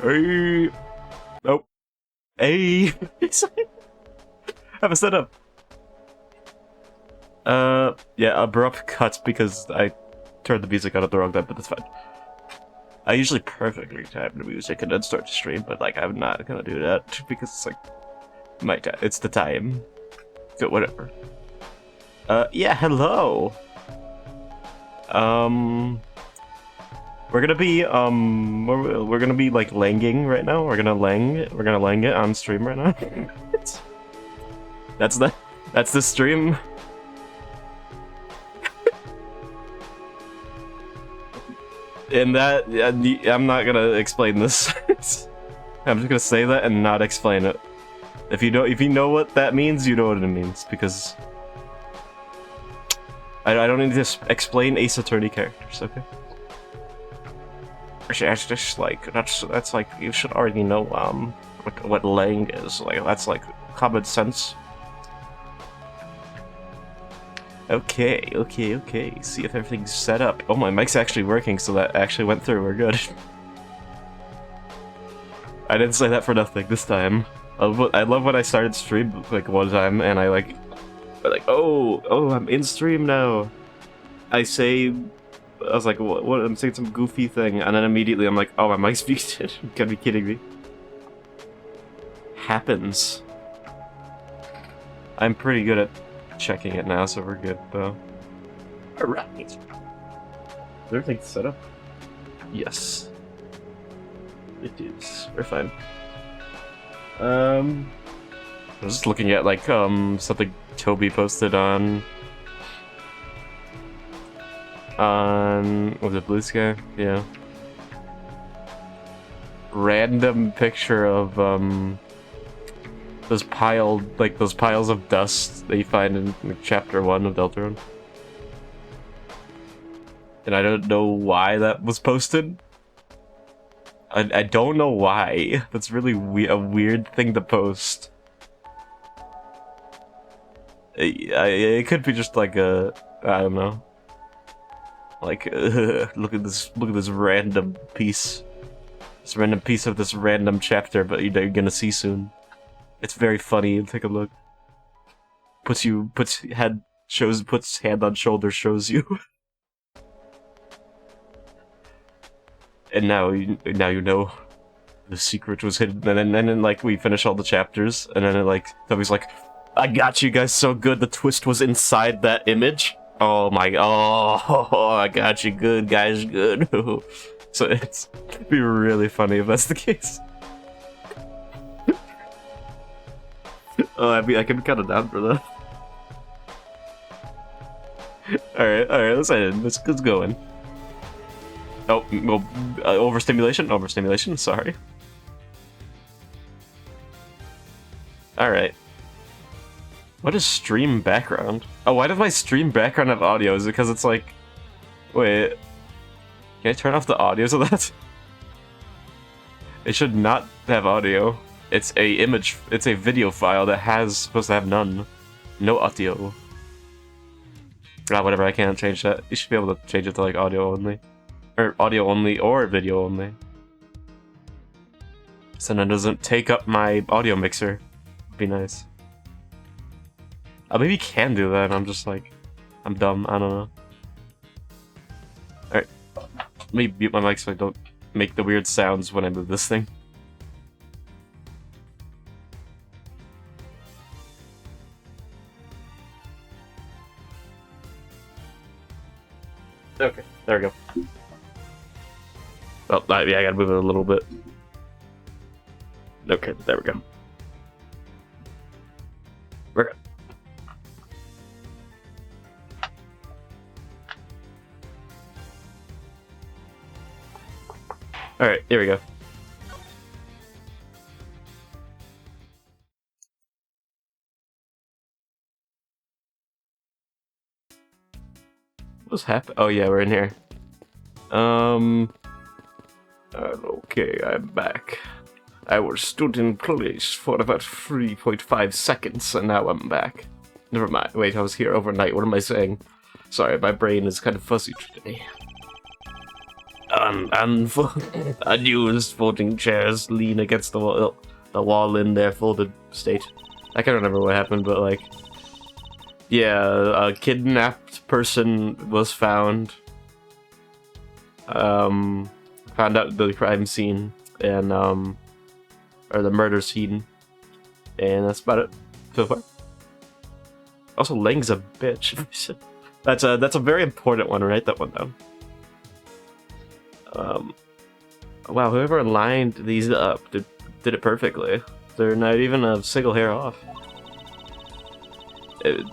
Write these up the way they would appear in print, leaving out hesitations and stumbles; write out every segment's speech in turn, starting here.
Hey. Nope. Hey. Have a setup. Yeah, abrupt cuts because I turned the music on at the wrong time, but that's fine. I usually perfectly time the music and then start to stream, but like I'm not gonna do that because it's like my time. It's the time. So whatever. Yeah, hello. We're gonna be we're gonna be like langing right now. We're gonna lang it on stream right now. That's the stream. And that I'm not gonna explain this. I'm just gonna say that and not explain it. If you know what that means, you know what it means, because I don't need to explain Ace Attorney characters, okay? That's just like that's like you should already know what lang is. Like that's like common sense. Okay. See if everything's set up. Oh, my mic's actually working, so that actually went through. We're good. I didn't say that for nothing this time. I love when I started stream like one time and I like, oh, I'm in stream now. I was like, what? I'm saying some goofy thing, and then immediately I'm like, oh, my mic's muted. You gotta be kidding me. Happens. I'm pretty good at checking it now, so we're good though. Alright. Everything's set up? Yes. It is. We're fine. I was just looking at like something Toby posted on was it Blue Sky? Yeah. Random picture of those piles of dust that you find in like, chapter 1 of Deltarune. And I don't know why that was posted. I don't know why. That's really a weird thing to post. It could be just like a, I don't know. Like, look at this random piece. This random piece of this random chapter, but you're gonna see soon. It's very funny. Take a look. Puts hand on shoulder, shows you. And now you know the secret was hidden. And then like we finish all the chapters, and then Toby's like, I got you guys so good. The twist was inside that image. Oh my! Oh, I got you good, guys. Good. So it'd be really funny if that's the case. Oh, I mean, I can be kind of down for that. Alright, let's end it. Let's go in. Oh, well, overstimulation, sorry. Alright. What is stream background? Oh, why does my stream background have audio? Is it because it's like... Wait... Can I turn off the audio so that... It should not have audio. It's a video file that has supposed to have none. No audio. Whatever, I can't change that. You should be able to change it to like audio only. Or audio only or video only. So then it doesn't take up my audio mixer. Would be nice. Maybe you can do that, I'm just like... I'm dumb, I don't know. Alright. Let me mute my mic so I don't make the weird sounds when I move this thing. Okay, there we go. Oh, yeah, I gotta move it a little bit. Okay, there we go. We're good. Alright, here we go. What's happening? Oh yeah, we're in here. Okay, I'm back. I was stood in place for about 3.5 seconds, and now I'm back. Never mind. Wait, I was here overnight. What am I saying? Sorry, my brain is kind of fuzzy today. Unused folding chairs lean against the wall in their folded state. I can't remember what happened, but like, yeah, a kidnapped person was found. Found out the crime scene and or the murder scene, and that's about it so far. Also, Lang's a bitch. That's a very important one. Write that one down. Wow, whoever lined these up did it perfectly. They're not even a single hair off.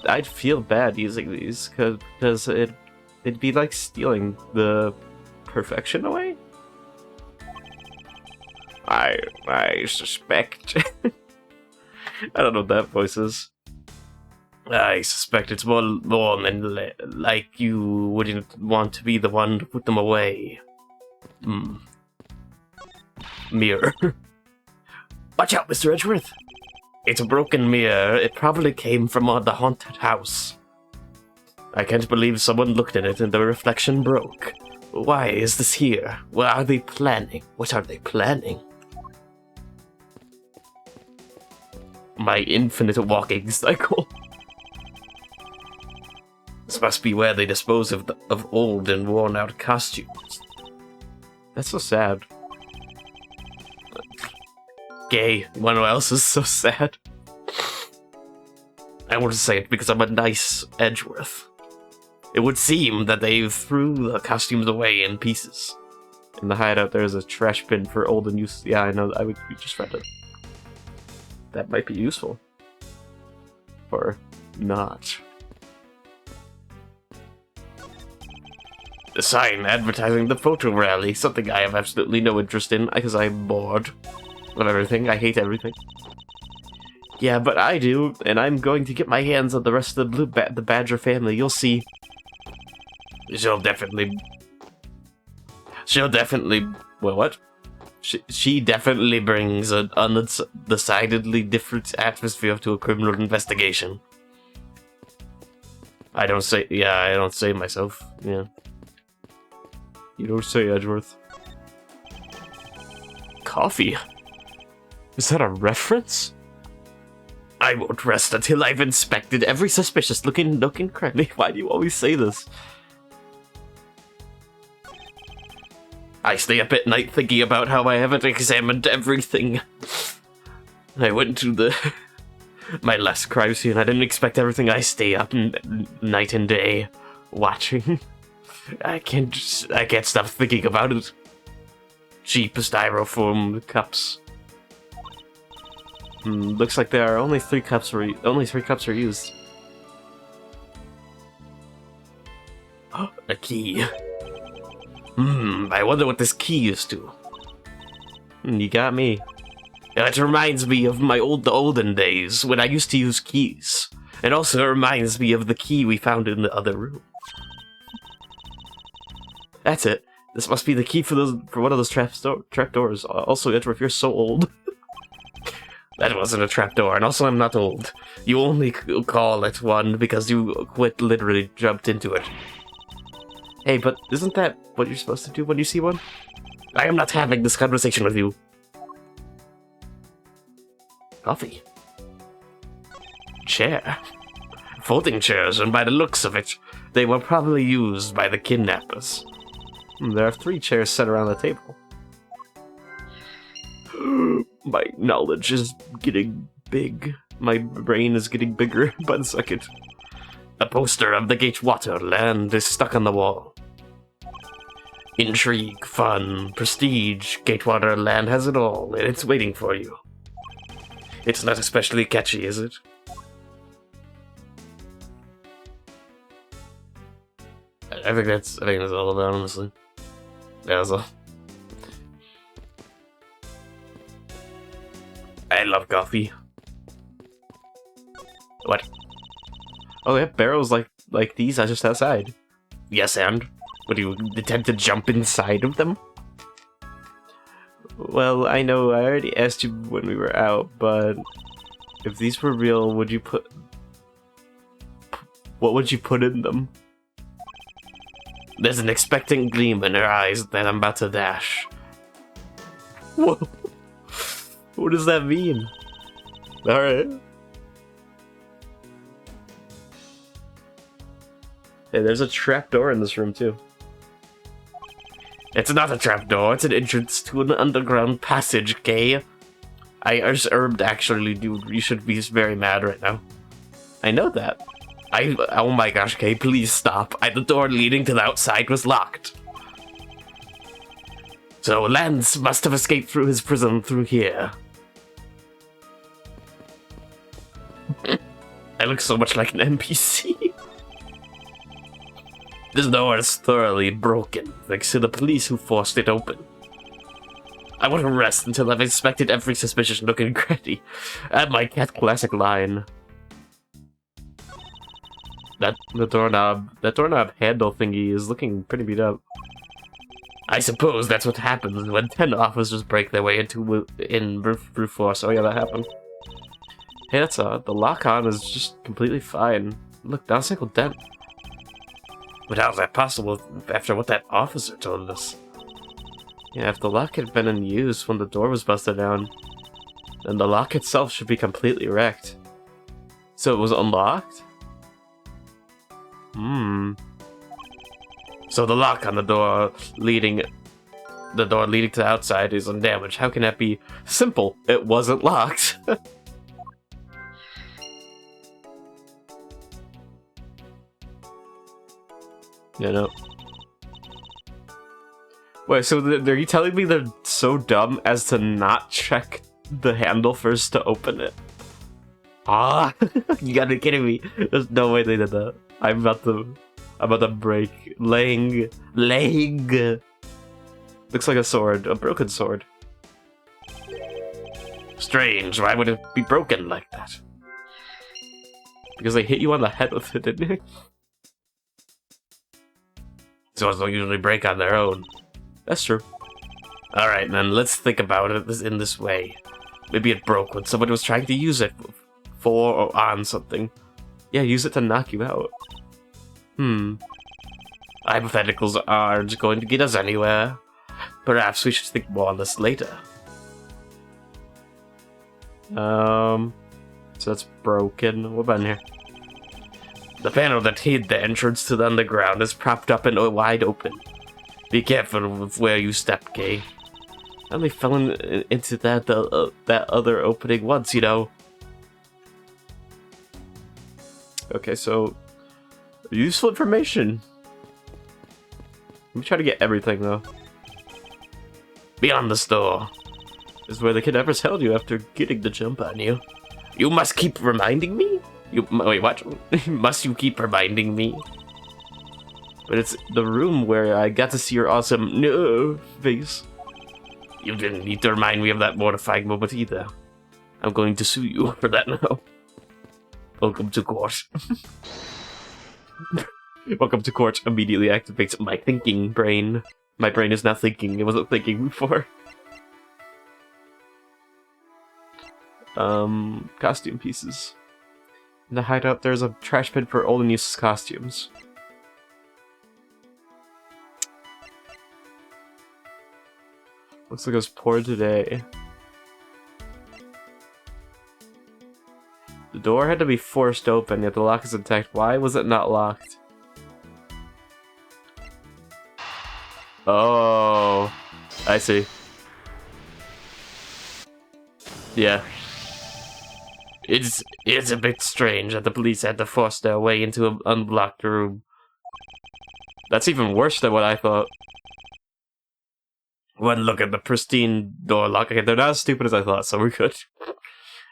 I'd feel bad using these because it'd be like stealing the perfection away. I suspect. I don't know what that voice is. I suspect it's more than like you wouldn't want to be the one to put them away. Mirror. Watch out, Mr. Edgeworth. It's a broken mirror. It probably came from the haunted house. I can't believe someone looked in it and the reflection broke. Why is this here? What are they planning? What are they planning? My infinite walking cycle. This must be where they dispose of old and worn-out costumes. That's so sad. Gay. One else is so sad. I want to say it because I'm a nice Edgeworth. It would seem that they threw the costumes away in pieces. In the hideout, there's a trash bin for old and used. Yeah, I know. We just read it. That might be useful. Or not. The sign advertising the photo rally, something I have absolutely no interest in because I'm bored of everything. I hate everything. Yeah, but I do, and I'm going to get my hands on the rest of the the Badger family. You'll see. She'll definitely. Well, what? She definitely brings an undecidedly different atmosphere to a criminal investigation. I don't say myself. Yeah. You don't say, Edgeworth. Coffee? Is that a reference? I won't rest until I've inspected every suspicious looking nook and cranny. Why do you always say this? I stay up at night thinking about how I haven't examined everything. I went to my last crime scene. I didn't expect everything. I stay up night and day watching. I can't stop thinking about it. Cheap styrofoam cups. Looks like there are only 3 cups are used. A key. I wonder what this key is to. You got me. It reminds me of the olden days when I used to use keys. It also reminds me of the key we found in the other room. That's it. This must be the key for one of those trapdoors. Also, Edgeworth, you're so old. That wasn't a trapdoor, and also I'm not old. You only call it one because you literally jumped into it. Hey, but isn't that what you're supposed to do when you see one? I am not having this conversation with you. Coffee. Chair. Folding chairs, and by the looks of it, they were probably used by the kidnappers. There are 3 chairs set around the table. My knowledge is getting big. My brain is getting bigger by the second. A poster of the Gatewater land is stuck on the wall. Intrigue, fun, prestige, Gatewater land has it all, and it's waiting for you. It's not especially catchy, is it? I think that's all of it, honestly. Yeah, that's all. I love coffee. What? Oh, they have barrels like these just outside. Yes, and? Would you attempt to jump inside of them? Well, I know I already asked you when we were out, but if these were real, would you what would you put in them? There's an expectant gleam in her eyes that I'm about to dash. Whoa. What does that mean? Alright. Hey, there's a trapdoor in this room, too. It's not a trapdoor, it's an entrance to an underground passage, Kay. Actually, dude, you should be very mad right now. I know that. Oh my gosh, Kay, please stop. The door leading to the outside was locked. So Lance must have escaped through his prison through here. I look so much like an NPC. This door is thoroughly broken, thanks to the police who forced it open. I won't rest until I've inspected every suspicious nook and cranny. Add my cat classic line. That doorknob handle thingy is looking pretty beat up. I suppose that's what happens when 10 officers break their way in brute force. Oh yeah, that happened. Hey, that's the lock on is just completely fine. Look, not a single dent. But how is that possible after what that officer told us? Yeah, if the lock had been in use when the door was busted down, then the lock itself should be completely wrecked. So it was unlocked? So the lock on the door leading to the outside is undamaged. How can that be? Simple. It wasn't locked. Yeah, no. Wait, so are you telling me they're so dumb as to not check the handle first to open it? Ah, you gotta be kidding me. There's no way they did that. I'm about to break. Laying. Looks like a sword, a broken sword. Strange, why would it be broken like that? Because they hit you on the head with it, didn't they? Swords don't usually break on their own. That's true. Alright, then let's think about it in this way. Maybe it broke when somebody was trying to use it for or on something. Yeah, use it to knock you out. Hypotheticals aren't going to get us anywhere. Perhaps we should think more on this later. So that's broken. What about in here? The panel that hid the entrance to the underground is propped up and wide open. Be careful of where you step, Kay. I only fell into that other opening once, you know. Okay, so useful information. Let me try to get everything though. Beyond the store is where the kidnappers held you after getting the jump on you. You must keep reminding me? Wait, what? Must you keep reminding me? But it's the room where I got to see your awesome face. You didn't need to remind me of that mortifying moment either. I'm going to sue you for that now. Welcome to court. Welcome to court immediately activates my thinking brain. My brain is now thinking. It wasn't thinking before. Costume pieces. In the hideout, there's a trash bin for old and useless costumes. Looks like it was poured today. The door had to be forced open, yet the lock is intact. Why was it not locked? Oh, I see. Yeah. It's a bit strange that the police had to force their way into an unblocked room. That's even worse than what I thought. One look at the pristine door lock. Okay, they're not as stupid as I thought, so we're good.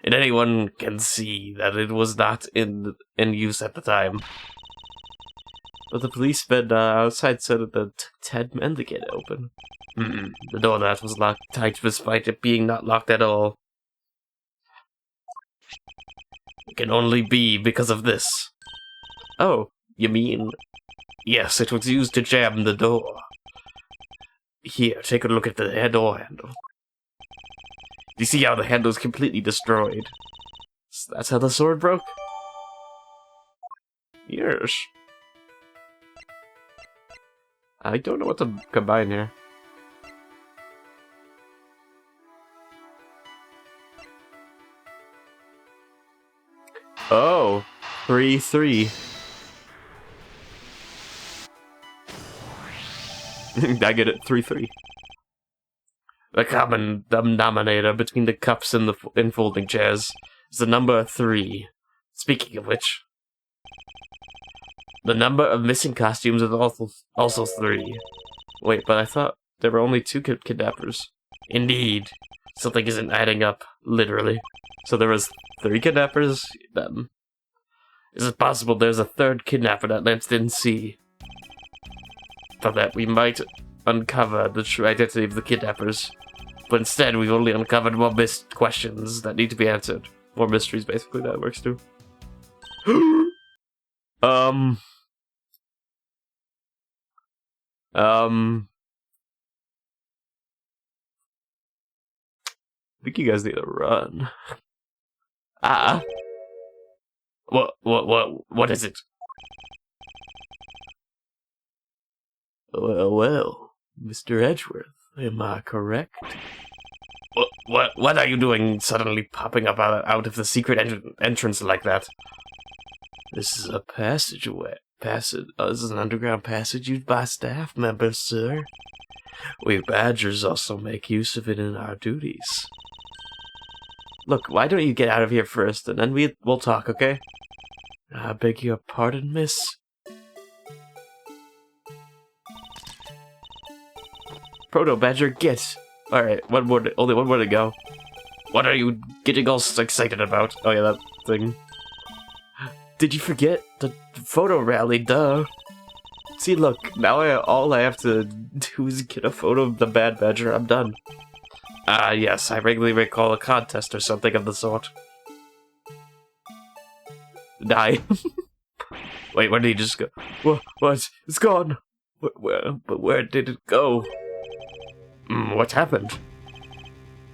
And anyone can see that it was not in use at the time. But the policeman outside said that it took 10 men to get it open. The door that was locked tight despite it being not locked at all. It can only be because of this. Oh, you mean? Yes, it was used to jam the door. Here, take a look at the door handle. You see how the handle is completely destroyed? So that's how the sword broke? Yes. I don't know what to combine here. Oh, 3-3. I get it, 3-3. The common denominator between the cups and the enfolding chairs is the number 3. Speaking of which, the number of missing costumes is also 3. Wait, but I thought there were only 2 kidnappers. Indeed. Something isn't adding up, literally. So there was 3 kidnappers, then. Is it possible there's a 3rd kidnapper that Lance didn't see? For that we might uncover the true identity of the kidnappers. But instead, we've only uncovered more missed questions that need to be answered. More mysteries, basically, that works too. I think you guys need to run. What is it? Well, Mr. Edgeworth, am I correct? What are you doing suddenly popping up out of the secret entrance like that? This is a passageway. This is an underground passage used by staff members, sir. We Badgers also make use of it in our duties. Look, why don't you get out of here first, and then we'll talk, okay? I beg your pardon, miss? Proto-Badger, get! Alright, only one more to go. What are you getting all excited about? Oh yeah, that thing. Did you forget? The photo rally, duh. See, look, now all I have to do is get a photo of the Bad Badger. I'm done. Yes, I regularly recall a contest or something of the sort. Die. Wait, where did he just go? What? It's gone! Where did it go? What happened?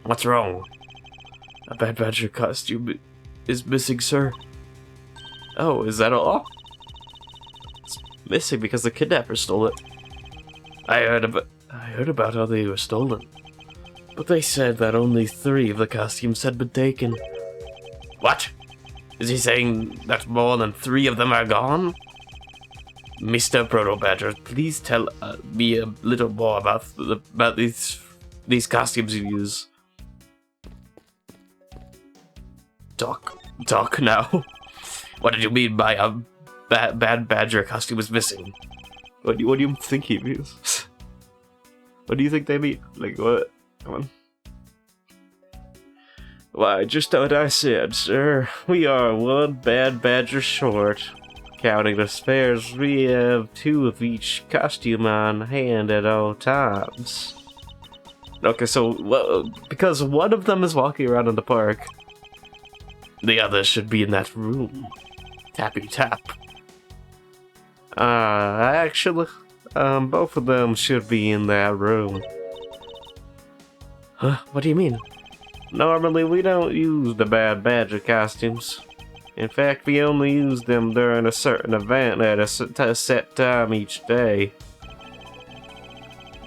What's wrong? A Bad Badger costume is missing, sir. Oh, is that all? It's missing because the kidnappers stole it. I heard about how they were stolen. But they said that only 3 of the costumes had been taken. What? Is he saying that more than 3 of them are gone? Mr. Proto-Badger, please tell me a little more about these costumes you use. Talk now. What did you mean by a bad Badger costume is missing? What do you think he means? What do you think they mean? Like, what? Come on. Why, just what I said, sir. We are 1 Bad Badger short. Counting the spares, we have 2 of each costume on hand at all times. Okay, so, because one of them is walking around in the park, the other should be in that room. Tappy tap. Actually, both of them should be in that room. Huh? What do you mean? Normally, we don't use the Bad Badger costumes. In fact, we only use them during a certain event at a set time each day.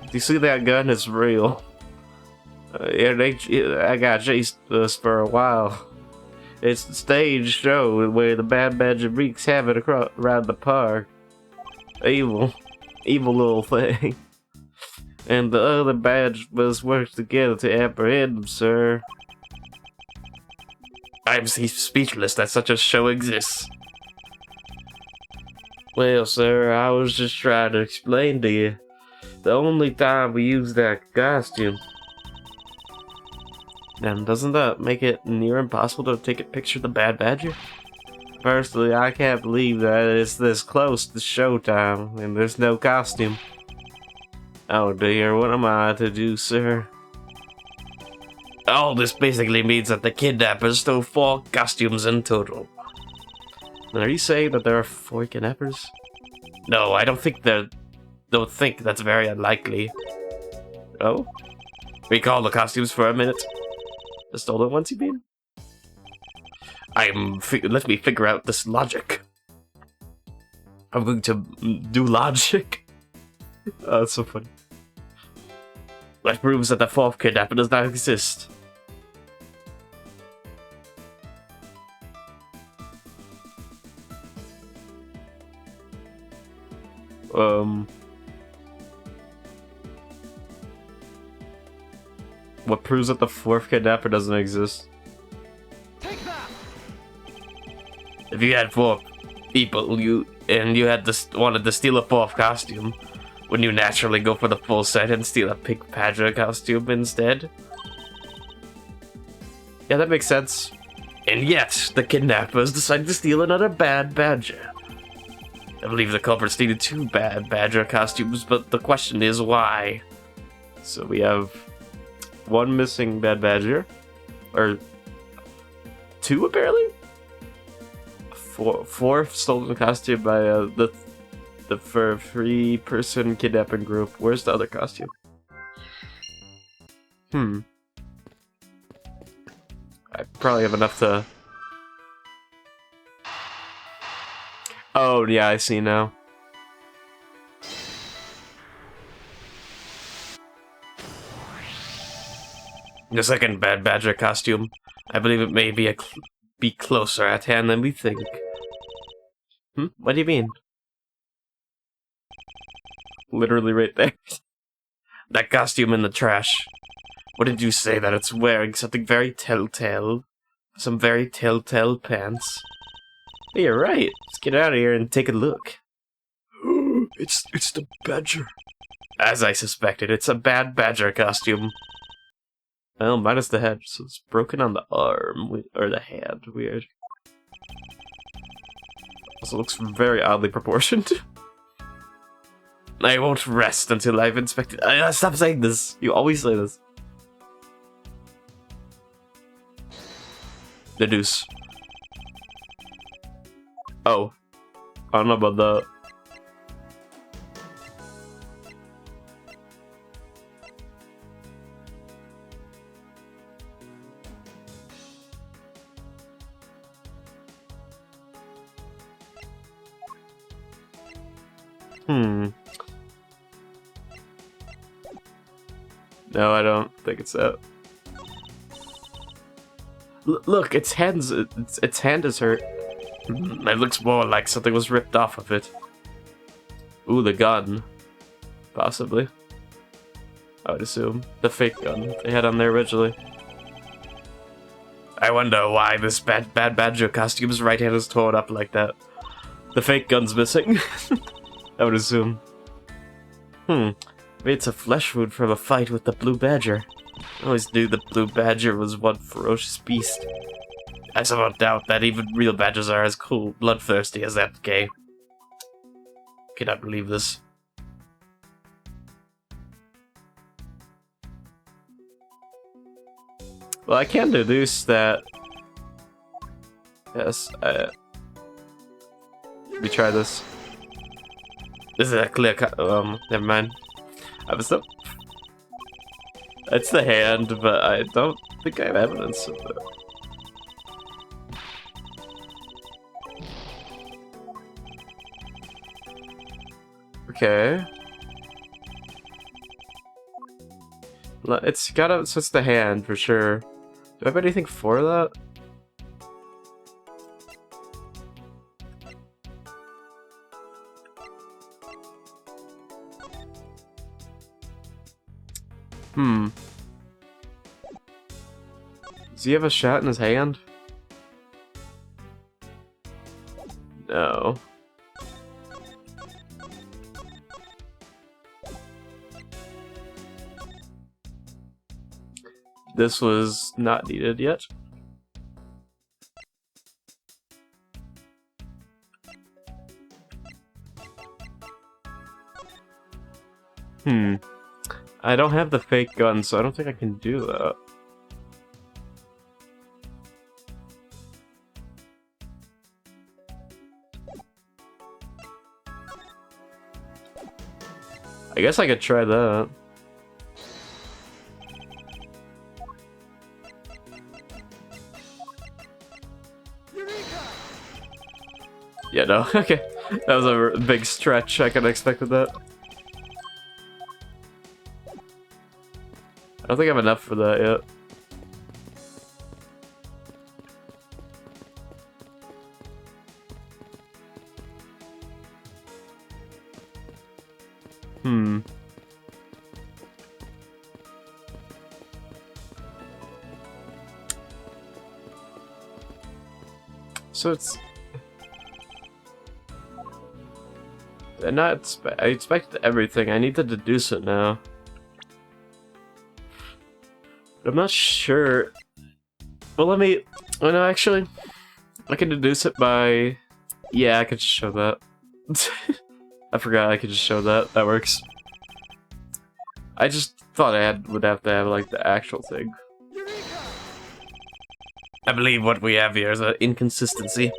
Do you see that gun? It's real. I got chased us for a while. It's the stage show where the Bad Badger wreaks havoc around the park. Evil little thing. And the other Badgers work together to apprehend them, sir. I'm speechless that such a show exists. Well, sir, I was just trying to explain to you. The only time we use that costume. And doesn't that make it near impossible to take a picture of the Bad Badger? Personally, I can't believe that it's this close to showtime and there's no costume. Oh dear, what am I to do, sir? All this basically means that the kidnappers stole 4 costumes in total. Are you saying that there are 4 kidnappers? No, I don't think that's very unlikely. Oh? Recall the costumes for a minute. The stolen ones, you mean? Let me figure out this logic. I'm going to do logic. Oh, that's so funny. That proves that the fourth kidnapper does not exist. What proves that the fourth kidnapper doesn't exist? Take that. If you had 4 people, and you had wanted to steal a 4th costume, wouldn't you naturally go for the full set and steal a pink badger costume instead? Yeah, that makes sense. And yet, the kidnappers decided to steal another bad badger. I believe the culprits needed 2 bad badger costumes, but the question is why? So we have 1 missing bad badger, or 2 apparently? 4 stolen costume by the 3-person kidnapping group. Where's the other costume? I probably have enough to... Oh, yeah, I see now. The second bad badger costume. I believe it may be closer at hand than we think. What do you mean? Literally right there. That costume in the trash. What did you say that it's wearing? Something very telltale? Some very telltale pants? Hey, you're right. Let's get out of here and take a look. It's the badger. As I suspected, it's a bad badger costume. Well, minus the head, so it's broken on the arm, or the hand. Weird. Also looks very oddly proportioned. I won't rest until I've inspected... Stop saying this! You always say this. The deuce. Oh. I don't know about that. No, I don't think it's that. Look, its hand is hurt. It looks more like something was ripped off of it. Ooh, the gun. Possibly. I would assume. The fake gun they had on there originally. I wonder why this bad badger costume's right hand is torn up like that. The fake gun's missing. I would assume. Maybe it's a flesh wound from a fight with the blue badger. I always knew the blue badger was one ferocious beast. I somehow doubt that even real badgers are as cool, bloodthirsty as that gay. Cannot believe this. Well, I can deduce that... Yes, let me try this. This is a clear cut. Never mind. I was up. It's the hand, but I don't think I have evidence of it. Okay. It's gotta. So it's the hand for sure. Do I have anything for that? Does he have a shot in his hand? No. This was not needed yet. I don't have the fake gun, so I don't think I can do that. I guess I could try that. Yeah, no, okay. That was a big stretch. I could have expected that. don't think I have enough for that yet. So it's... I expected everything. I need to deduce it now. But I'm not sure. Well, let me... Oh, no, actually. I can deduce it by... Yeah, I could just show that. I forgot I could just show that. That works. I just thought would have to have, like, the actual thing. I believe what we have here is an inconsistency.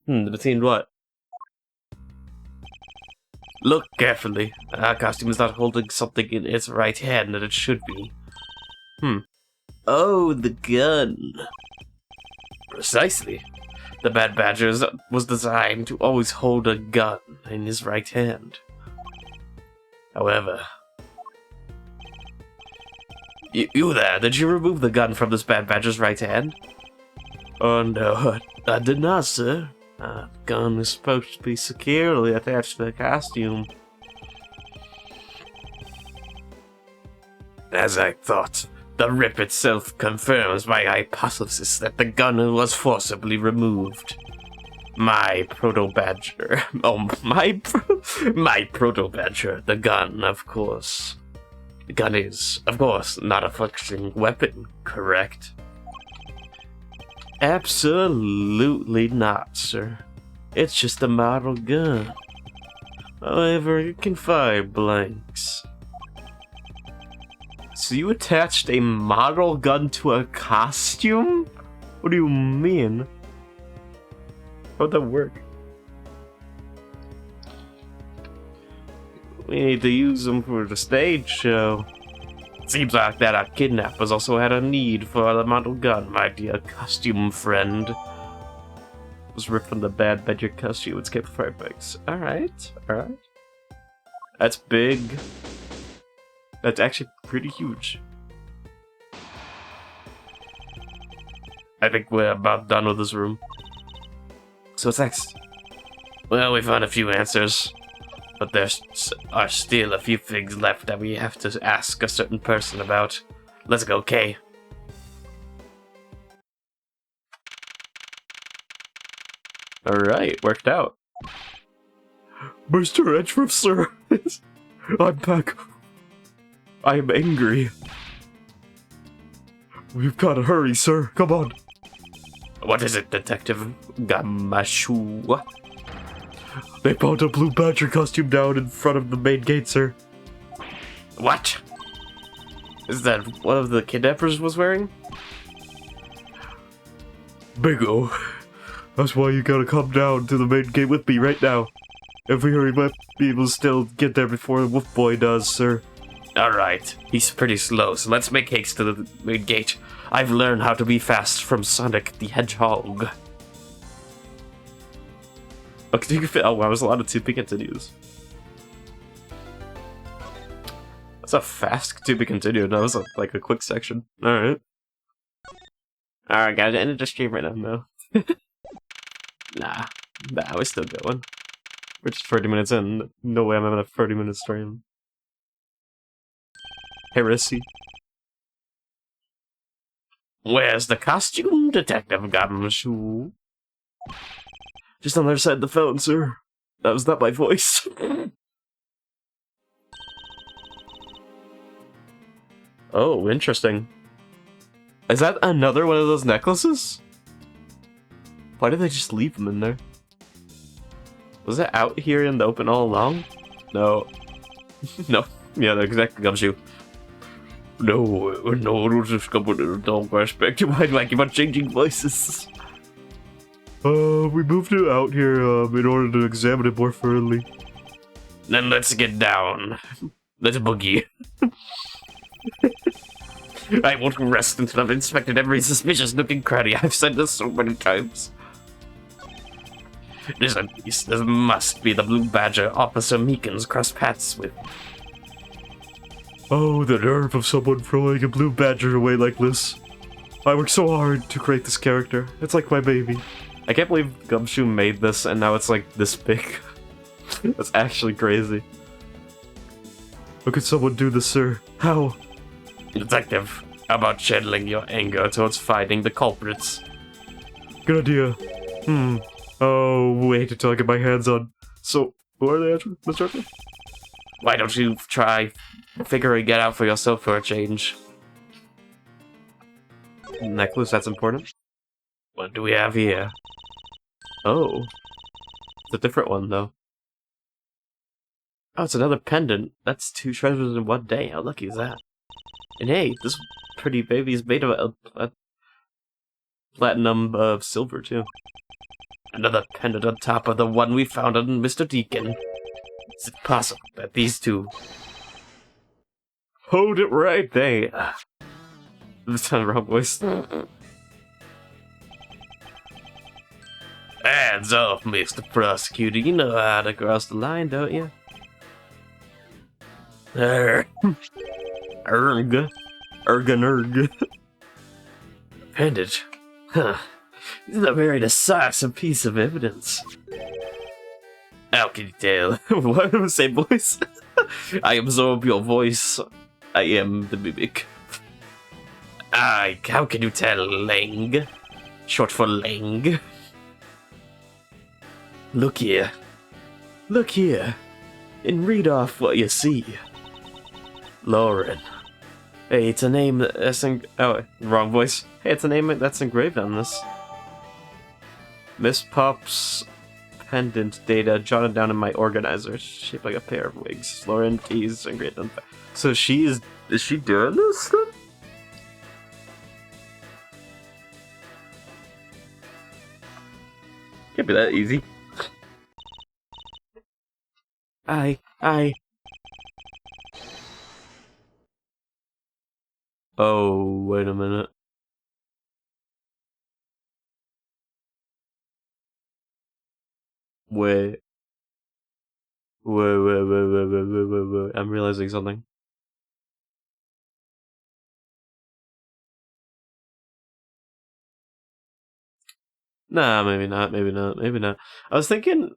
Between what? Look carefully. Our costume is not holding something in its right hand that it should be. Oh, the gun. Precisely. The Bad Badger was designed to always hold a gun in his right hand. However... You there, did you remove the gun from this Bad Badger's right hand? Oh no, I did not, sir. The gun is supposed to be securely attached to the costume. As I thought, the rip itself confirms my hypothesis that the gun was forcibly removed. My Proto-Badger... Oh, my Proto-Badger, the gun, of course. The gun is, of course, not a functioning weapon, correct? Absolutely not, sir. It's just a model gun. However, it can fire blanks. So you attached a model gun to a costume? What do you mean? How'd that work? We need to use them for the stage show. Seems like that our kidnappers also had a need for the model gun, my dear costume friend. It was ripped from the Bad Badger costume. It's capable of firebikes. Alright, alright. That's big. That's actually pretty huge. I think we're about done with this room. So what's next? Well, we found a few answers. But there are still a few things left that we have to ask a certain person about. Let's go, Kay. Alright, worked out. Mr. Edgeworth, sir! I'm back. I am angry. We've got to hurry, sir. Come on. What is it, Detective Gamashu? They found a blue badger costume down in front of the main gate, sir. What? Is that one of the kidnappers was wearing? Bingo. That's why you gotta come down to the main gate with me right now. If we hurry, we might be able to still get there before the Wolf Boy does, sir. Alright, he's pretty slow, so let's make haste to the main gate. I've learned how to be fast from Sonic the Hedgehog. Okay, you can fit. Oh wow, there's a lot of to be continues. That's a fast to be continued. That was like a quick section. Alright. Alright, guys, end of the stream right now, no. Nah, we're still going. We're just 30 minutes in. No way I'm having a 30-minute stream. Heresy. Where's the costume, Detective Gumshoe? Just on the other side of the phone, sir. That was not my voice. Oh, interesting. Is that another one of those necklaces? Why did they just leave them in there? Was it out here in the open all along? No. No. Yeah, that's exactly Gumshoe. No, don't respect you. Why do I keep on changing voices? We moved it out here in order to examine it more thoroughly. Then let's get down. Let's boogie. I won't rest until I've inspected every suspicious-looking cranny. I've said this so many times. This must be the Blue Badger Officer Meekins crossed paths with. Oh, the nerve of someone throwing a blue badger away like this. I worked so hard to create this character. It's like my baby. I can't believe Gumshoe made this and now it's like this big. That's actually crazy. How could someone do this, sir? How? Detective, how about channeling your anger towards finding the culprits? Good idea. Oh, wait until I get my hands on. So, who are they, Mr. Arthur? Why don't you try figuring it out for yourself for a change? Necklace, that's important. What do we have here? Oh. It's a different one, though. Oh, it's another pendant. That's 2 treasures in one day. How lucky is that? And hey, this pretty baby is made of a platinum silver, too. Another pendant on top of the one we found on Mr. Deacon. Is it possible that these two... Hold it right there. This kind of wrong voice. Hands off, Mr. Prosecutor. You know how to cross the line, don't you? Erg. Erg. Pendant. Huh. This is a very decisive piece of evidence. How can you tell? What? Same voice? I absorb your voice. I am the mimic. How can you tell, Lang? Short for Lang. Look here. Look here. And read off what you see. Lauren. Hey, it's a name that's oh, wrong voice. Hey, it's a name that's engraved on this. Miss Pop's pendant data jotted down in my organizer, shaped like a pair of wigs. Lauren T's engraved on. So is she doing this then? Can't be that easy. Oh, wait a minute. Wait. I'm realizing something. Nah, maybe not. I was thinking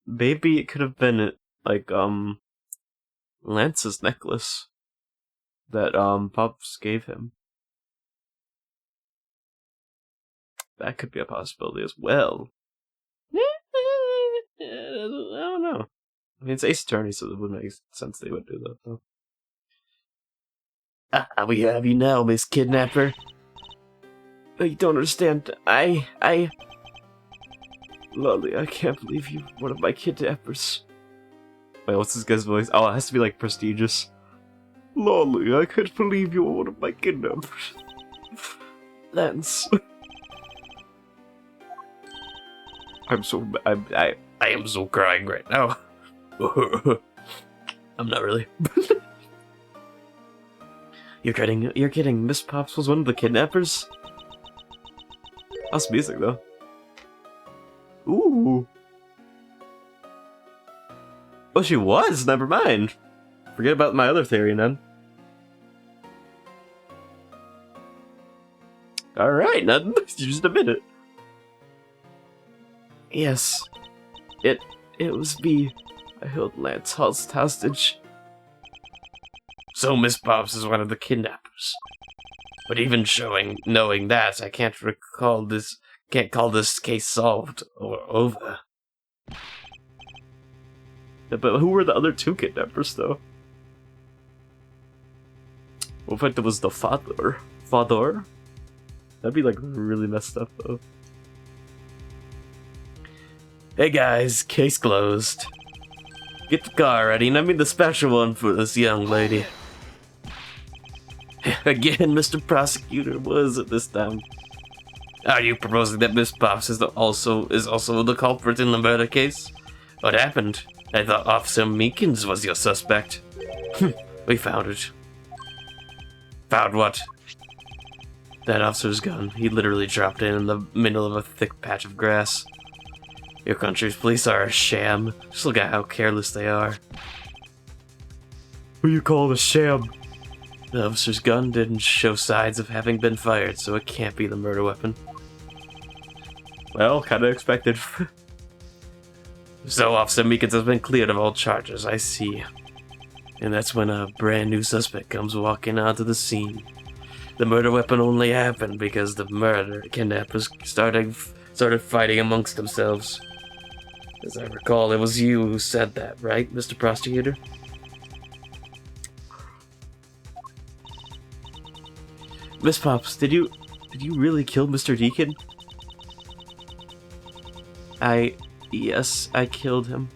maybe it could have been like Lance's necklace that Pops gave him. That could be a possibility as well. I don't know. I mean, it's Ace Attorney, so it would make sense they would do that, though. We have you now, Miss Kidnapper. You don't understand. Lolly, I can't believe you one of my kidnappers. Wait, what's this guy's voice? Oh, it has to be, like, prestigious. Lolly, I can't believe you were one of my kidnappers. Lance. I am so crying right now. I'm not really. You're kidding. Miss Pops was one of the kidnappers? That's music, though. Ooh. Oh, she was? Never mind. Forget about my other theory, then. Alright, nothing. Just a minute. Yes. It was me. I held Lance hostage. So Miss Pops is one of the kidnappers. But even knowing that, I can't call this case solved or over. But who were the other 2 kidnappers, though? What if it was the father? Father? That'd be, like, really messed up, though. Hey guys, case closed. Get the car ready, and I mean the special one for this young lady. Again, Mr. Prosecutor, what is it this time? Are you proposing that Miss Pops is also the culprit in the murder case? What happened? I thought Officer Meekins was your suspect. We found it. Found what? That officer's gun. He literally dropped it in the middle of a thick patch of grass. Your country's police are a sham. Just look at how careless they are. Who you call a sham? The officer's gun didn't show signs of having been fired, so it can't be the murder weapon. Well, kinda expected. So Officer Meekins has been cleared of all charges, I see. And that's when a brand new suspect comes walking onto the scene. The murder weapon only happened because the kidnappers started fighting amongst themselves. As I recall, it was you who said that, right, Mr. Prosecutor? Miss Pops, did you really kill Mr. Deacon? Yes, I killed him.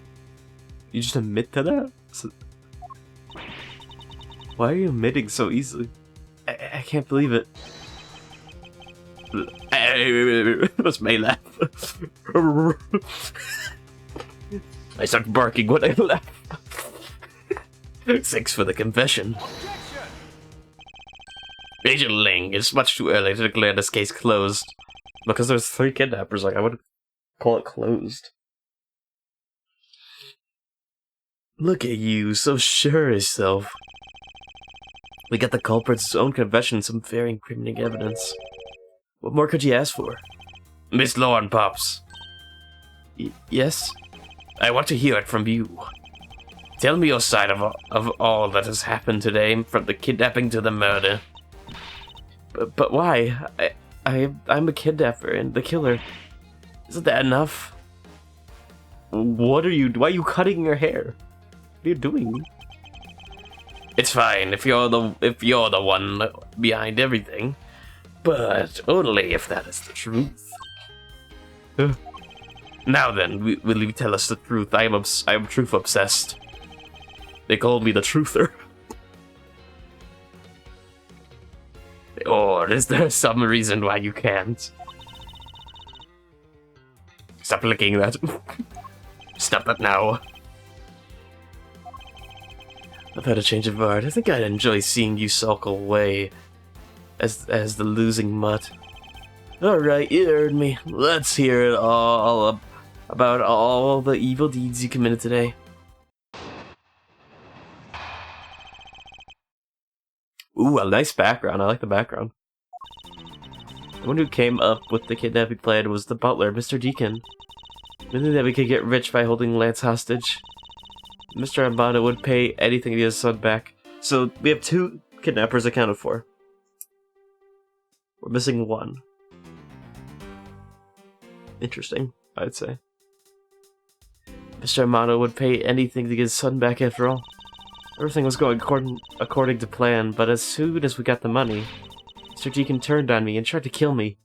You just admit to that? Why are you admitting so easily? I can't believe it. That's my laugh. I start barking when I laugh. Thanks for the confession. Agent Ling, it's much too early to declare this case closed. Because there's 3 kidnappers, like, I would call it closed. Look at you, so sure of yourself. We got the culprit's own confession and some very incriminating evidence. What more could you ask for? Miss Lauren Pops. Yes? I want to hear it from you. Tell me your side of all that has happened today, from the kidnapping to the murder. But why? I'm a kidnapper and the killer. Isn't that enough? Why are you cutting your hair? What are you doing? It's fine if you're the one behind everything, but only if that is the truth. Now then, will you tell us the truth? I am truth obsessed. They call me the truther. Or is there some reason why you can't? Stop licking that. Stop that now. I've had a change of heart. I think I'd enjoy seeing you sulk away as the losing mutt. Alright, you heard me. Let's hear it all about all the evil deeds you committed today. Ooh, a nice background. I like the background. The one who came up with the kidnapping plan was the butler, Mr. Deacon. We knew that we could get rich by holding Lance hostage. Mr. Armando would pay anything to get his son back. So we have 2 kidnappers accounted for. We're missing 1. Interesting, I'd say. Mr. Armando would pay anything to get his son back after all. Everything was going according to plan, but as soon as we got the money, Mr. Deacon turned on me and tried to kill me.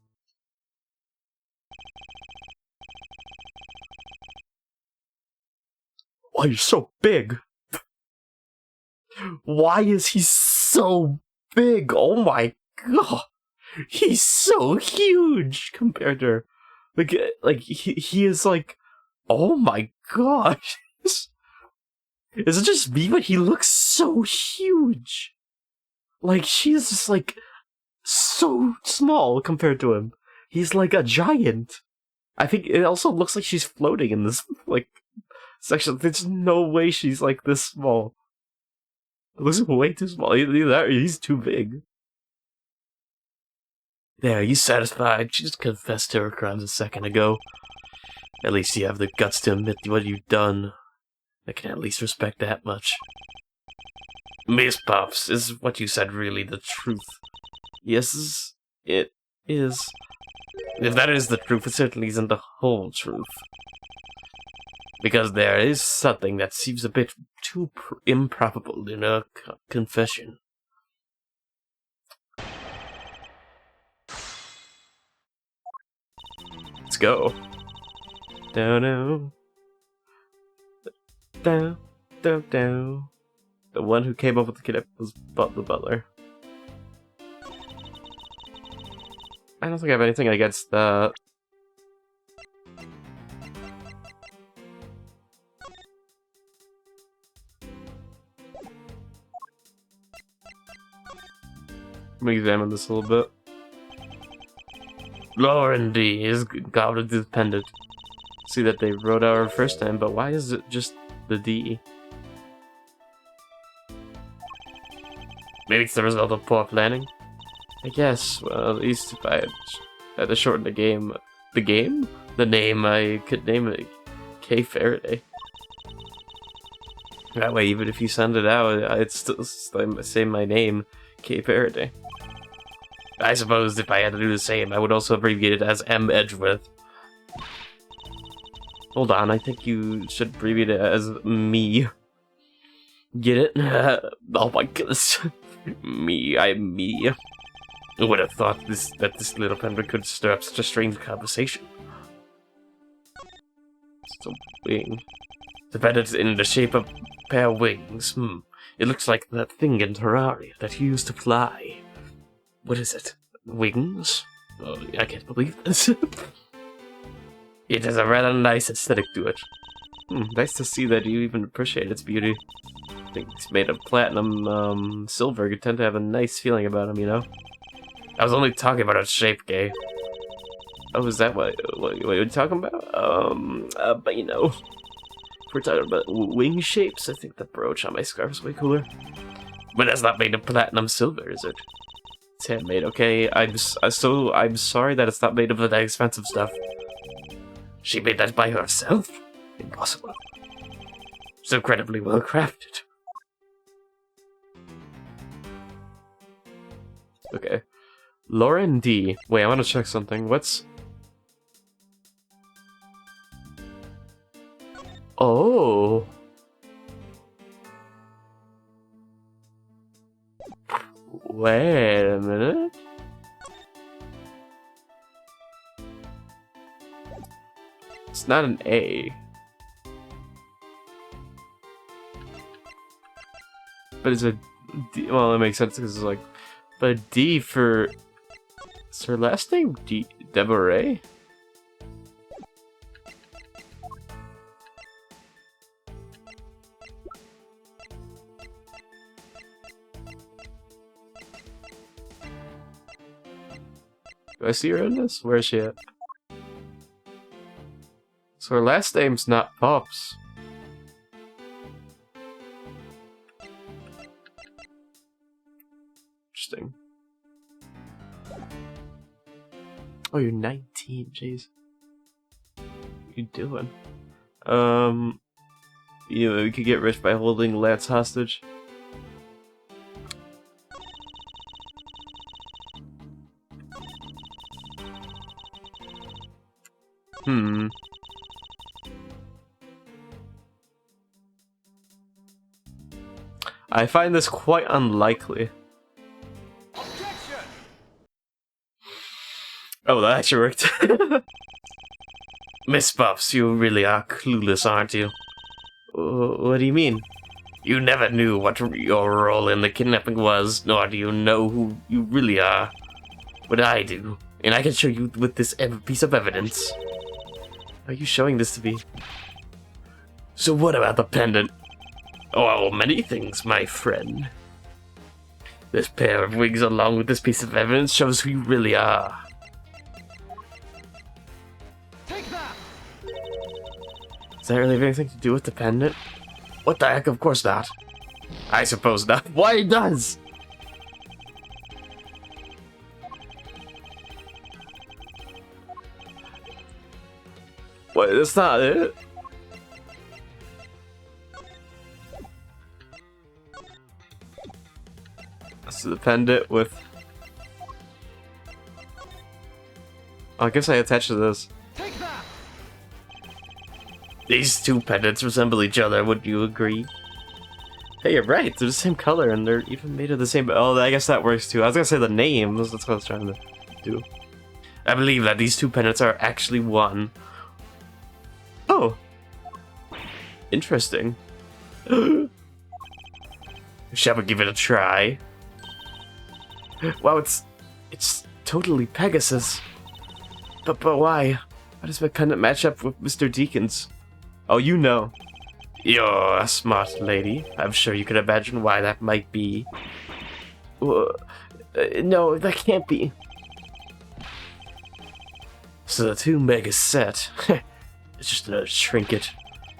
Why are you so big? Why is he so big? Oh my god. He's so huge compared to her. Like he is like, oh my gosh. Is it just me, but he looks so huge? Like, she's just like so small compared to him. He's like a giant. I think it also looks like she's floating in this like section. There's no way she's like this small. It looks way too small. Either that or he's too big. There, you satisfied? She just confessed to her crimes a second ago. At least you have the guts to admit what you've done. I can at least respect that much. Miss Pops, is what you said really the truth? Yes, it is. If that is the truth, it certainly isn't the whole truth. Because there is something that seems a bit too improbable in a confession. Let's go. Down. Down. The one who came up with the kidnap was the butler. I don't think I have anything against that. Let me examine this a little bit. Lauren D is goblin dependent. See that they wrote out our first name, but why is it just the D? Maybe it's the result of poor planning? I guess, well, at least if I had to shorten the game... The game? The name, I could name it K. Faraday. That way, even if you send it out, I'd still say my name, K. Faraday. I suppose if I had to do the same, I would also abbreviate it as M. Edgeworth. Hold on, I think you should abbreviate it as me. Get it? Oh my goodness. Me, I'm me. Who would have thought that this little pendant could stir up such a strange conversation? It's a wing. The pendant's in the shape of a pair of wings. It looks like that thing in Terraria that you used to fly. What is it? Wings? Oh, I can't believe this. It has a rather nice aesthetic to it. Nice to see that you even appreciate its beauty. I think it's made of platinum, silver. You tend to have a nice feeling about them, you know? I was only talking about its shape, Gay. Oh, is that what you're talking about? But you know, if we're talking about wing shapes, I think the brooch on my scarf is way cooler. But that's not made of platinum silver, is it? It's handmade, okay? I'm sorry that it's not made of that expensive stuff. She made that by herself? Impossible. It's incredibly well crafted. Okay. Lauren D. Wait, I want to check something. What's... Oh. Wait a minute. It's not an A. But it's a D. Well, that makes sense because it's like... But a D for... Is her last name D... Deborah? Do I see her in this? Where is she at? So her last name's not Pops. Interesting. Oh, you're 19, jeez. What are you doing? You know, we could get rich by holding Lance hostage. I find this quite unlikely. Objection! Oh, that actually worked. Miss Puffs, you really are clueless, aren't you? What do you mean? You never knew what your role in the kidnapping was, nor do you know who you really are. But I do, and I can show you with this piece of evidence. Are you showing this to me? So what about the pendant? Oh, well, many things, my friend. This pair of wings along with this piece of evidence shows who you really are. Take that! Does that really have anything to do with the pendant? What the heck, of course not. I suppose not. Why it does? Wait, that's not it? That's the pendant with... I guess I attached to this. Take that! These two pendants resemble each other, would you agree? Hey, you're right, they're the same color and they're even made of the same... Oh, I guess that works too. I was gonna say the names, that's what I was trying to do. I believe that these two pendants are actually one. Oh. Interesting. Shall we give it a try? Wow, it's totally Pegasus. But why? How does my pendant match up with Mr. Deacon's? Oh, you know. You're a smart lady. I'm sure you can imagine why that might be. No, that can't be. So the two make a set. It's just a trinket.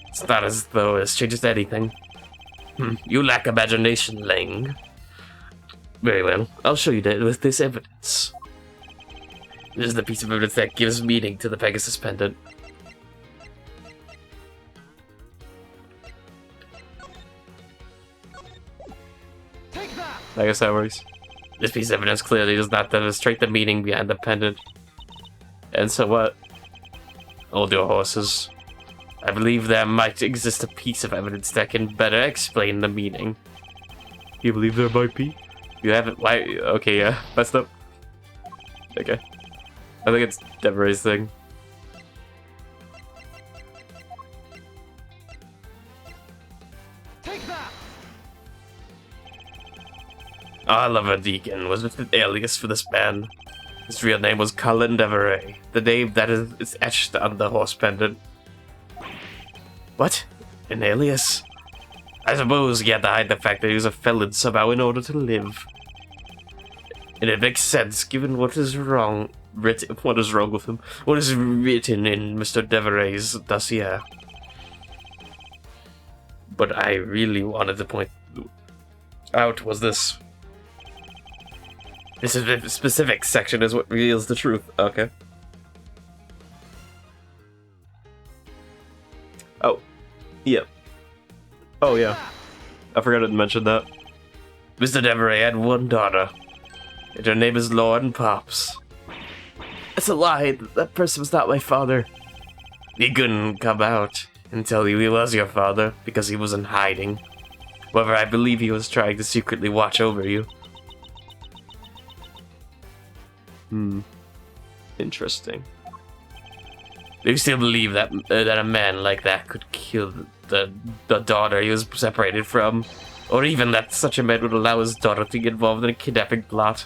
It's not as though it changes anything. You lack imagination, Ling. Very well. I'll show you that with this evidence. This is the piece of evidence that gives meaning to the Pegasus pendant. Take that! I guess that works. This piece of evidence clearly does not demonstrate the meaning behind the pendant. And so what? Hold your horses. I believe there might exist a piece of evidence that can better explain the meaning. You believe there might be? You haven't. Why? Okay, yeah. Messed up. Okay. I think it's Deborah's thing. Take that! Oliver Deacon was an alias for this man. His real name was Colin Deveray, the name that is etched on the horse pendant. What? An alias? I suppose he had to hide the fact that he was a felon somehow in order to live. And it makes sense given what is wrong with him? What is written in Mr. Deveray's dossier? But I really wanted to point out was this. This specific section is what reveals the truth. Okay. Oh. Yep. Oh, yeah. I forgot to mention that. Mr. Deveray had one daughter, and her name is Lauren Pops. It's a lie. That person was not my father. He couldn't come out and tell you he was your father because he was in hiding. However, I believe he was trying to secretly watch over you. Interesting. Do you still believe that that a man like that could kill the daughter he was separated from? Or even that such a man would allow his daughter to get involved in a kidnapping plot?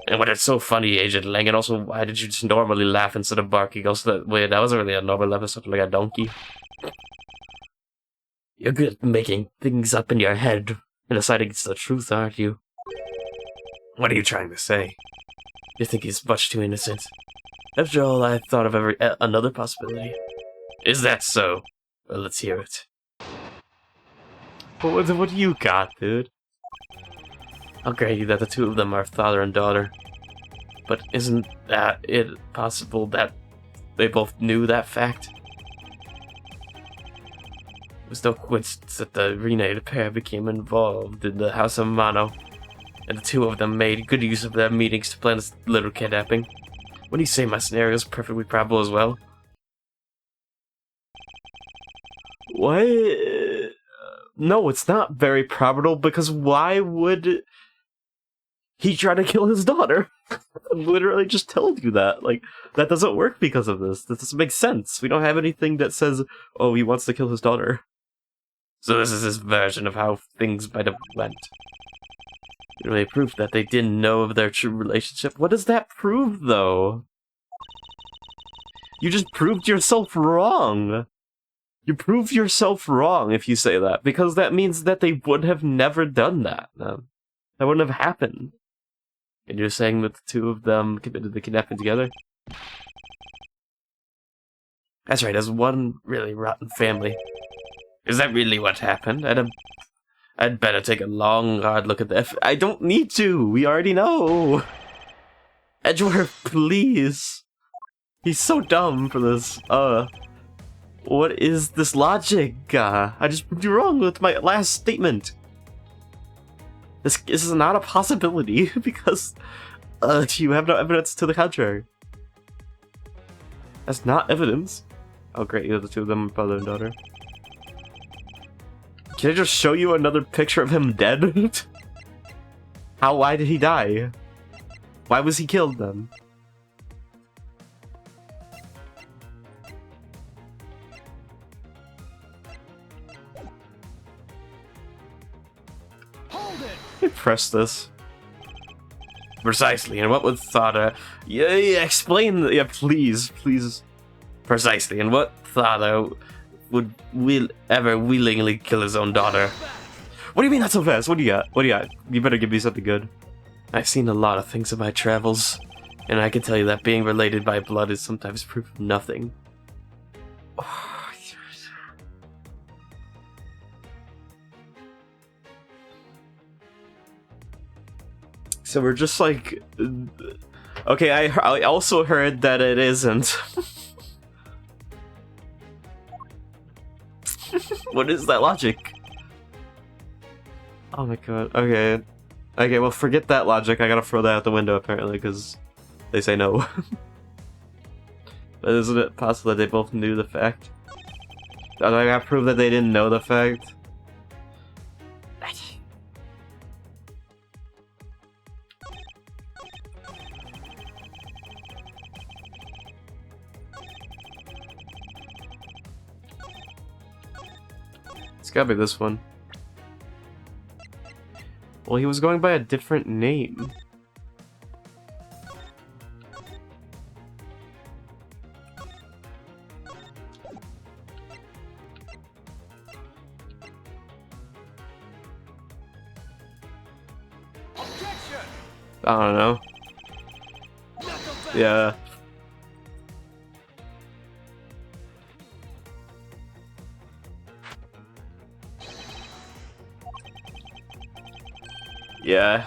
And when it's so funny, Agent Lang, and also why did you just normally laugh instead of barking? Also, that wasn't really a normal laugh, it sounded like a donkey. You're good at making things up in your head and deciding it's the truth, aren't you? What are you trying to say? You think he's much too innocent? After all, I thought of another possibility. Is that so? Well, let's hear it. What do you got, dude? I'll grant you that the two of them are father and daughter. But isn't that it possible that they both knew that fact? It was no coincidence that the reunited pair became involved in the House of Mono, and the two of them made good use of their meetings to plan this little kidnapping. When you say my scenario is perfectly probable as well? What? No, it's not very probable, because why would he try to kill his daughter? I literally just told you that. Like, that doesn't work because of this. This doesn't make sense. We don't have anything that says, oh, he wants to kill his daughter. So this is his version of how things might have went. It really proved that they didn't know of their true relationship. What does that prove, though? You just proved yourself wrong. You prove yourself wrong if you say that, because that means that they would have never done that. That wouldn't have happened. And you're saying that the two of them committed the kidnapping together? That's right, as one really rotten family. Is that really what happened? I'd better take a long, hard look at that. I don't need to. We already know. Edgeworth, please. He's so dumb for this. What is this logic? I just proved you wrong with my last statement. This is not a possibility because you have no evidence to the contrary. That's not evidence. Oh great, the two of them are father and daughter. Can I just show you another picture of him dead? Why did he die? Why was he killed then? Hold it! Press this. Precisely, and what would Thada... Yeah, explain. Yeah, please. Precisely, and what Thada would ever willingly kill his own daughter? What do you mean not so fast? What do you got? You better give me something good. I've seen a lot of things in my travels, and I can tell you that being related by blood is sometimes proof of nothing. So we're just like... Okay, I also heard that it isn't. What is that logic? Oh my god, okay. Okay, well forget that logic, I gotta throw that out the window apparently, because they say no. But isn't it possible that they both knew the fact? I gotta prove that they didn't know the fact? It's gotta be this one. Well, he was going by a different name. Objection! I don't know. Yeah. Yeah.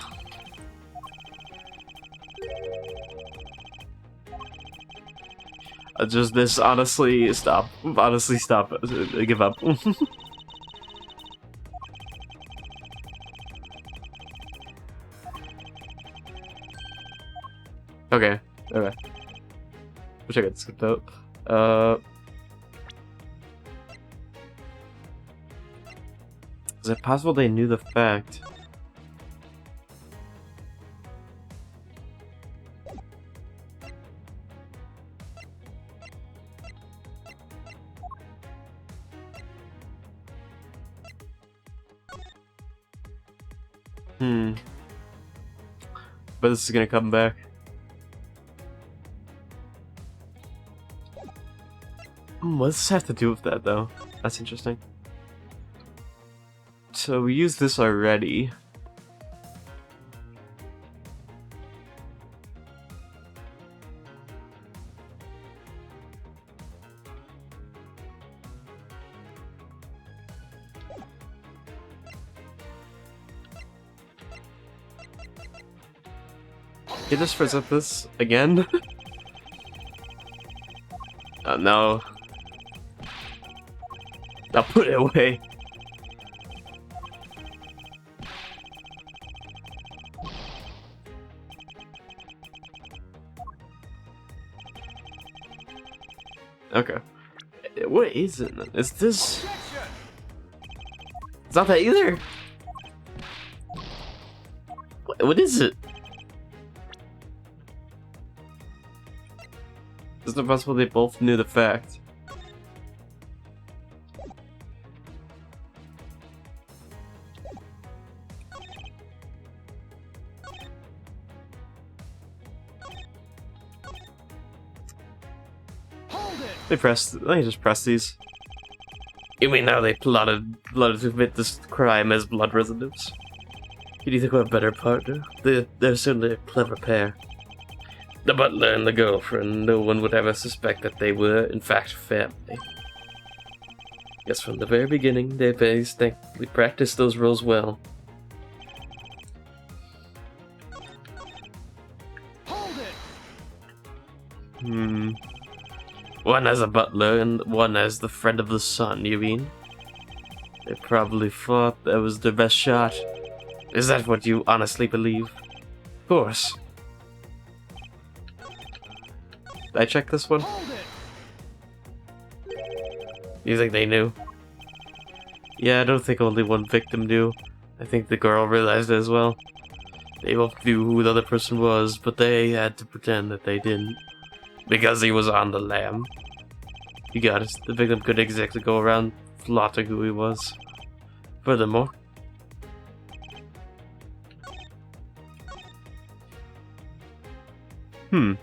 Just this, honestly, stop. Honestly, stop. Give up. Okay. Okay. Wish I could skip out. Is it possible they knew the fact? But this is gonna come back. What does this have to do with that, though? That's interesting. So we used this already. Can you just present this again? Oh no. Now put it away. Okay. What is it? Is this... It's not that either. What is it? Isn't it possible they both knew the fact? Let me just press these. You mean now they plotted to commit this crime as blood relatives? Who do you think were a better partner? They're certainly a clever pair. The butler and the girlfriend, no one would ever suspect that they were, in fact, family. Yes, from the very beginning, they distinctly practiced those roles well. Hold it! One as a butler and one as the friend of the son, you mean? They probably thought that was their best shot. Is that what you honestly believe? Of course. Did I check this one? Hold it! You think they knew? Yeah, I don't think only one victim knew. I think the girl realized it as well. They both knew who the other person was, but they had to pretend that they didn't. Because he was on the lam. You got it. The victim couldn't exactly go around flaunting who he was. Furthermore, I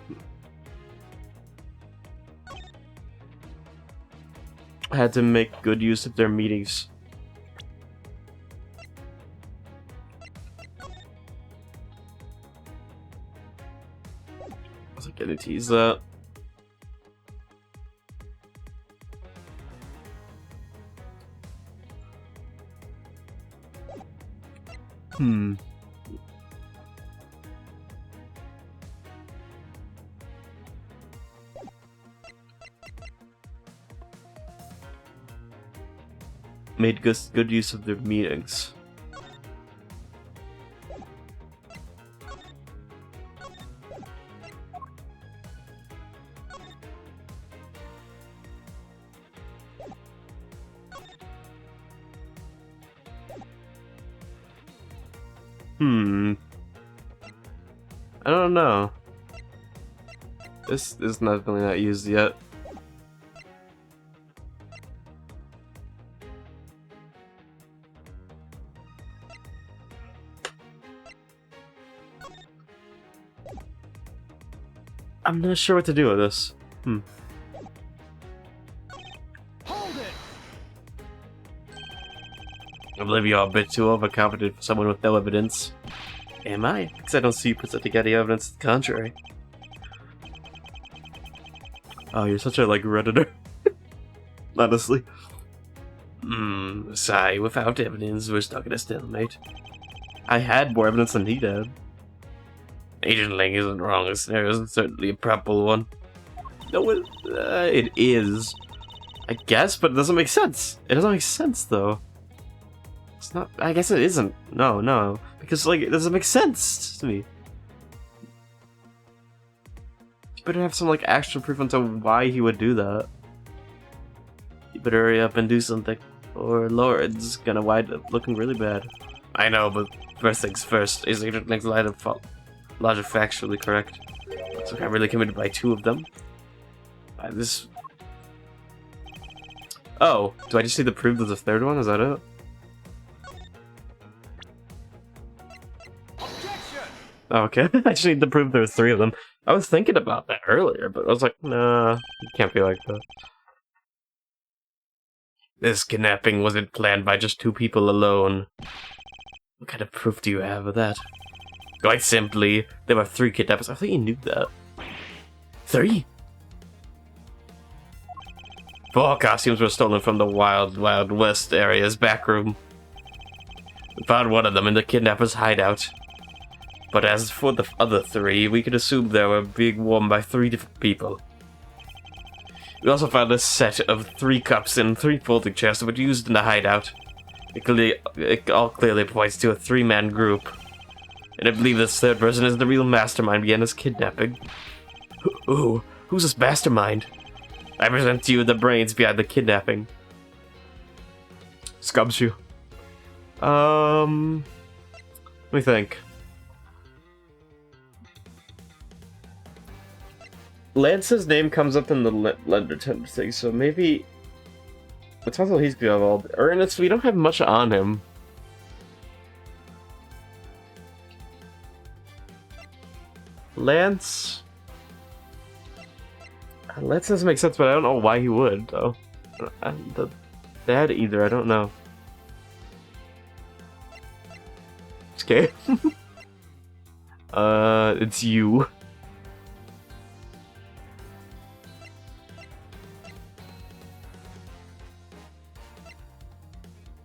had to make good use of their meetings. I was like, gonna tease that. made good use of their meetings. I don't know. This is definitely not used yet. I'm not sure what to do with this. Hold it! I believe you're a bit too overconfident for someone with no evidence. Am I? Because I don't see you presenting any evidence to the contrary. Oh, you're such a, like, Redditor. Honestly. Sigh, without evidence, we're stuck in a stalemate. I had more evidence than he did. Agent Lang isn't wrong, this scenario isn't certainly a probable one. No, it is. I guess, but it doesn't make sense. It doesn't make sense, though. It's not, I guess it isn't. No. Because, like, it doesn't make sense to me. You better have some, like, actual proof onto why he would do that. You better hurry up and do something, or Lord's gonna wind up looking really bad. I know, but first things first, is Agent Lang's line of logic factually correct? Looks like I'm really committed by 2 of them. By this... Oh, do I just need to prove that the 3rd one? Is that it? Okay, I just need to prove there were 3 of them. I was thinking about that earlier, but I was like, nah, it can't be like that. This kidnapping wasn't planned by just 2 people alone. What kind of proof do you have of that? Quite simply, there were 3 kidnappers. I thought you knew that. 3? 4 costumes were stolen from the Wild Wild West area's back room. We found one of them in the kidnapper's hideout. But as for the other 3, we could assume they were being worn by 3 different people. We also found a set of 3 cups and 3 folding chairs that were used in the hideout. It all clearly points to a 3-man group. And I believe this 3rd person is the real mastermind behind this kidnapping. Who's this mastermind? I present to you the brains behind the kidnapping. Scubshoe. Let me think. Lance's name comes up in the lender tender thing, so maybe it's possible he's involved. Ernest, we don't have much on him. Lance doesn't make sense, but I don't know why he would, though. The dad either, I don't know. Okay. It's you.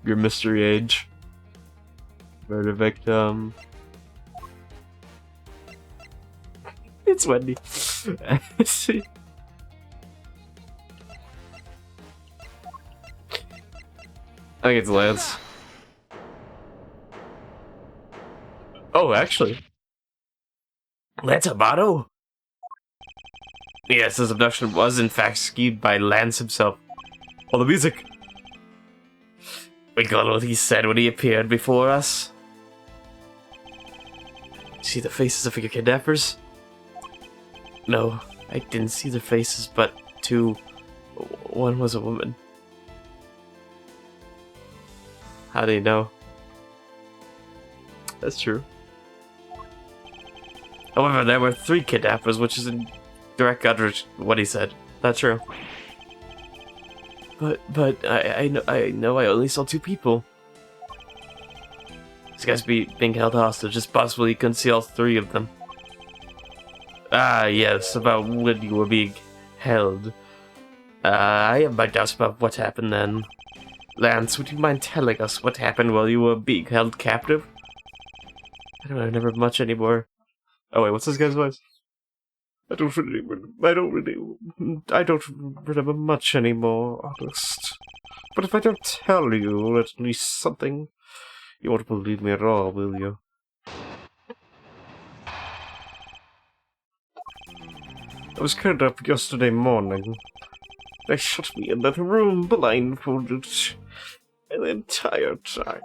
Your mystery age. Murder victim. It's Wendy. See. I think it's Lance. Oh, actually. Lance Amato? Yes, this abduction was in fact schemed by Lance himself. Oh, the music! We got what he said when he appeared before us. See the faces of your kidnappers? No, I didn't see their faces, but 2. One was a woman. How do you know? That's true. However, there were 3 kidnappers, which is in direct contradiction to what he said. Not true. But I know I only saw 2 people. This guy's being held hostage. It's possible he couldn't see all 3 of them. Ah, yes, about when you were being held. I have my doubts about what happened then. Lance, would you mind telling us what happened while you were being held captive? I don't remember much anymore. Oh wait, what's this guy's voice? I don't remember much anymore, honest. But if I don't tell you at least something, you won't believe me at all, will you? I was kidnapped yesterday morning. They shut me in that room blindfolded the entire time.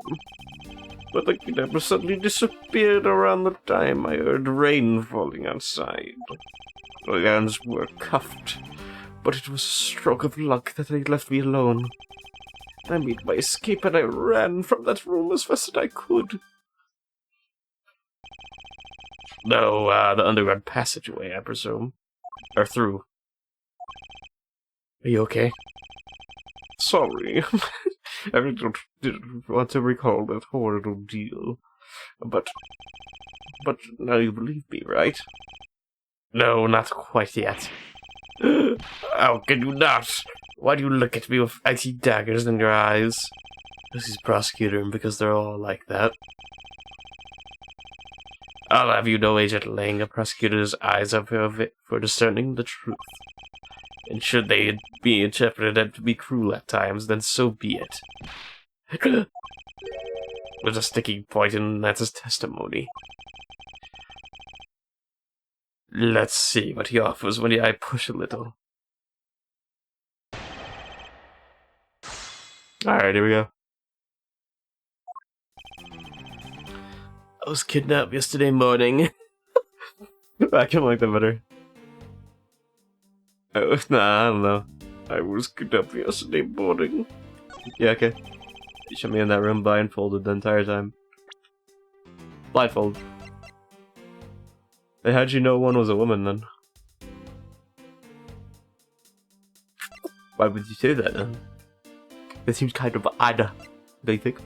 But the kidnapper suddenly disappeared around the time I heard rain falling outside. My hands were cuffed, but it was a stroke of luck that they left me alone. I made my escape and I ran from that room as fast as I could. No, the underground passageway, I presume. Or through. Are you okay? Sorry. I really didn't want to recall that horrid ordeal. But now you believe me, right? No, not quite yet. How can you not? Why do you look at me with icy daggers in your eyes? This is prosecutor, and because they're all like that. I'll have you know, Agent Lang, a prosecutor's eyes are for discerning the truth. And should they be interpreted to be cruel at times, then so be it. There's a sticking point in Lance's testimony. Let's see what he offers when I push a little. Alright, here we go. I was kidnapped yesterday morning. I can like that better. Oh, nah, I don't know. I was kidnapped yesterday morning. Yeah, okay. You shut me in that room blindfolded the entire time. Blindfold. Hey, how'd you know one was a woman then? Why would you say that then? That seems kind of odd, don't you think?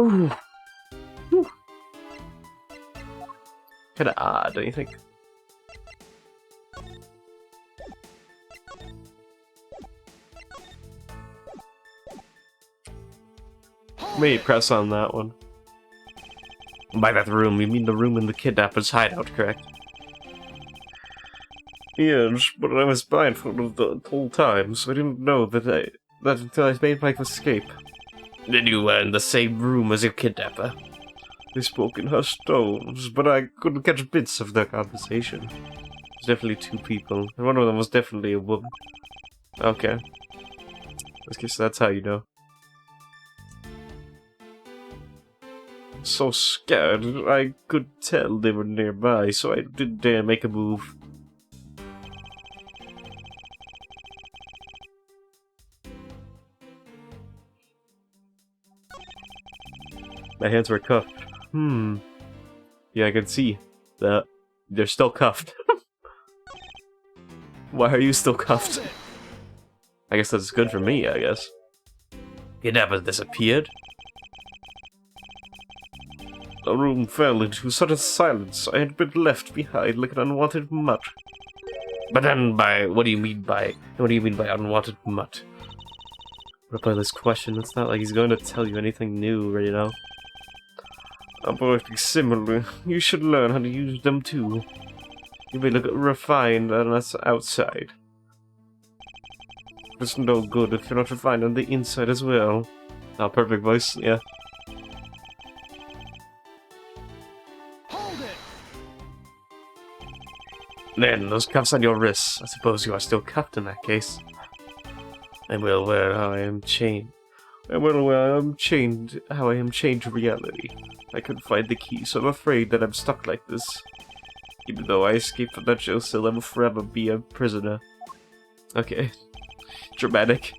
Ooh. Ooh. Kinda odd, don't you think? Maybe press on that one. By that room, you mean the room in the kidnapper's hideout, correct? Yes, but I was blindfolded the whole time, so I didn't know that until I made my escape. Then you were in the same room as your kidnapper. They spoke in hushed tones, but I couldn't catch bits of their conversation. There's definitely two people, and one of them was definitely a woman. Okay. I guess that's how you know. So scared, I could tell they were nearby, so I didn't dare make a move. My hands were cuffed. Yeah, I can see that they're still cuffed. Why are you still cuffed? I guess that's good for me, I guess. Kidnapper disappeared? The room fell into sudden silence. I had been left behind like an unwanted mutt. But then what do you mean by unwanted mutt? Reply this question. It's not like he's going to tell you anything new right now. I'm working similar. You should learn how to use them too. You may look refined on us outside. It's no good if you're not refined on the inside as well. Oh, perfect voice, yeah. Hold it! Then, those cuffs on your wrists. I suppose you are still cuffed in that case. I'm well aware how I am chained. I'm well aware how I am chained to reality. I couldn't find the key, so I'm afraid that I'm stuck like this. Even though I escaped from that jail cell, I will forever be a prisoner. Okay. Dramatic.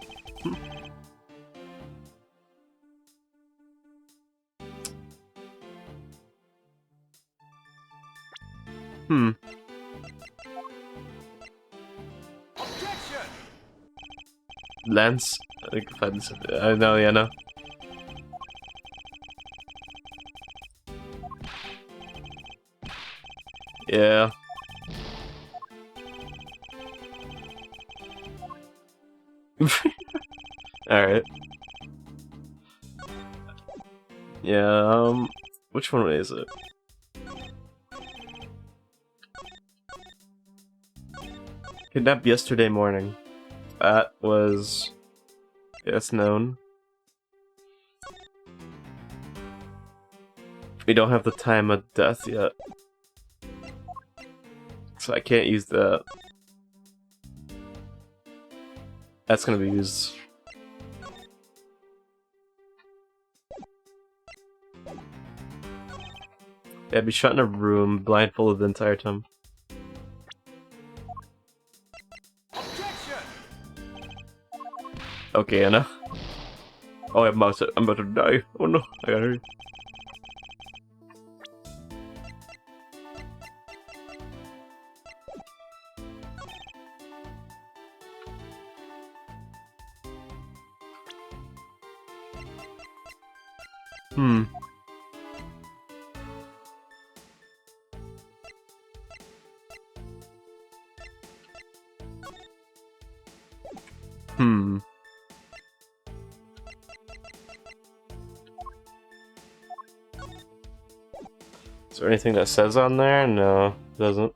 Objection! Lance? I can find this. No, yeah, no. Yeah. Alright. Yeah, which one is it? Kidnapped yesterday morning. That was... It's known. We don't have the time of death yet. So I can't use that. That's gonna be used. Yeah, be shut in a room, blindfolded the entire time. Objection! Okay, Anna. Oh, I'm about to die. Oh no, I gotta hurry. Hmm. Hmm. Is there anything that says on there? No, it doesn't.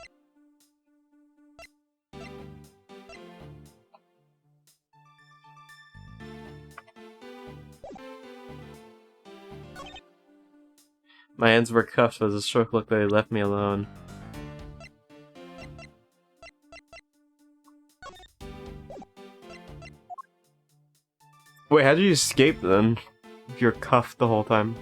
My hands were cuffed, but as a stroke looked like they left me alone. Wait, how did you escape then? If you're cuffed the whole time.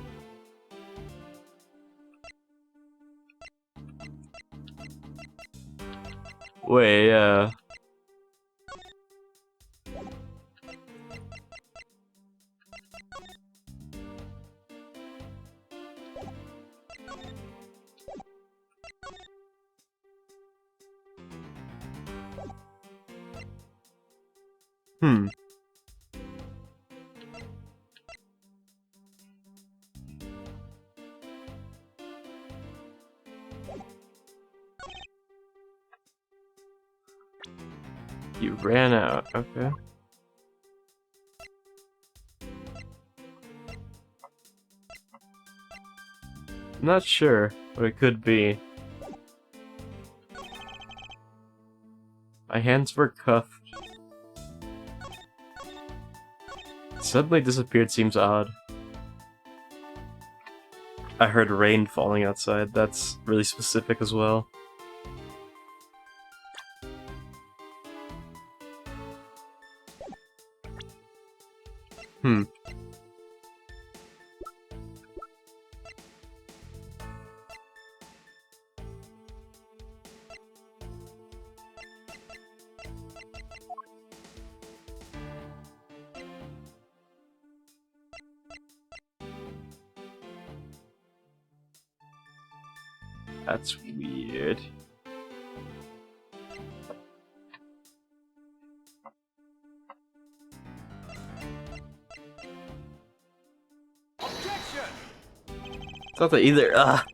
Wait, yeah. Hmm. You ran out, okay. I'm not sure what it could be. My hands were cuffed. Suddenly disappeared seems odd. I heard rain falling outside. That's really specific as well. Hmm. That's weird. Objection! It's not that either. Ah.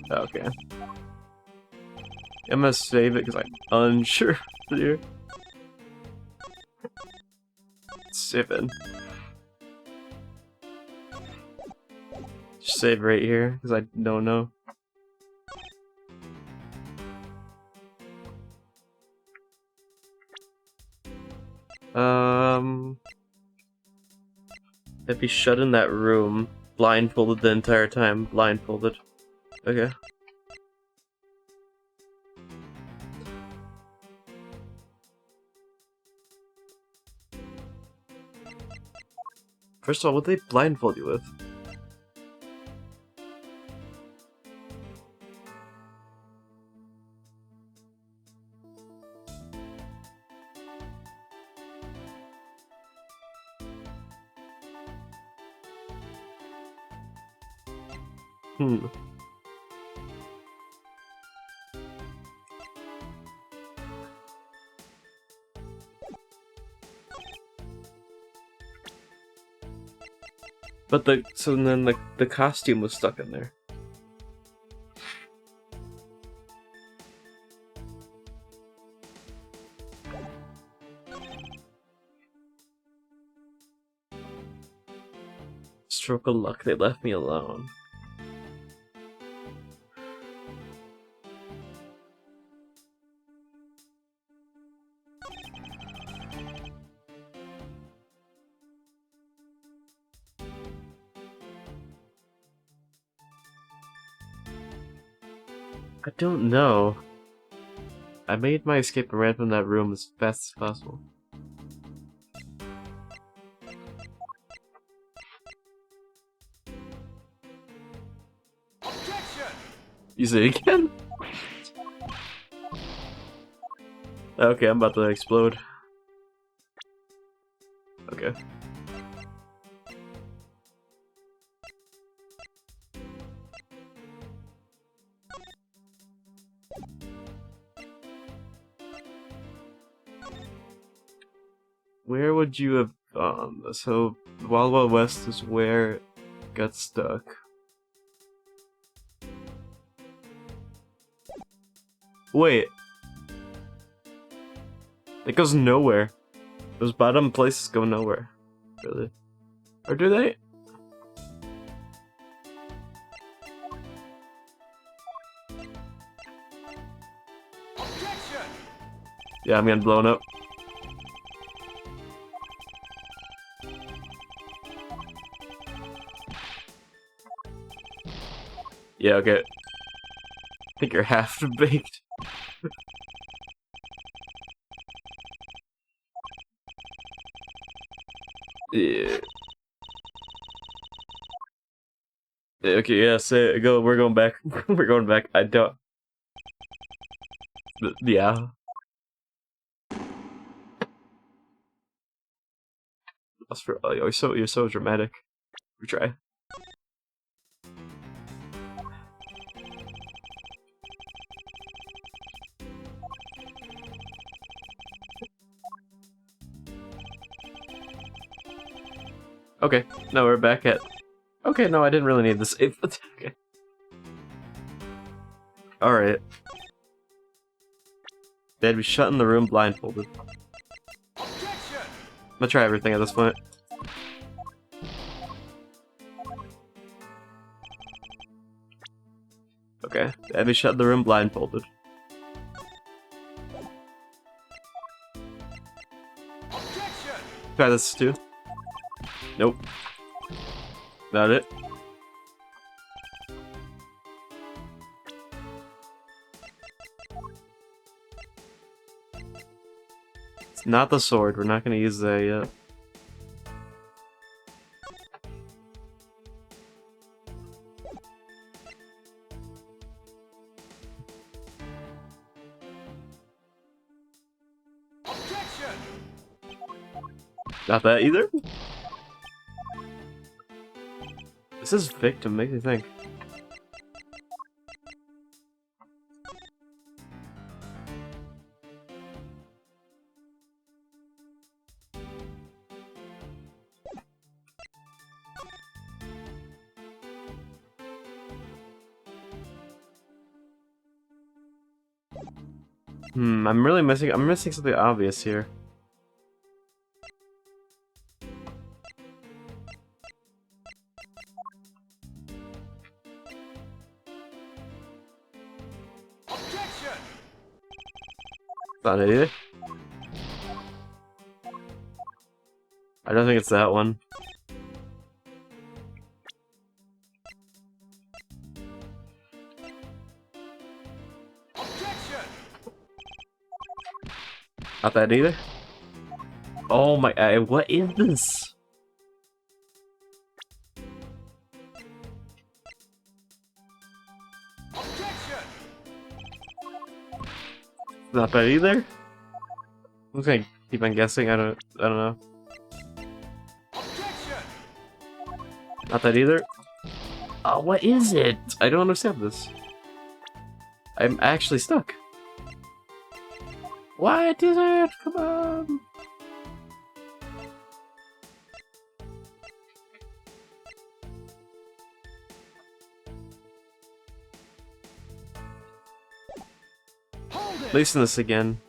Okay. I'm gonna save it because I'm unsure here. Save it. Just save right here because I don't know. I'd be shut in that room, blindfolded the entire time. Blindfolded. Okay. First of all, what did they blindfold you with? Hmm. But then the costume was stuck in there. Stroke of luck, they left me alone. I don't know. I made my escape and ran from that room as fast as possible. Objection! You say it again? Okay, I'm about to explode. Okay. Where would you have gone? So, Wild Wild West is where it got stuck. Wait. It goes nowhere. Those bottom places go nowhere. Really? Or do they? Objection! Yeah, I'm getting blown up. Yeah, okay. I think you're half baked. Yeah. Okay, yeah, say it. Go. We're going back. We're going back. I don't. Yeah. That's for. Oh, you're so dramatic. We try. Okay. No, we're back at. Okay, no, I didn't really need this. Okay. All right. They'd be shut in the room blindfolded. Objection! I'm gonna try everything at this point. Okay, they'd be shut in the room blindfolded. Objection! Try this too. Nope. Not it. It's not the sword. We're not gonna use that yet. Objection! Not that either. This is victim. Make me think. I'm really missing. I'm missing something obvious here. Objection! Not it either. I don't think it's that one. Objection! Not that either. Oh my! What is this? Objection! Not that either. I'm gonna keep on guessing. I don't know. Objection! Not that either. Oh, what is it? I don't understand this. I'm actually stuck. What is it? Come on. Listen this again.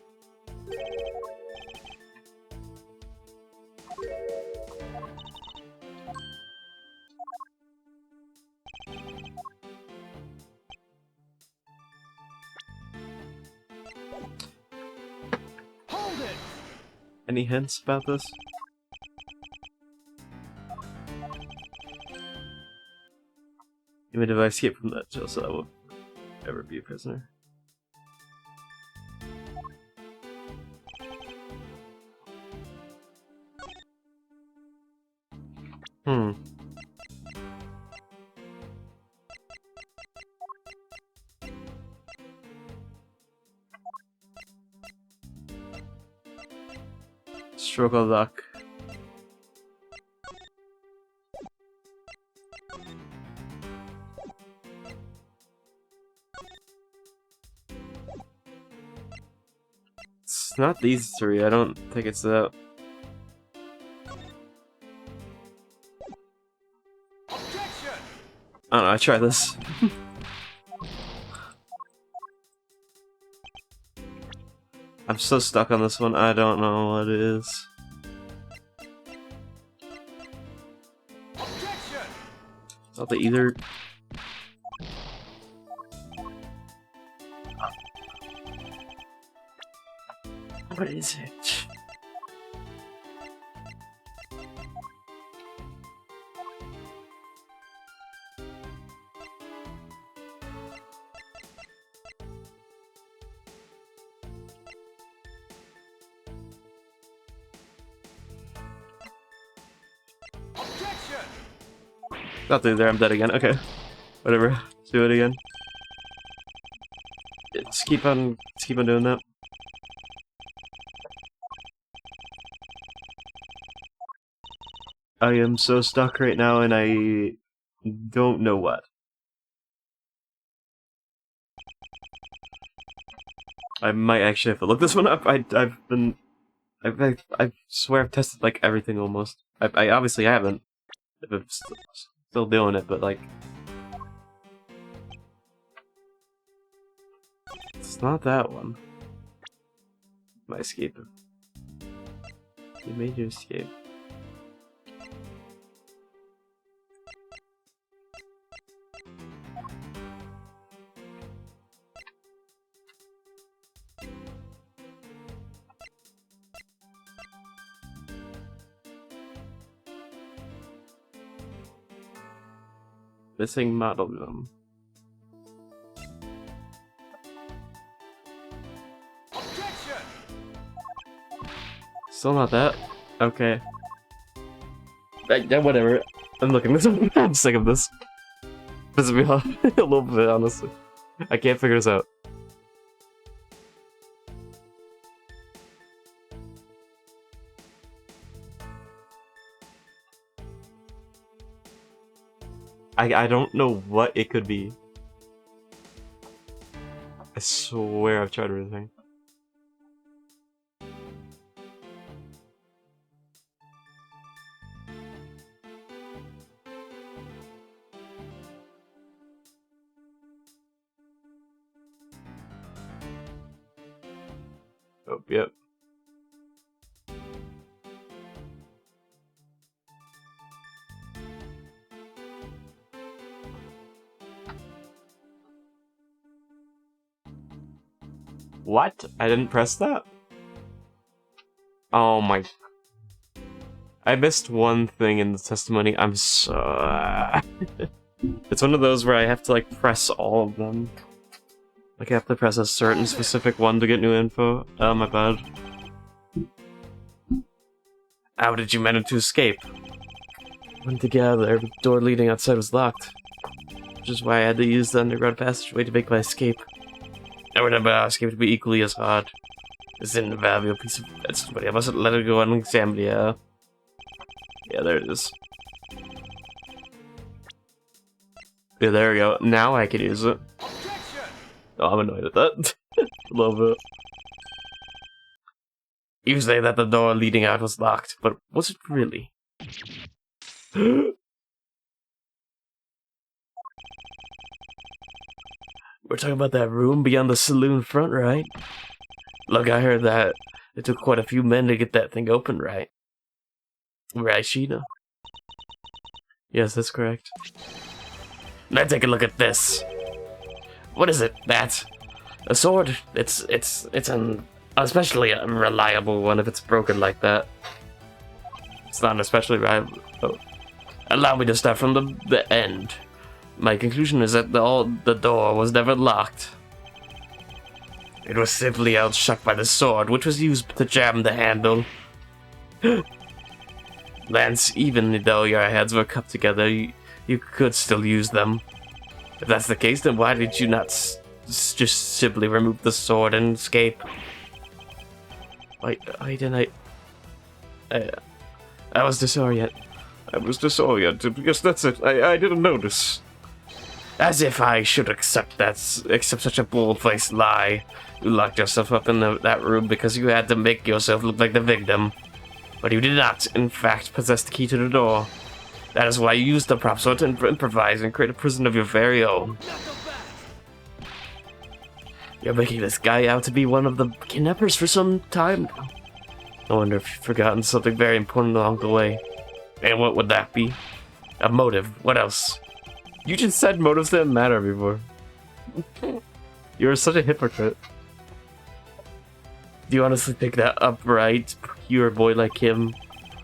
Hold it! Any hints about this? Even if I escape from that jail cell, I will ever be a prisoner. Hmm. Stroke of luck. It's not these three, I don't think it's that. Objection! I don't know, I try this. I'm so stuck on this one, I don't know what it is. Objection! Not the either. What is it? Objection! Not the either, I'm dead again. Okay. Whatever. Let's do it again. Yeah, just keep on doing that. I am so stuck right now and I don't know what. I might actually have to look this one up. I swear I've tested like everything almost. I obviously haven't. I'm still doing it, but like it's not that one. My escape. You made your escape. Missing model room. Objection! Still not that? Okay. Yeah, whatever. I'm looking this up. I'm sick of this. Pisses me off a little bit, honestly. I can't figure this out. I don't know what it could be. I swear I've tried everything. Oh, yep. What? I didn't press that? Oh my... I missed one thing in the testimony. I'm so... It's one of those where I have to, like, press all of them. Like, I have to press a certain specific one to get new info. Oh, my bad. How did you manage to escape? Went to get out of there, the door leading outside was locked. Which is why I had to use the underground passageway to make my escape. I would never escape to be equally as hard. This isn't a valuable piece of vegetable. I mustn't let it go unexamined, yeah. Yeah, there it is. Yeah, there we go. Now I can use it. Objection! Oh, I'm annoyed at that. Love it. You say that the door leading out was locked, but was it really? We're talking about that room beyond the saloon front, right? Look, I heard that it took quite a few men to get that thing open, right? Right, Sheena? Yes, that's correct. Now take a look at this. What is it? That? A sword? It's an especially unreliable one if it's broken like that. It's not especially reliable. Oh. Allow me to start from the end. My conclusion is that the door was never locked. It was simply held shut by the sword, which was used to jam the handle. Lance, even though your heads were cupped together, you could still use them. If that's the case, then why did you not just simply remove the sword and escape? Why didn't I was disoriented. I was disoriented because that's it. I didn't notice. As if I should accept such a bold-faced lie. You locked yourself up in that room because you had to make yourself look like the victim. But you did not, in fact, possess the key to the door. That is why you used the prop sword to improvise and create a prison of your very own. You're making this guy out to be one of the kidnappers for some time now. I wonder if you've forgotten something very important along the way. And what would that be? A motive. What else? You just said motives didn't matter before. You're such a hypocrite. Do you honestly think that upright, pure boy like him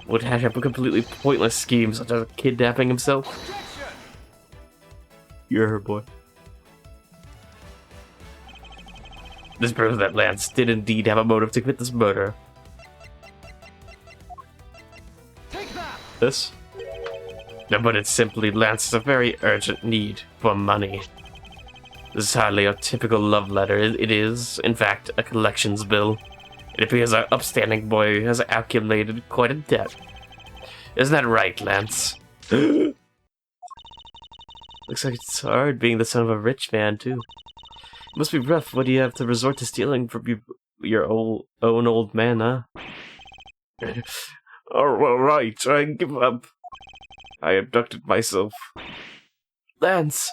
would hash up a completely pointless scheme such as kidnapping himself? Objection! You're her boy. This proves that Lance did indeed have a motive to commit this murder. Take that! This? No, but it's simply Lance has a very urgent need for money. This is hardly a typical love letter. It is, in fact, a collections bill. It appears our upstanding boy has accumulated quite a debt. Isn't that right, Lance? Looks like it's hard being the son of a rich man, too. It must be rough when you have to resort to stealing from your own old man, huh? Alright, I give up. I abducted myself. Lance!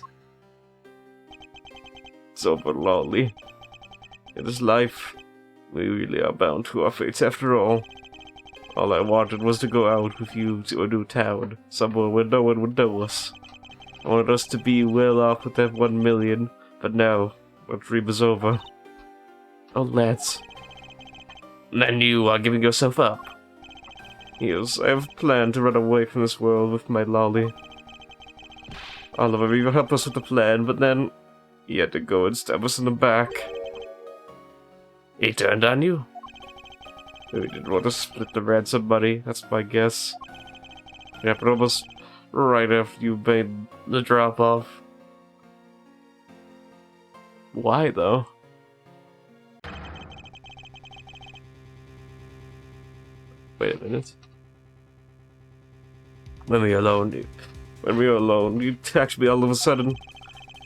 It's over, Lolly. In this life, we really are bound to our fates after all. All I wanted was to go out with you to a new town, somewhere where no one would know us. I wanted us to be well off with that 1 million, but now, our dream is over. Oh, Lance. Then you are giving yourself up. Yes, I have planned to run away from this world with my Lolly. Oliver even helped us with the plan, but then he had to go and stab us in the back. He turned on you? Maybe he didn't want to split the ransom money, that's my guess. It happened almost right after you made the drop-off. Why, though? Wait a minute. When we were alone, you attacked me all of a sudden.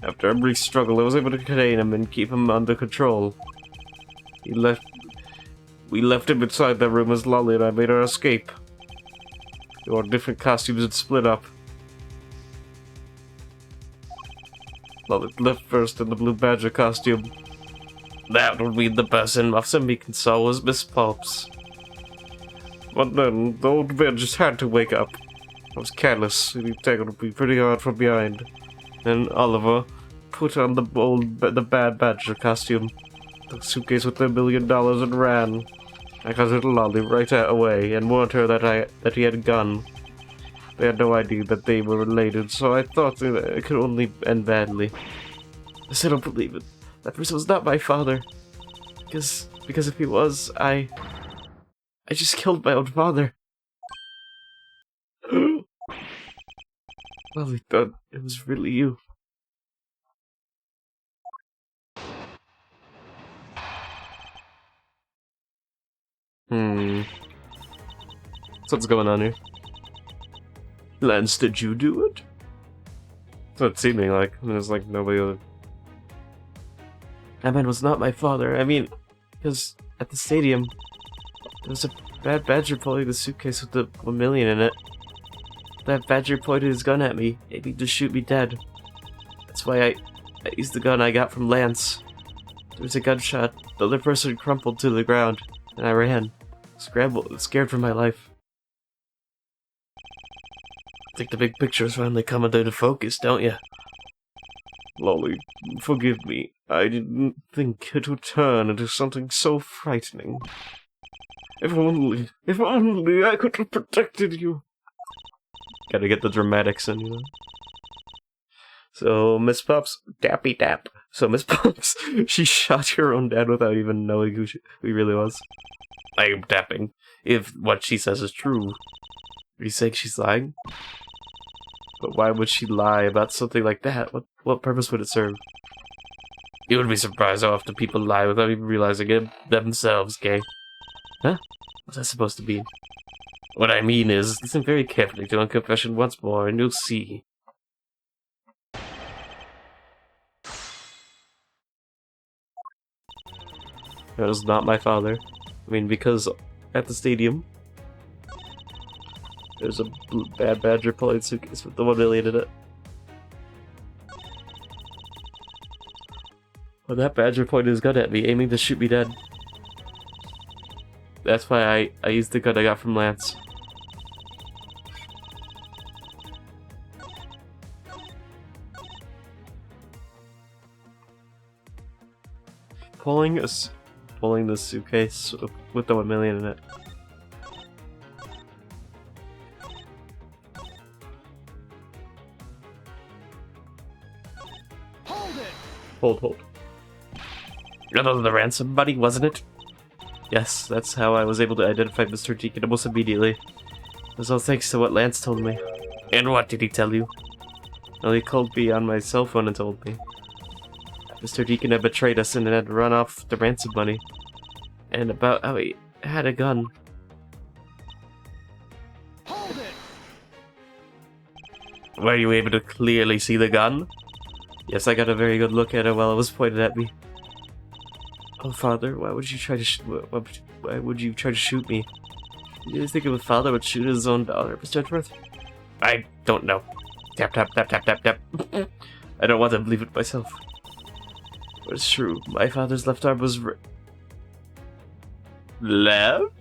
After a brief struggle, I was able to contain him and keep him under control. We left him inside that room as Lolly and I made our escape. We wore different costumes and split up. Lolly left first in the Blue Badger costume. that would be the person Officer Meekin saw was Miss Phelps. But then, the old man just had to wake up. I was careless, and he tackled me pretty hard from behind. Then Oliver put on the bad badger costume, took a suitcase with $1 million and ran. I got little Lolly right away and warned her that he had a gun. They had no idea that they were related, so I thought that it could only end badly. I still don't believe it. That person was not my father. Because if he was, I just killed my own father. Well, we thought it was really you. So what's going on here? Lance, did you do it? That's what it's seeming like. There's like nobody other. That man was not my father. I mean, because at the stadium, there was a bad badger pulling the suitcase with the $1 million in it. That badger pointed his gun at me, aiming to shoot me dead. That's why I used the gun I got from Lance. There was a gunshot. The other person crumpled to the ground, and I ran. Scrambled, scared for my life. I think the big picture's finally coming into focus, don't you? Lolly, forgive me. I didn't think it would turn into something so frightening. If only I could have protected you. Gotta get the dramatics in, you know? So, Miss Pups, dappy dap. So, Miss Pups, she shot her own dad without even knowing who he really was. I am dapping. If what she says is true. Are you saying she's lying? But why would she lie about something like that? What purpose would it serve? You would be surprised how often people lie without even realizing it themselves, Gay. Huh? What's that supposed to mean? What I mean is, listen very carefully to my confession once more, and you'll see. That was not my father. I mean, because at the stadium, there's a bad badger pulling suitcase with the 1 million in it. Well, that badger pointed his gun at me, aiming to shoot me dead. That's why I used the gun I got from Lance. Pulling the suitcase with the 1 million in it. Hold it! Hold. That was the ransom money, wasn't it? Yes, that's how I was able to identify Mr. Deacon almost immediately. It was all thanks to what Lance told me. And what did he tell you? Well, he called me on my cell phone and told me. Mr. Deacon had betrayed us and had run off the ransom money. And about how he had a gun. Hold it! Were you able to clearly see the gun? Yes, I got a very good look at it while it was pointed at me. Oh, Father, why would you try to shoot me? Do you think of a father would shoot his own daughter, Mr. Edgeworth? I don't know. Tap, tap, tap, tap, tap, tap. I don't want to believe it myself. But it's true. My father's left arm was left?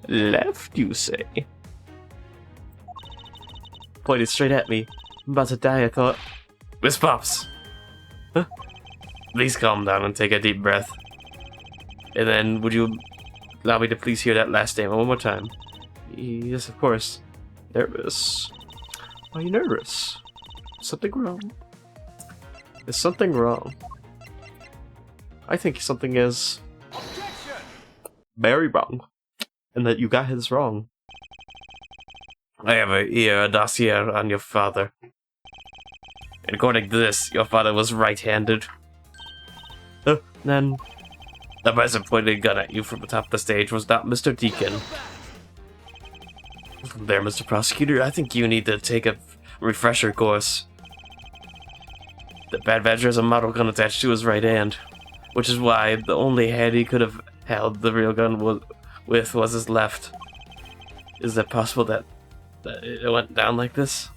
Left, you say? Pointed straight at me. I'm about to die, I thought. Miss Pops! Huh? Please calm down and take a deep breath. And then, would you allow me to please hear that last statement one more time? Yes, of course. Nervous. Why are you nervous? Something wrong? Is something wrong? I think something is Objection! very wrong. And that you got his wrong. I have a dossier on your father. And according to this, your father was right-handed. Then, the person pointing a gun at you from atop the stage was not Mr. Deacon. There, Mr. Prosecutor, I think you need to take a refresher course. The Bad Badger has a model gun attached to his right hand, which is why the only hand he could have held the real gun with was his left. Is it possible that it went down like this?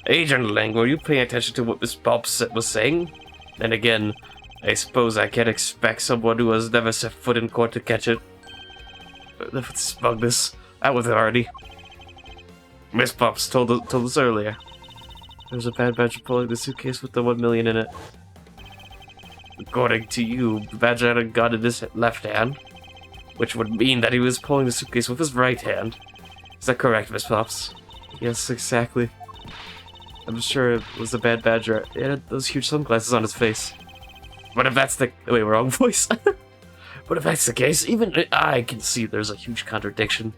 Agent Lang, were you paying attention to what Miss Bob was saying? And again, I suppose I can't expect someone who has never set foot in court to catch it. The smugness, out with it already. Miss Pops told us earlier. There was a bad badger pulling the suitcase with the 1 million in it. According to you, the badger had a gun in his left hand, which would mean that he was pulling the suitcase with his right hand. Is that correct, Miss Pops? Yes, exactly. I'm sure it was the bad badger. It had those huge sunglasses on his face. But if that's the... Wait, wrong voice? But if that's the case, even I can see there's a huge contradiction.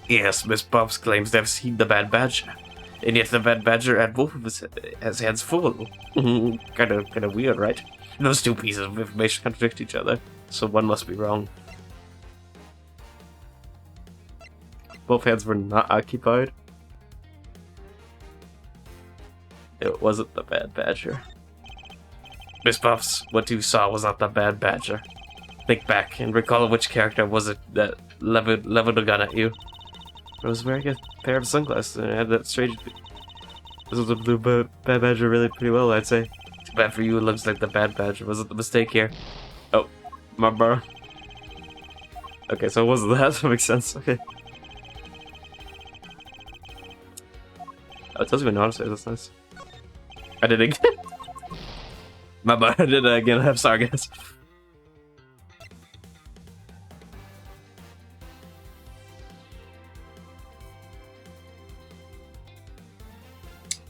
Yes, Miss Pops claims to have seen the bad badger. And yet the bad badger had both of his hands full. kind of weird, right? Those two pieces of information contradict each other, so one must be wrong. Both hands were not occupied. It wasn't the bad badger. Miss Puffs, what you saw was not the bad badger. Think back and recall which character was it that leveled a gun at you. I was wearing a pair of sunglasses and I had that strange... This was a blue bad badger really pretty well, I'd say. Bad for you, it looks like the Bad Badger was the mistake here. Oh, my bar. Okay, so it wasn't that. That makes sense. Okay. Oh, it tells me not to say. That's nice. I did it again. My bar. I did it again. I'm sorry, guys.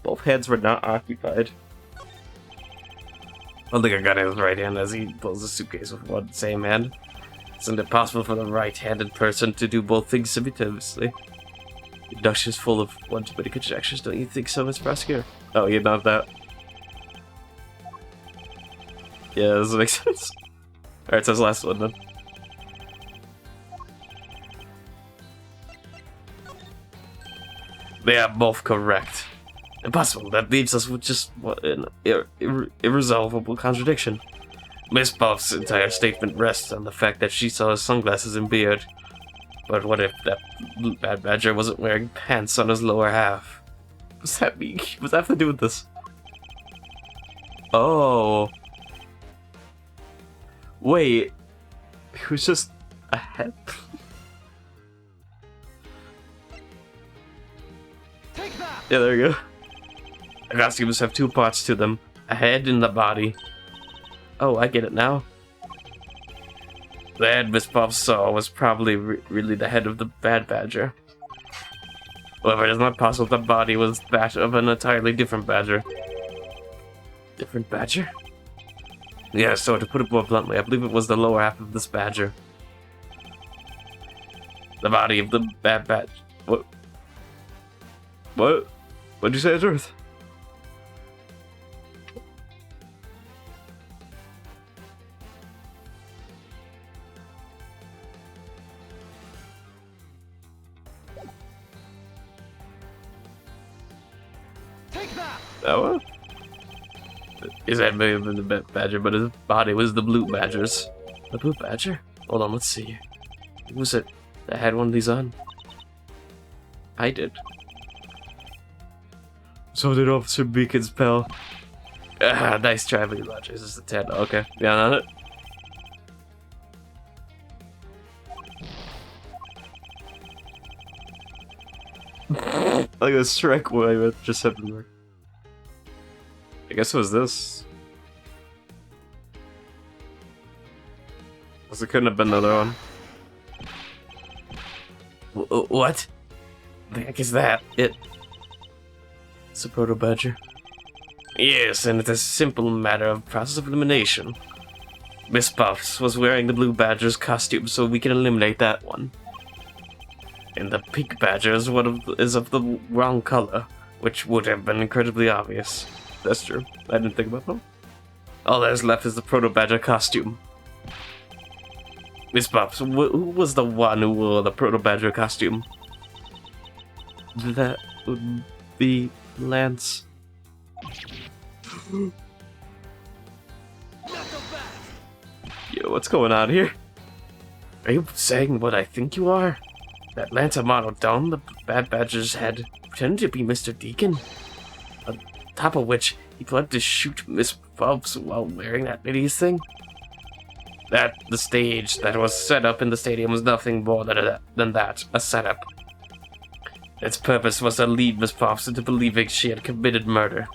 Both heads were not occupied. I don't think I got his right hand as he pulls the suitcase with one same hand. Isn't it possible for the right-handed person to do both things simultaneously? The induction is full of one too many conjectures, don't you think so, Miss Prosecutor? Oh, you know that. Yeah, does it make sense? Alright, so that's the last one then. They are both correct. Impossible. That leaves us with just an irresolvable contradiction. Miss Buff's entire statement rests on the fact that she saw his sunglasses and beard. But what if that Bad Badger wasn't wearing pants on his lower half? What's that mean? What's that have to do with this? Oh. Wait. It was just a head? Take that! Yeah, there you go. The costumes have two parts to them, a head and the body. Oh, I get it now. The head Miss Puff saw was probably really the head of the Bad Badger. However, it is not possible the body was that of an entirely different badger. Different badger? Yeah, so to put it more bluntly, I believe it was the lower half of this badger. The body of the Bad Badger. What? What? What'd you say, Edgeworth? Take that! That one? His head may have been the Bad Badger, but his body was the Blue Badger's. The Blue Badger? Hold on, let's see. Who was it that had one of these on? I did. So did Officer Beacon's pal. Ah, nice try, but Rogers is the 10. Okay, yeah, on it. Like a strike way, but just happened to work. I guess it was this. Because it couldn't have been the other one. What? The heck is that? It's a proto badger. Yes, and it's a simple matter of process of elimination. Miss Puffs was wearing the Blue Badger's costume, so we can eliminate that one. And the Pink Badger is of the wrong color, which would have been incredibly obvious. That's true. I didn't think about that. All that is left is the Proto Badger costume. Miss Puffs, who was the one who wore the Proto Badger costume? That would be Lance. Yo, what's going on here? Are you saying what I think you are? That Lance Amano donned the Bad Badger's head, pretending to be Mr. Deacon? On top of which, he planned to shoot Miss Bubs while wearing that hideous thing? The stage that was set up in the stadium was nothing more than that, a setup. Its purpose was to lead Miss Pops into believing she had committed murder.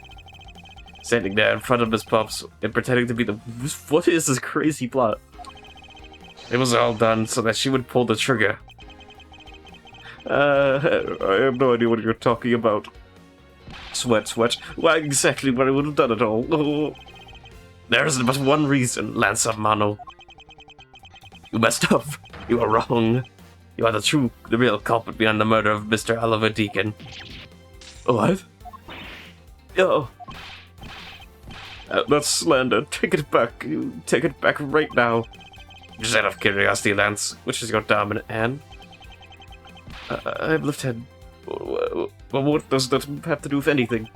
Standing there in front of Miss Pops and pretending to be the... What is this crazy plot? It was all done so that she would pull the trigger. I have no idea what you're talking about. Sweat. Why exactly what I would have done at all? Oh. There is but one reason, Lance Amano. You messed up. You are wrong. You are the real culprit behind the murder of Mr. Oliver Deacon. What? Yo. That's slander. Take it back. You take it back right now. Just out of curiosity, Lance, which is your dominant hand? I have left hand. Well, what does that have to do with anything?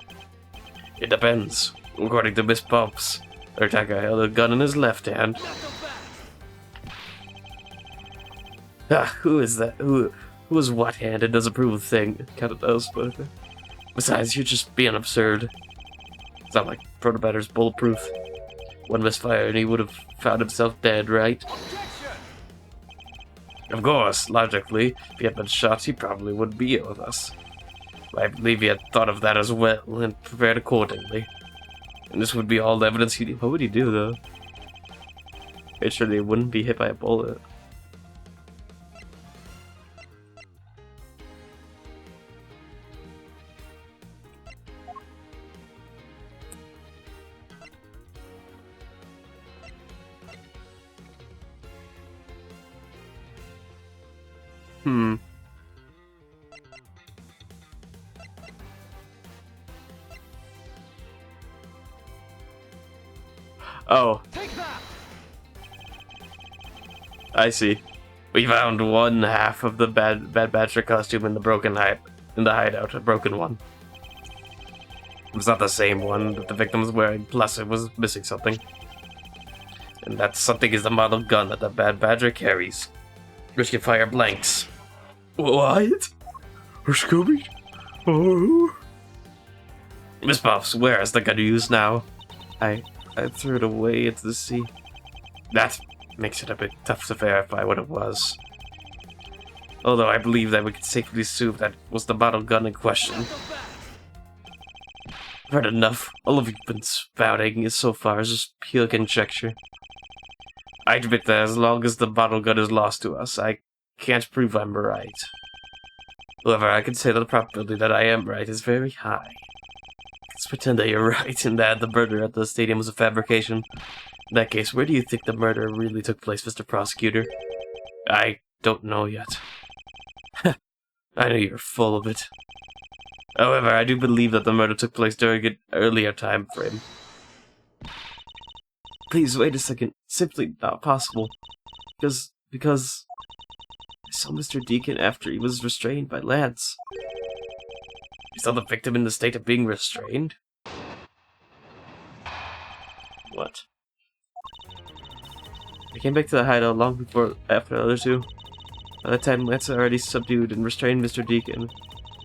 It depends. According to Miss Pops, her attacker held a gun in his left hand. Who is that? Who is what-handed does approve of thing? Kinda does, but... Besides, you're just being absurd. It's not like protobatter's bulletproof. One misfire and he would have found himself dead, right? Of course, logically, if he had been shot, he probably wouldn't be here with us. I believe he had thought of that as well and prepared accordingly. And this would be all the evidence he... What would he do, though? Make sure they wouldn't be hit by a bullet. Oh. Take that! I see. We found one half of the bad Badger costume in the hideout, a broken one. It was not the same one that the victim was wearing, plus it was missing something. And that something is the model gun that the Bad Badger carries, which can fire blanks. What? Or Scooby? Oh. Miss Puffs, where is the gun you use now? I threw it away into the sea. That makes it a bit tough to verify what it was. Although I believe that we could safely assume that was the model gun in question. I've heard enough. All of you've been spouting so far is just pure conjecture. I admit that as long as the bottle gun is lost to us, I can't prove I'm right. However, I can say that the probability that I am right is very high. Let's pretend that you're right and that the murder at the stadium was a fabrication. In that case, where do you think the murder really took place, Mr. Prosecutor? I don't know yet. I know you're full of it. However, I do believe that the murder took place during an earlier time frame. Please, wait a second. Simply not possible. Because I saw Mr. Deacon after he was restrained by Lance. You saw the victim in the state of being restrained? What? I came back to the hideout long before after the other two. By that time, Lance had already subdued and restrained Mr. Deacon.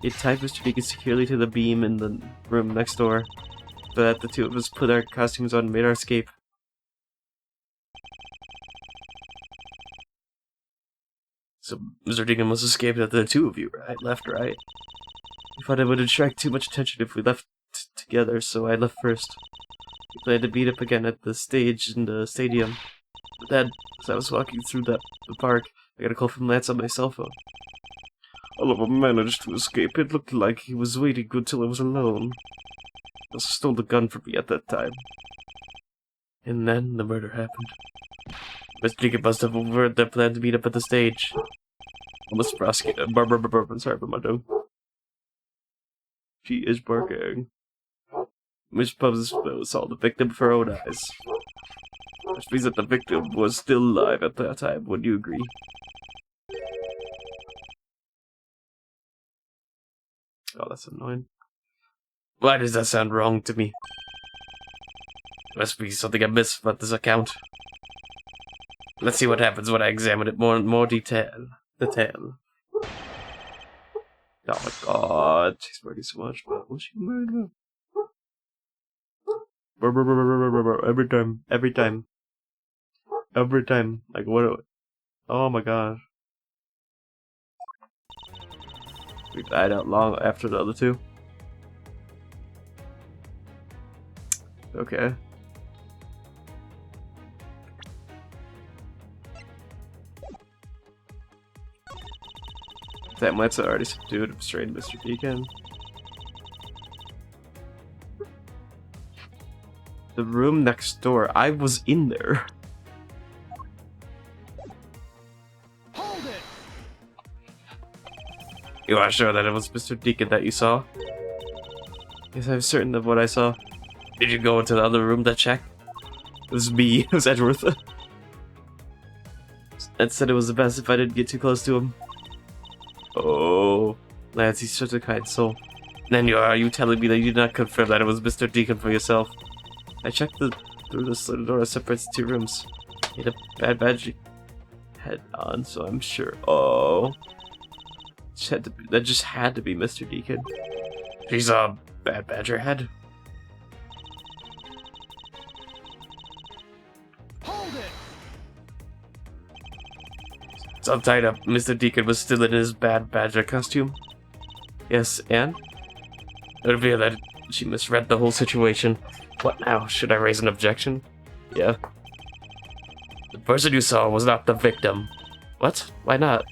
He had tied Mr. Deacon securely to the beam in the room next door. After that, the two of us put our costumes on and made our escape. So, Mr. Deacon must have escaped after the two of you, right? Left, right? We thought it would attract too much attention if we left together, so I left first. We planned to meet up again at the stage in the stadium. But then, as I was walking through the park, I got a call from Lance on my cell phone. All of them managed to escape. It looked like he was waiting until I was alone. He also stole the gun from me at that time. And then the murder happened. Mr. Deacon must have overheard their plan to meet up at the stage. I must prosecute him. Sorry for my tongue. She is barking. Miss Pubbs saw the victim with her own eyes. Which means that the victim was still alive at that time. Would you agree? Oh, that's annoying. Why does that sound wrong to me? Must be something I missed about this account. Let's see what happens when I examine it more detail. Oh my god, she's working so much, but what's she worried about? Every time. Like, what? Oh my god. We died out long after the other two. Okay. That Lance already subdued and restrained Mr. Deacon. The room next door. I was in there. Hold it! You are sure that it was Mr. Deacon that you saw? Yes, I'm certain of what I saw. Did you go into the other room to check? It was me. It was Edgeworth. Ed said it was the best if I didn't get too close to him. Oh, Lance, he's such a kind soul. Then are you telling me that you did not confirm that it was Mr. Deacon for yourself? I checked through the sliding door that separates the two rooms. He had a bad badge head on, so I'm sure. Oh, that just had to be Mr. Deacon. She's a bad badger head. It's all tied up. Mr. Deacon was still in his bad badger costume. Yes, and? It would appear that she misread the whole situation. What now? Should I raise an objection? Yeah. The person you saw was not the victim. What? Why not?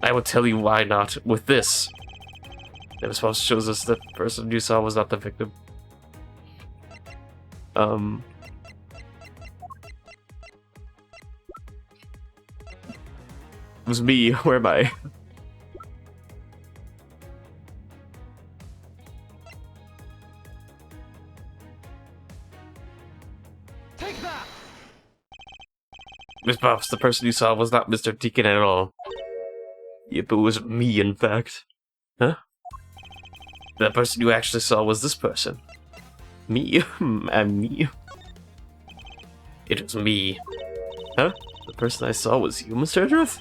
I will tell you why not with this. The response shows us that the person you saw was not the victim. It was me. Where am I? Take that! Miss Pops, the person you saw was not Mr. Deacon at all. Yep, it was me, in fact. Huh? The person you actually saw was this person. Me? I'm me? It was me. Huh? The person I saw was you, Mr. Edgeworth?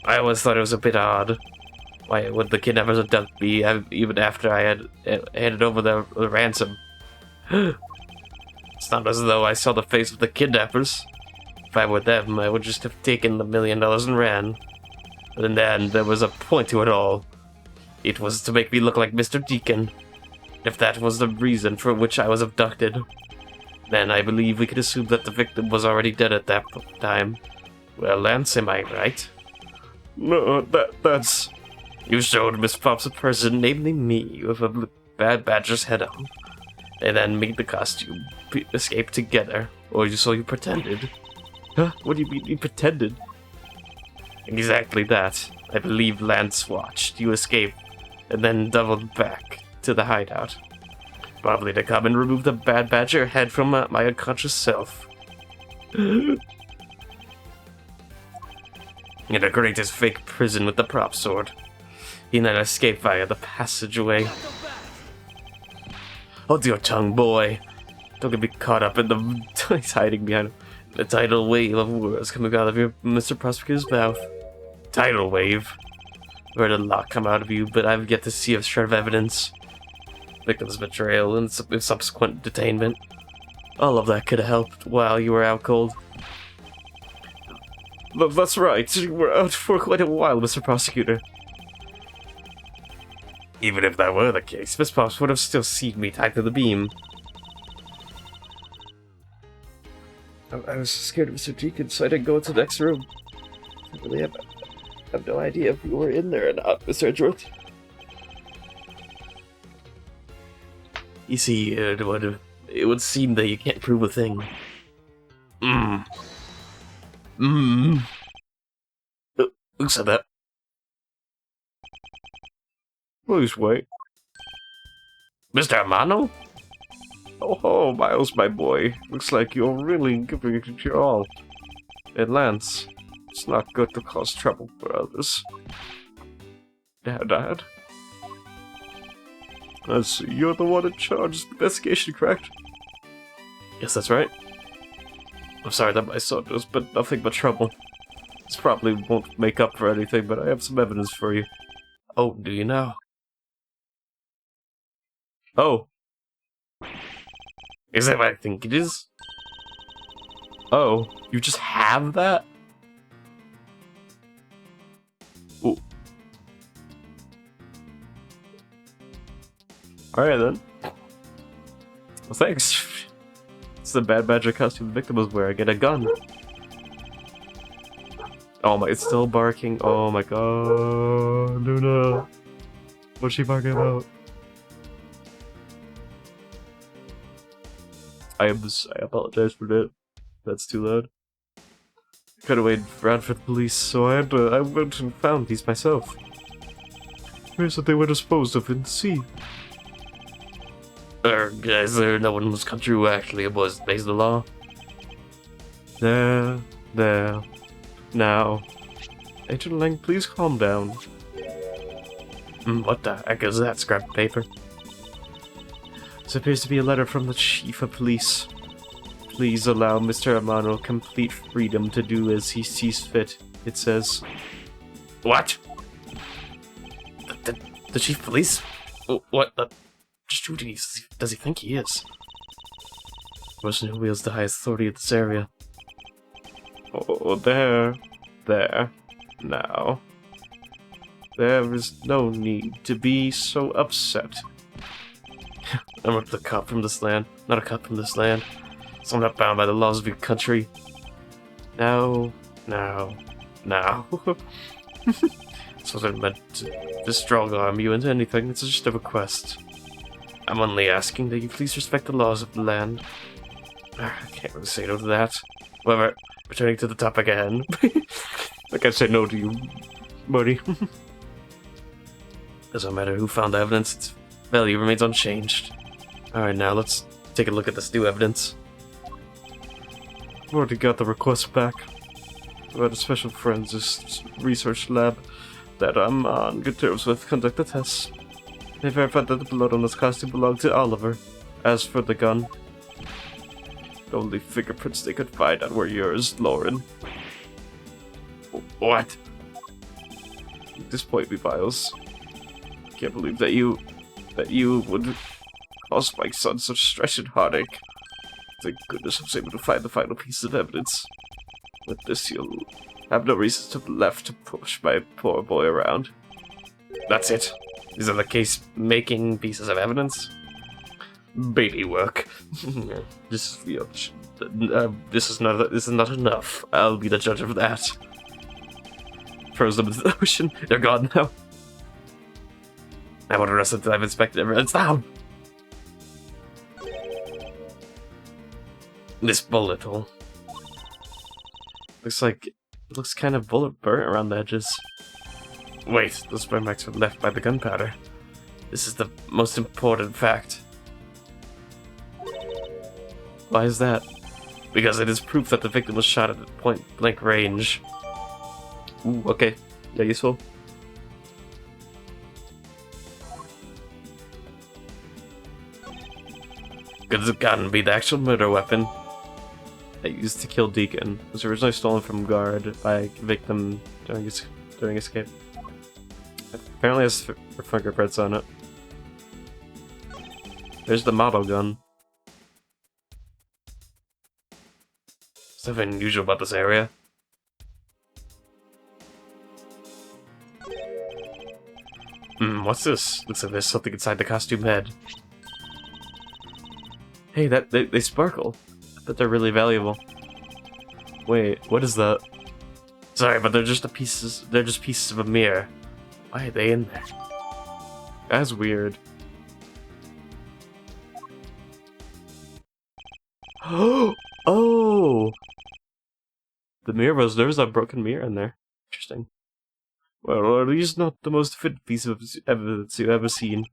I always thought it was a bit odd. Why would the kidnappers abduct me even after I had handed over the ransom? It's not as though I saw the face of the kidnappers. If I were them, I would just have taken the $1 million and ran. But in the end, there was a point to it all. It was to make me look like Mr. Deacon. If that was the reason for which I was abducted, then I believe we could assume that the victim was already dead at that time. Well, Lance, am I right? No, that's... You showed Miss Pops a person, namely me, with a bad badger's head on, and then made the costume escape together, or so you pretended. Huh? What do you mean you pretended? Exactly that. I believe Lance watched you escape, and then doubled back to the hideout. Probably to come and remove the bad badger head from my unconscious self. And decorate his fake prison with the prop sword. He then escaped via the passageway. Hold your tongue, boy. Don't get me caught up in the... He's hiding behind the tidal wave of words coming out of your Mr. Prosecutor's mouth. Tidal wave. I've heard a lot come out of you, but I've yet to see a shred of evidence. Victim's betrayal and subsequent detainment. All of that could have helped while you were out cold. That's right. You were out for quite a while, Mr. Prosecutor. Even if that were the case, Miss Pops would have still seen me tied to the beam. I was scared of Mr. Deacon, so I didn't go into the next room. I really have no idea if you were in there or not, Mr. Edgeworth. You see, it would seem that you can't prove a thing. Who said that? Please wait. Mr. Amano? Oh, Miles, my boy. Looks like you're really giving it your all. And Lance, it's not good to cause trouble for others. Dad? I see you're the one in charge of the investigation, correct? Yes, that's right. I'm sorry that my son does, but nothing but trouble. This probably won't make up for anything, but I have some evidence for you. Oh, do you now? Oh. Is that what I think it is? Oh, you just have that? Ooh. Alright then. Well, thanks. It's the bad badger costume the victim was wearing and a gun. Oh my, it's still barking. Oh my god, Luna. What's she barking about? I apologize for that. That's too loud. I could've waited around for the police, so I went and found these myself. Here's what they were disposed of in the sea. Guys, no one was come through actually was based the law. There. Now. Agent Lang, please calm down. What the heck is that scrap paper? This appears to be a letter from the Chief of Police. Please allow Mr. Amano complete freedom to do as he sees fit, it says. What? The Chief of Police? What the... Just who does he think he is? The person who wields the highest authority in this area. Oh, there. Now, there is no need to be so upset. I'm not a cop from this land. Not a cop from this land. So I'm not bound by the laws of your country. Now. So I meant to strong-arm you into anything. It's just a request. I'm only asking that you please respect the laws of the land. I can't really say no to that. However, returning to the topic at hand. I can't say no to you, buddy. Doesn't matter who found the evidence, its value remains unchanged. Alright, now let's take a look at this new evidence. I've already got the request back. We had a special forensics research lab that I'm on good terms with conduct the tests. They verified that the blood on this costume belonged to Oliver. As for the gun, the only fingerprints they could find out were yours, Lauren. What? Disappoint me, Miles. Can't believe that you would cause my son such stress and heartache. Thank goodness I was able to find the final piece of evidence. With this, you'll have no reason to left to push my poor boy around. That's it. These are the case-making pieces of evidence. Baby work. This is not enough. I'll be the judge of that. Throws them into the ocean. They're gone now. I won't arrest until I've inspected evidence now. This bullet hole. Looks kind of bullet burnt around the edges. Wait, those burn marks were left by the gunpowder. This is the most important fact. Why is that? Because it is proof that the victim was shot at point-blank range. Ooh, okay. Yeah, useful. Could the gun be the actual murder weapon that used to kill Deacon? It was originally stolen from guard by victim during escape. Apparently has fingerprints on it. There's the model gun. Something unusual about this area. What's this? Looks like there's something inside the costume head. Hey, they sparkle. I bet they're really valuable. Wait, what is that? Sorry, but they're just pieces of a mirror. Why are they in there? That's weird. Oh! The mirror there's a broken mirror in there. Interesting. Well, at least not the most fit piece of evidence you've ever seen.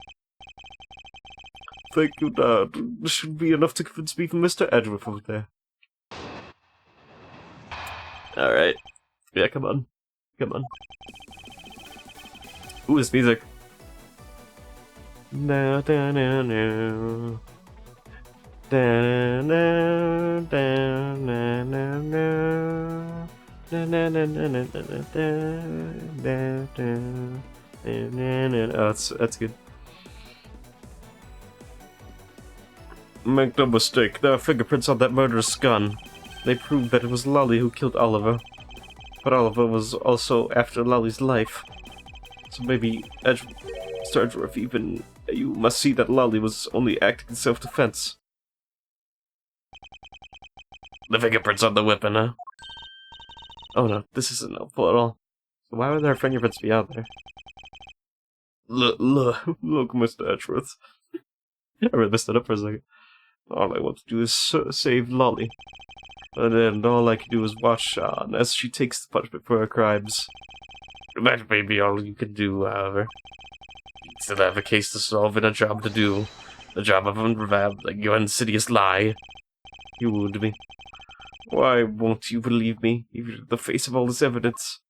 Thank you, Dad. This should be enough to convince me for Mr. Edgeworth over there. Alright. Yeah, come on. Come on. Ooh, this music. No, no, no, no. Da, na, da, na, na, na. Na, na, na, na, na, na, da, da, na, na. Oh, that's good. Make no mistake, there are fingerprints on that murderous gun. They prove that it was Lolly who killed Oliver. But Oliver was also after Lolly's life. So maybe Mr. Edgeworth, even you must see that Lolly was only acting in self-defense. The fingerprints on the weapon, huh? Oh no, this isn't helpful at all. So why would their fingerprints be out there? Look, Mr. Edgeworth. I read this up for a second. All I want to do is save Lolly. And all I can do is watch on as she takes the punishment for her crimes. That may be all you can do, however. You still have a case to solve and a job to do. The job of unraveling your insidious lie. You wound me. Why won't you believe me, even in the face of all this evidence?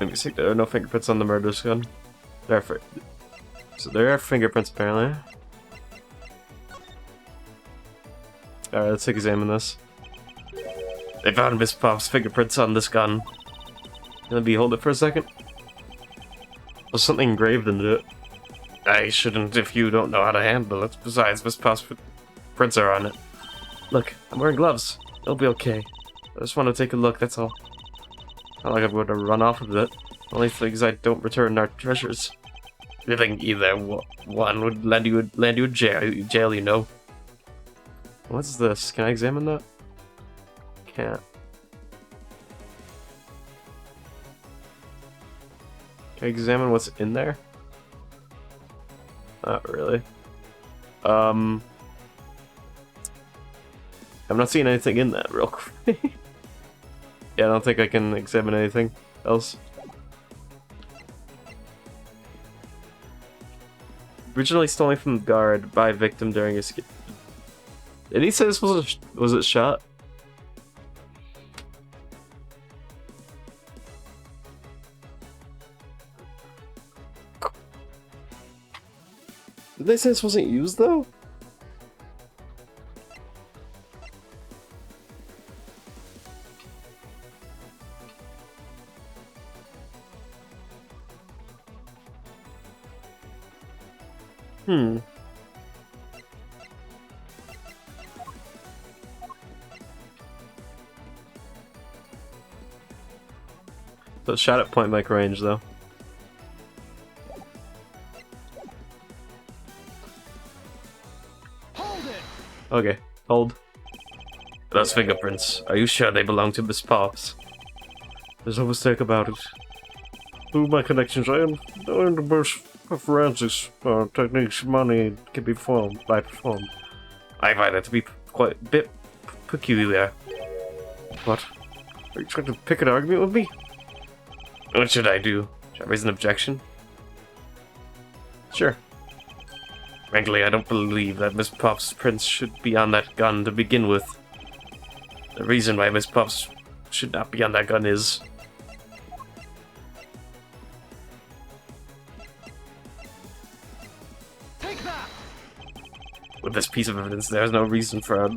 Let me see, there are no fingerprints on the murderous gun. So there are fingerprints, apparently. Alright, let's examine this. They found Miss Pop's fingerprints on this gun. Let me hold it for a second. There's something engraved into it. I shouldn't if you don't know how to handle it. Besides, Miss Pop's prints are on it. Look, I'm wearing gloves. It'll be okay. I just want to take a look, that's all. Not like I'm going to run off with it. Only things I don't return are treasures. I think either one would land you in jail, you know. What's this? Can I examine that? Can't. Can I examine what's in there? Not really. I'm not seeing anything in that real quick. Yeah, I don't think I can examine anything else. Originally stolen from the guard by victim during escape. Did he say this was it shot? Did they say this wasn't used though? So it's shot at point blank range though. Hold it! Okay, hold. Those fingerprints. Are you sure they belong to Miss Pops? There's no mistake about it. Through my connections, I am knowing the most forensics techniques money can be performed. I find that to be quite a bit peculiar. What? Are you trying to pick an argument with me? What should I do? Should I raise an objection? Sure. Frankly, I don't believe that Miss Pops' prints should be on that gun to begin with. The reason why Miss Pops should not be on that gun is... Take that! with this piece of evidence, there is no reason for a...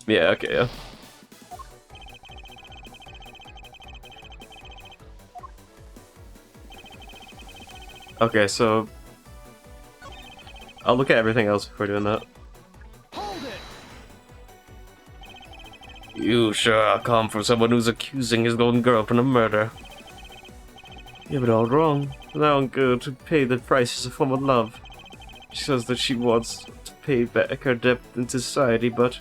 Yeah, okay, yeah. Okay, so... I'll look at everything else before doing that. Hold it! You sure are calm for someone who's accusing his golden girlfriend of murder. You have it all wrong. Allowing girl to pay the price is a form of love. She says that she wants to pay back her debt in society, but...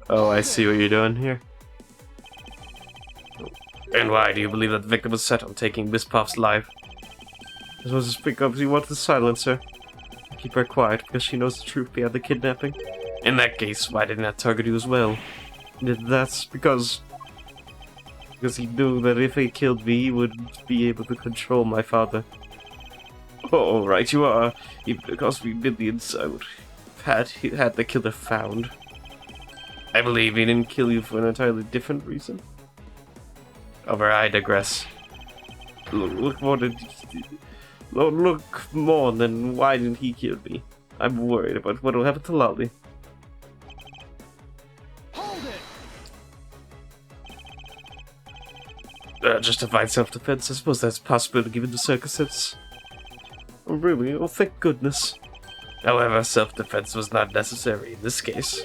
Oh, I see what you're doing here. And why do you believe that the victim was set on taking Miss Puff's life? I suppose to speak up, you want to silence her. Keep her quiet because she knows the truth behind the kidnapping. In that case, why didn't I target you as well? That's because he knew that if he killed me, he would be able to control my father. Oh, right you are. Even because we millions, I would have had the killer found. I believe he didn't kill you for an entirely different reason. However, I digress. Look more than why didn't he kill me. I'm worried about what will happen to Lolly. Hold it! Justified self-defense, I suppose that's possible given the circumstances. Oh, really? Oh, thank goodness. However, self-defense was not necessary in this case.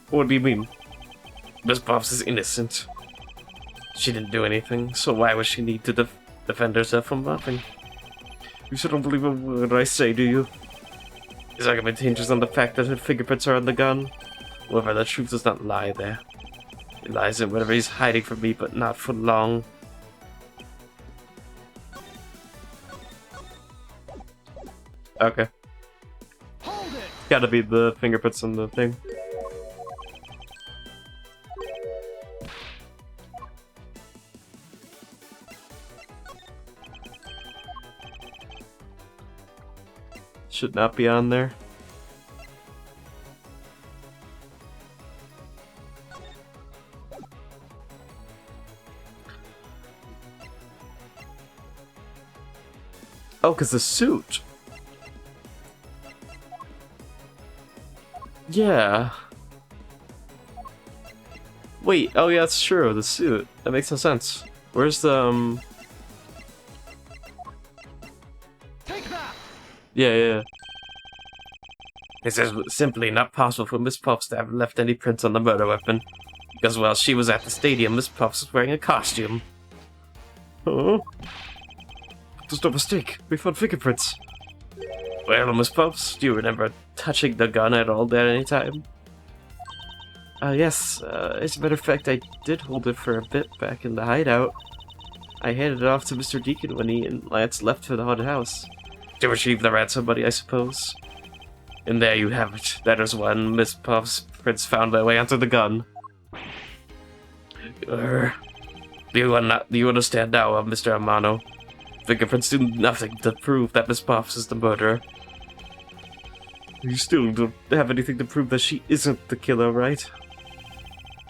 What do you mean? Miss Pops is innocent. She didn't do anything, so why would she need to defend herself from nothing? You still don't believe a word I say, do you? His argument hinges on the fact that her fingerprints are on the gun. However, the truth does not lie there. It lies in whatever he's hiding from me, but not for long. Okay. Hold it! Gotta be the fingerprints on the thing. Should not be on there. Oh, because the suit. Yeah. Wait, oh yeah, that's true, the suit. That makes no sense. Where's the, Take that! Yeah. It is simply not possible for Miss Puffs to have left any prints on the murder weapon. Because while she was at the stadium, Miss Puffs was wearing a costume. Oh. There's no mistake. We found fingerprints. Well, Miss Puffs, do you remember touching the gun at all at any time? Yes. As a matter of fact, I did hold it for a bit back in the hideout. I handed it off to Mr. Deacon when he and Lance left for the haunted house. To retrieve the ransom money, I suppose. And there you have it. That is when Miss Puff's prints found their way onto the gun. Do you understand now, Mr. Amano? Fingerprints do nothing to prove that Miss Puffs is the murderer. You still don't have anything to prove that she isn't the killer, right?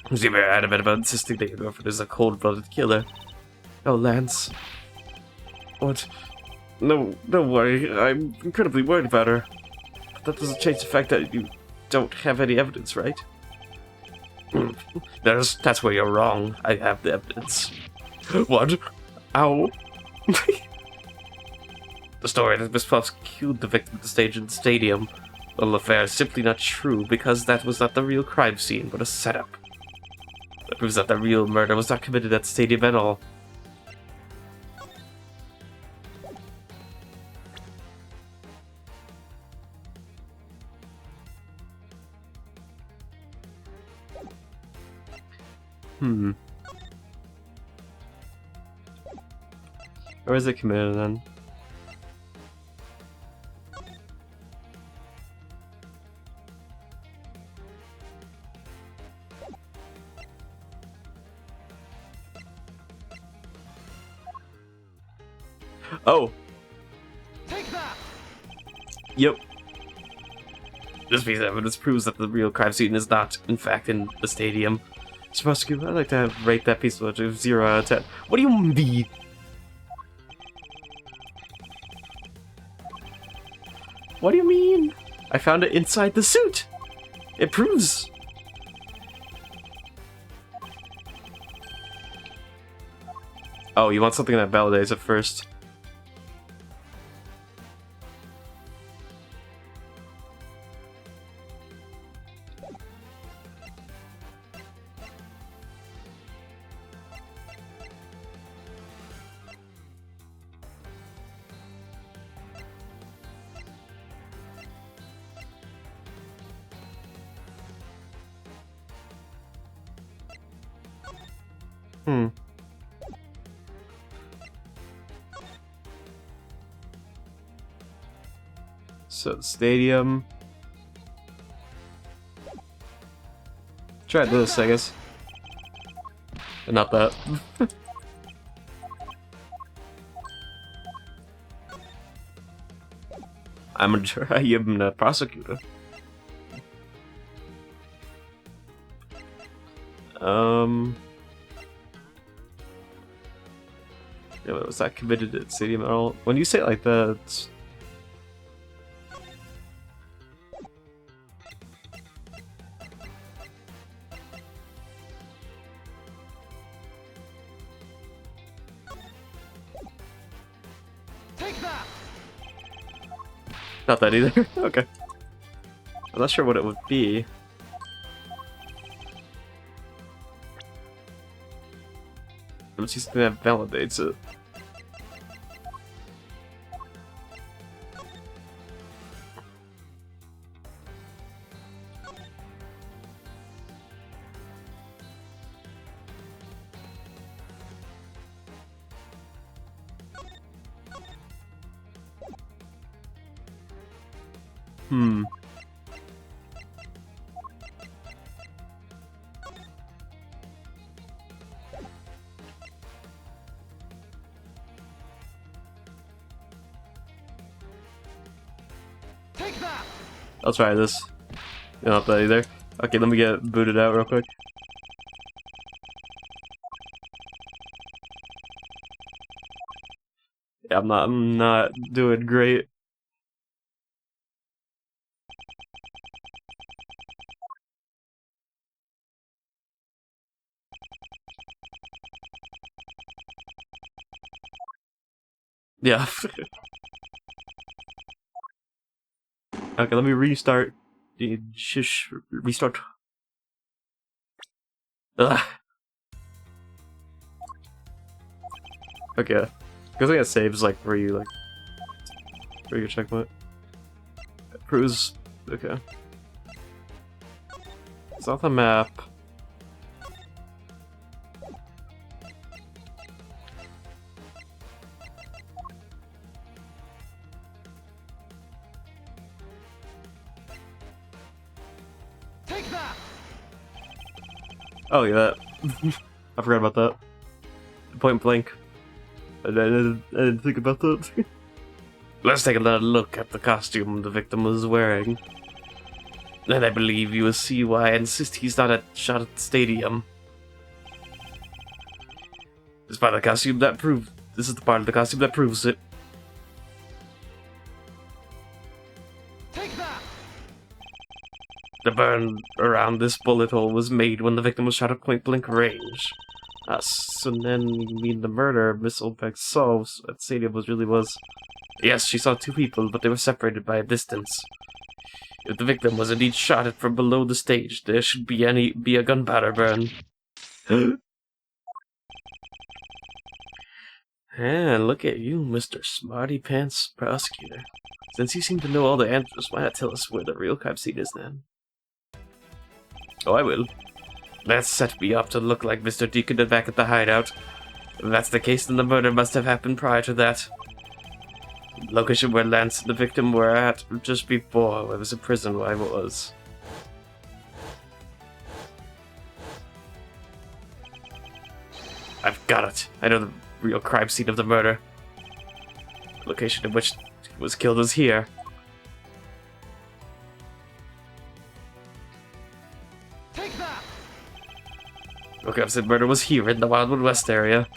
You were adamant about insisting that your girlfriend is a cold-blooded killer. Oh, Lance. What? No, don't worry. I'm incredibly worried about her. But that doesn't change the fact that you don't have any evidence, right? That's where you're wrong. I have the evidence. What? Ow. The story that Miss Puffs killed the victim at the stage in the stadium. Well, affair is simply not true because that was not the real crime scene, but a setup. That proves that the real murder was not committed at the stadium at all. Or is it committed then? Oh! Take that! Yep. This piece of evidence proves that the real crime scene is not, in fact, in the stadium. Mr. Prosecutor, I'd like to rate that piece of 0 out of 10. What do you mean? What do you mean? I found it inside the suit. It proves. Oh, you want something that validates it first. So, stadium. Try this, I guess. And not that. I am a prosecutor. Yeah, was that committed at stadium at all? When you say it like that, it's... Take that! Not that either. Okay. I'm not sure what it would be. Let's see something that validates it. Take that! I'll try this. You don't have that either. Okay, let me get booted out real quick. Yeah, I'm not doing great. Yeah. Okay, let me restart. Shush. Restart. Ugh. Okay. Because I got saves like where you checkpoint. Cruise. Okay. It's off the map. Take that! Oh yeah, I forgot about that. Point blank. I didn't think about that. Let's take another look at the costume the victim was wearing. Then I believe you will see why I insist he's not shot at the stadium. This is the costume that proves. This is the part of the costume that proves it. Take that! The burn around this bullet hole was made when the victim was shot at point-blank range. So then you mean the murder Miss Oldbeck saw at the stadium was... Yes, she saw two people, but they were separated by a distance. If the victim was indeed shot at from below the stage, there should be a gunpowder burn. And look at you, Mr. Smarty Pants Prosecutor. Since you seem to know all the answers, why not tell us where the real crime scene is then? Oh, I will. That set me up to look like Mr. Deacon back at the hideout. If that's the case, then the murder must have happened prior to that. The location where Lance and the victim were at just before where was a prison where I was. I've got it. I know the real crime scene of the murder. The location in which he was killed is here. Take that! Okay, the murder was here in the Wildwood West area.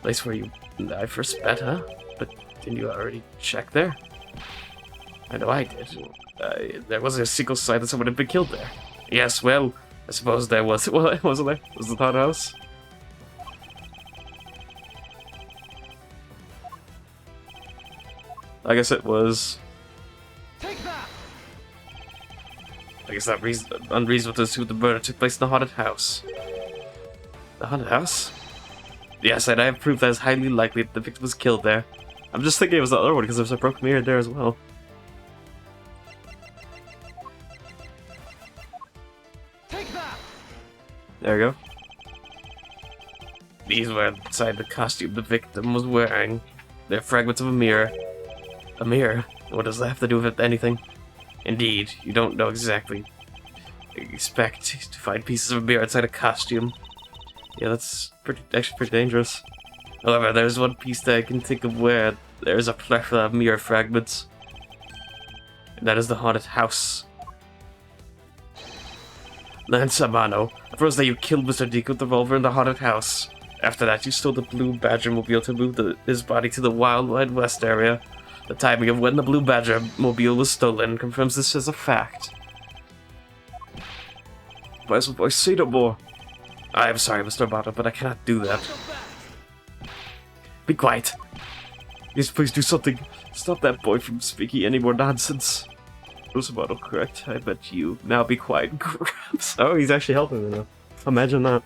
Place where you and I first met, huh? But didn't you already check there? I know I did. There wasn't a single sign that someone had been killed there. Yes, well, I suppose there was. Well, it wasn't there. It was the thought house. I guess it was. Take that! I guess that unreasonable to assume the murder took place in the haunted house. The haunted house? Yes, and I have proof that it's highly likely that the victim was killed there. I'm just thinking it was the other one because there's a broken mirror there as well. Take that! There we go. These were inside the costume the victim was wearing. They're fragments of a mirror. A mirror? What does that have to do with anything? Indeed, you don't know exactly. You expect to find pieces of a mirror inside a costume. Yeah, that's actually pretty dangerous. However, there's one piece that I can think of where there's a plethora of mirror fragments. And that is the haunted house. Lance Amano, first that you killed Mr. Deke with the revolver in the haunted house. After that, you stole the Blue Badger mobile to move his body to the Wild Wide West area. The timing of when the Blue Badger mobile was stolen confirms this as a fact. Voice, say no more. I am sorry, Mr. Amano, but I cannot do that. Be quiet. Please do something. Stop that boy from speaking any more nonsense. Amano, correct? I bet you. Now be quiet. Oh, he's actually helping me now. Imagine that.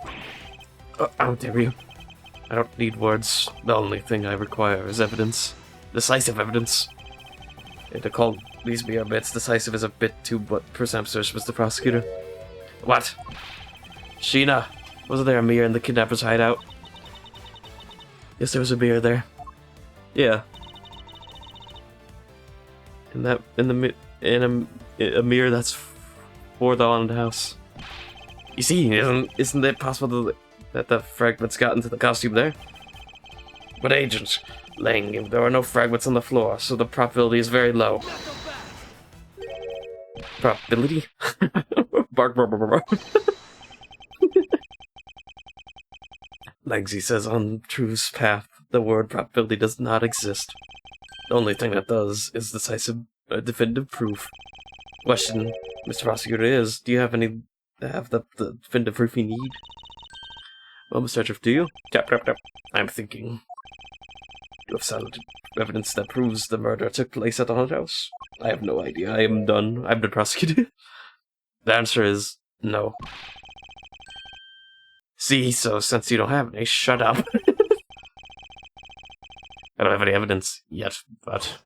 How dare you? I don't need words. The only thing I require is evidence. Decisive evidence. And to call these mere bits decisive is a bit too presumptuous, Mr. Prosecutor. What? Sheena, wasn't there a mirror in the kidnapper's hideout? Yes, there was a mirror there. Yeah. In a mirror that's for the haunted house. You see, isn't it possible that the fragments got into the costume there? But Agent Lang, there are no fragments on the floor, so the probability is very low. Probability? Bark, bark, bark, bark. Langsy says on Truth's path, the word probability does not exist. The only thing that does is decisive, definitive proof. Question, Mr. Prosecutor, is, do you have the definitive proof you need? Well, Mr. Edgeworth, do you? Tap, tap, tap. I'm thinking. You have solid evidence that proves the murder took place at the haunted house? I have no idea. I am done. I'm the prosecutor. The answer is no. See, so since you don't have any, shut up. I don't have any evidence yet, but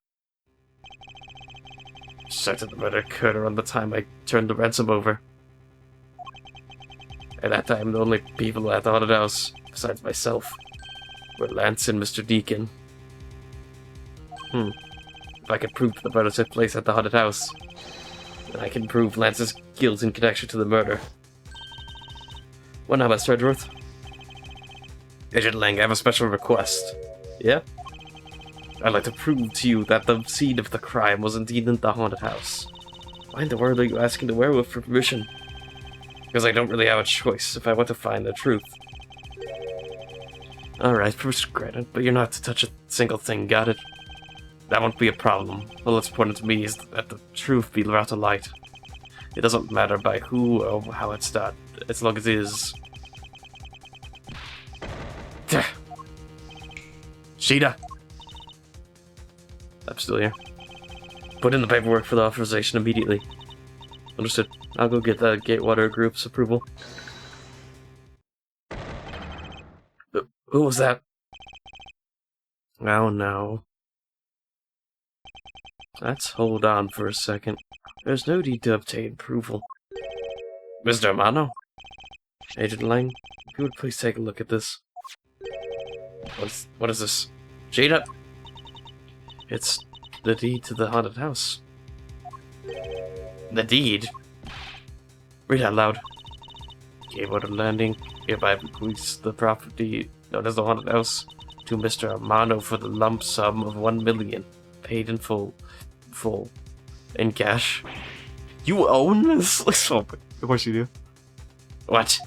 certain the murder occurred around the time I turned the ransom over. At that time, the only people at the haunted house, besides myself, were Lance and Mr. Deacon. If I could prove the murder took place at the haunted house, then I can prove Lance's guilt in connection to the murder. What now, Mr. Edgeworth? Agent Lang, I have a special request. Yeah? I'd like to prove to you that the scene of the crime was indeed in the haunted house. Why in the world are you asking the werewolf for permission? Because I don't really have a choice if I want to find the truth. Alright, permission granted, but you're not to touch a single thing, got it? That won't be a problem. All that's important to me is that the truth be brought to light. It doesn't matter by who or how it's done, as long as it is. Sheeta! I'm still here. Put in the paperwork for the authorization immediately. Understood. I'll go get the Gatewater Group's approval. Who was that? Oh no. Let's hold on for a second. There's no need to obtain approval. Mr. Amano? Agent Lang, if you would please take a look at this. What is this? Jada! It's the deed to the haunted house. The deed? Read out loud. Gatewater Landing hereby bequeaths the property known as the haunted house to Mr. Amano for the lump sum of 1 million, paid in full, in cash. You own this? Of course you do. What?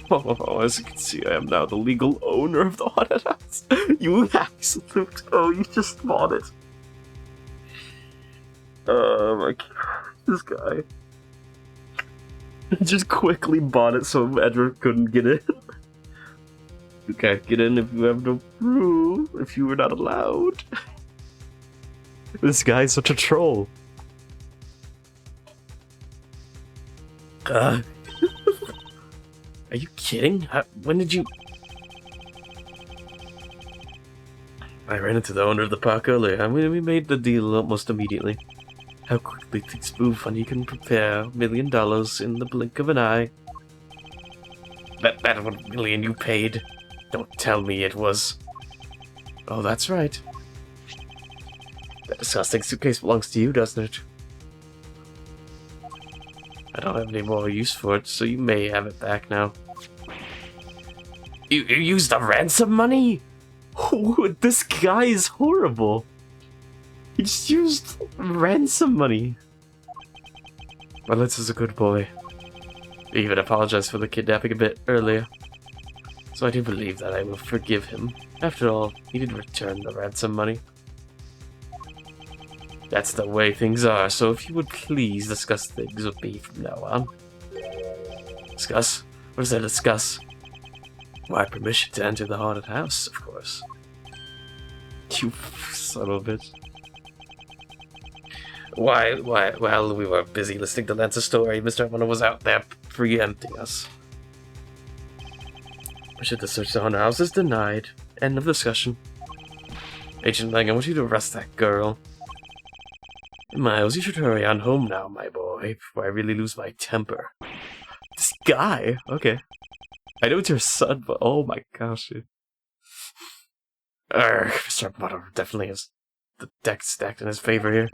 Oh, as you can see, I am now the legal owner of the haunted house. You absolute! Oh, you just bought it. Oh my god, this guy. Just quickly bought it so Edward couldn't get in. You can't get in if you have no proof, if you were not allowed. This guy's such a troll. Are you kidding? When did you... I ran into the owner of the park earlier. I mean, we made the deal almost immediately. How quickly things move when you can prepare $1 million in the blink of an eye. That $1 million you paid. Don't tell me it was... Oh, that's right. That disgusting suitcase belongs to you, doesn't it? I don't have any more use for it, so you may have it back now. You used the ransom money? Oh, this guy is horrible. He just used ransom money. Well, this is a good boy. He even apologized for the kidnapping a bit earlier. So I do believe that I will forgive him. After all, he did return the ransom money. That's the way things are, so if you would please discuss things with me from now on. Discuss? What does that discuss? Why, permission to enter the haunted house, of course. You son of a bitch. Why, well, we were busy listening to Lance's story. Mr. Amano was out there preempting us. Should the search the haunted house is denied. End of discussion. Agent Lang, I want you to arrest that girl. Miles, you should hurry on home now, my boy, before I really lose my temper. This guy? Okay. I know it's your son, but oh my gosh. Mr. Amano definitely has the deck stacked in his favor here.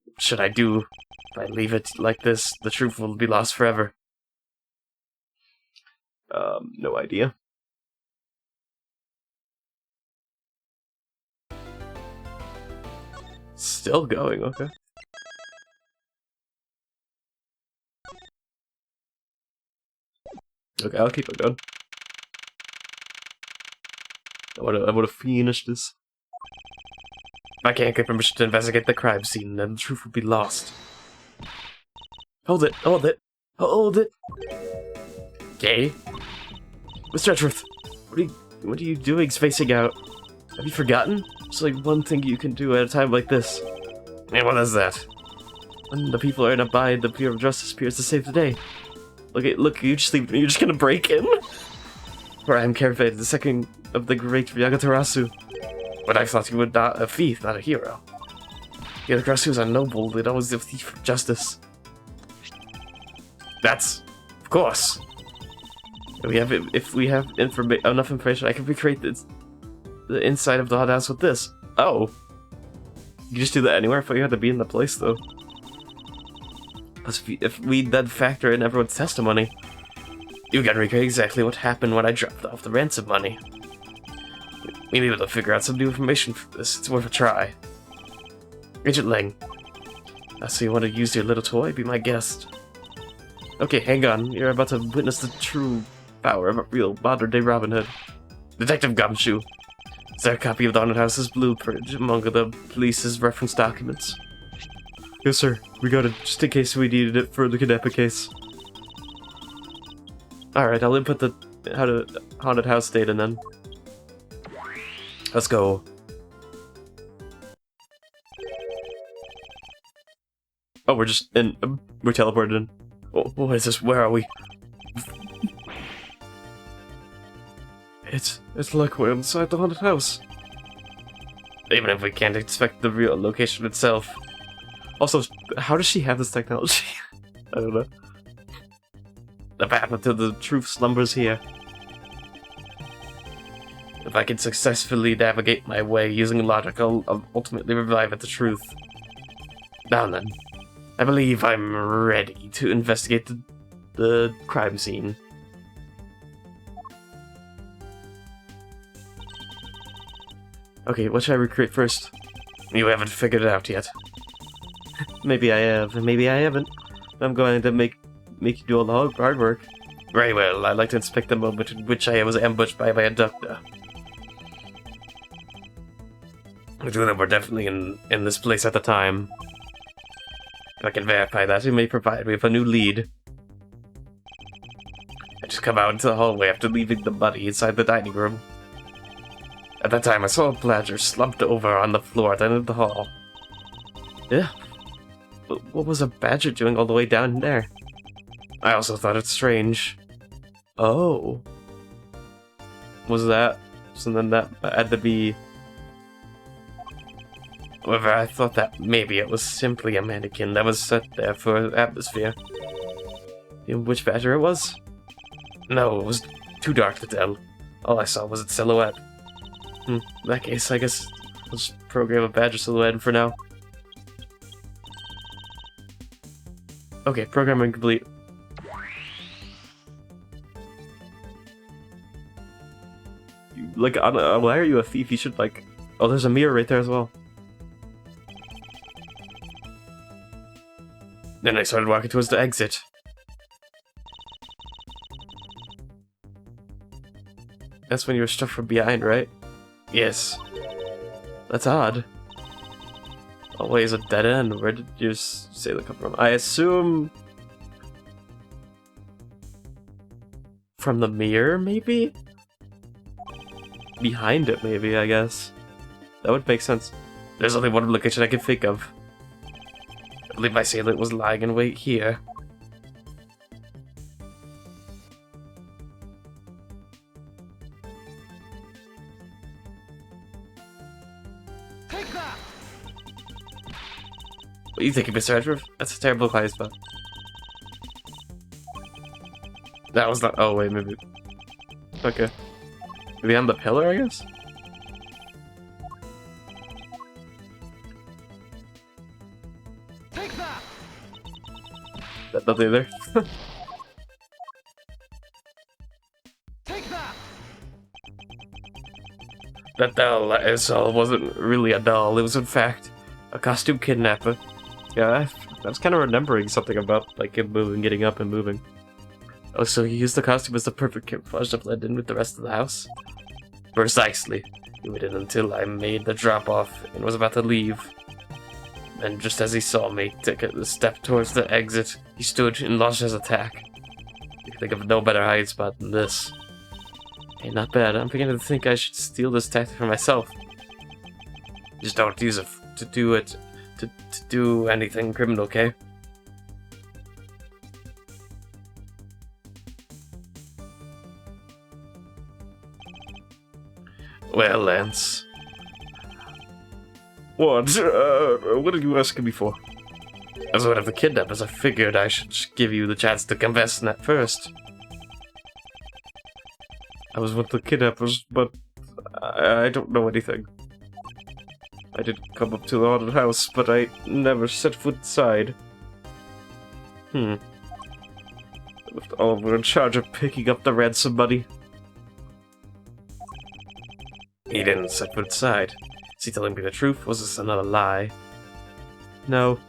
What should I do? If I leave it like this, the truth will be lost forever. No idea. Still going, okay. Okay, I'll keep it going. I wanna finish this. I can't get permission to investigate the crime scene, then the truth will be lost. Hold it, hold it, hold it! Okay. Mr. Edgeworth, what are you doing spacing out? Have you forgotten? It's like one thing you can do at a time like this. And what is that? When the people are in a bind, the Bureau of Justice appears to save the day. Look, you're just gonna break in? For I am Kerfed, the second of the great Yagatarasu. But I thought you were not a thief, not a hero. Yagatarasu is a noble, and always a thief of justice. That's... of course. If we have enough information, I can recreate the inside of the hot house with this. Oh. You just do that anywhere? I thought you had to be in the place, though. Plus, if we then factor in everyone's testimony, you can recreate exactly what happened when I dropped off the ransom money. We may be able to figure out some new information for this. It's worth a try. Agent Lang. So you want to use your little toy? Be my guest. Okay, hang on. You're about to witness the true power of a real modern-day Robin Hood. Detective Gumshoe. Is there a copy of the haunted house's blueprint among the police's reference documents? Yes, sir. We got it, just in case we needed it for the kidnapping case. Alright, I'll input the haunted house data then. Let's go. Oh, we're just in. We're teleported in. Oh, what is this? Where are we? It's like we're inside the haunted house. Even if we can't expect the real location itself. Also, how does she have this technology? I don't know. The path to the truth slumbers here. If I can successfully navigate my way using logic, I'll ultimately arrive at the truth. Now then, I believe I'm ready to investigate the crime scene. Okay, what should I recreate first? You haven't figured it out yet. Maybe I have, maybe I haven't. I'm going to make you do all the hard work. Very well, I'd like to inspect the moment in which I was ambushed by my abductor. The two of them were definitely in this place at the time. If I can verify that, it may provide me with a new lead. I just come out into the hallway after leaving the body inside the dining room. At that time, I saw a badger slumped over on the floor at the end of the hall. Yeah. But what was a badger doing all the way down there? I also thought it strange. Oh. Was that? So then that had to be... However, I thought that maybe it was simply a mannequin that was set there for atmosphere. You know which badger it was? No, it was too dark to tell. All I saw was its silhouette. In that case, I guess I'll just program a badger silhouette for now. Okay, programming complete. Why are you a thief? You should, like... Oh, there's a mirror right there as well. Then I started walking towards the exit. That's when you were struck from behind, right? Yes. That's odd. Always a dead end. Where did you say that come from? I assume... from the mirror, maybe? Behind it, maybe, I guess. That would make sense. There's only one location I can think of. I believe my assailant was lying in wait here. Take that! What do you think, Mr. Edgeworth? That's a terrible high spot. That was not. Oh, wait, maybe. Okay. Maybe on the pillar, I guess? Take that! Nothing there. Take that! That doll I saw wasn't really a doll. It was, in fact, a costume kidnapper. Yeah, I was kind of remembering something about, like, him moving, getting up and moving. Oh, so he used the costume as the perfect camouflage to blend in with the rest of the house? Precisely. He waited until I made the drop-off and was about to leave. And just as he saw me take a step towards the exit, he stood and launched his attack. You can think of no better hiding spot than this. Hey, not bad. I'm beginning to think I should steal this tactic for myself. Just don't use it to do it, to do anything criminal, okay? Well, Lance. What? What are you asking me for? As one of the kidnappers, I figured I should give you the chance to confess in that first. I was with the kidnappers, but I don't know anything. I did come up to the haunted house, but I never set foot inside. If Oliver in charge of picking up the ransom money. He didn't set foot inside. Is he telling me the truth? Was this another lie? No.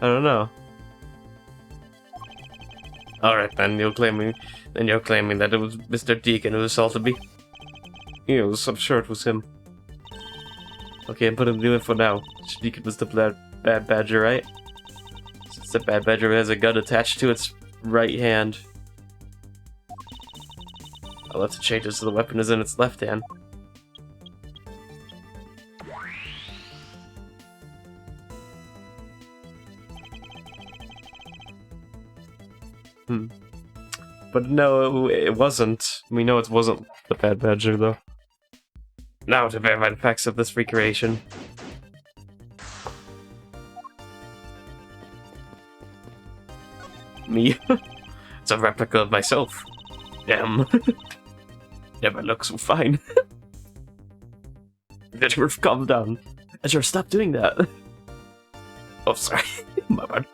I don't know. Alright then, you're claiming that it was Mr. Deacon who assaulted me? Yes, I'm sure it was him. Okay, I'm putting new info now. Mr. Deacon was the bad badger, right? Since the bad badger has a gun attached to its right hand. I'll have to change it so the weapon is in its left hand. But no, it wasn't. We know it wasn't the bad badger, though. Now to verify the facts of this recreation. Me? It's a replica of myself. Damn. Never looked so fine. Edgeworth, calm down. Edgeworth, stop doing that. Oh, sorry. My bad.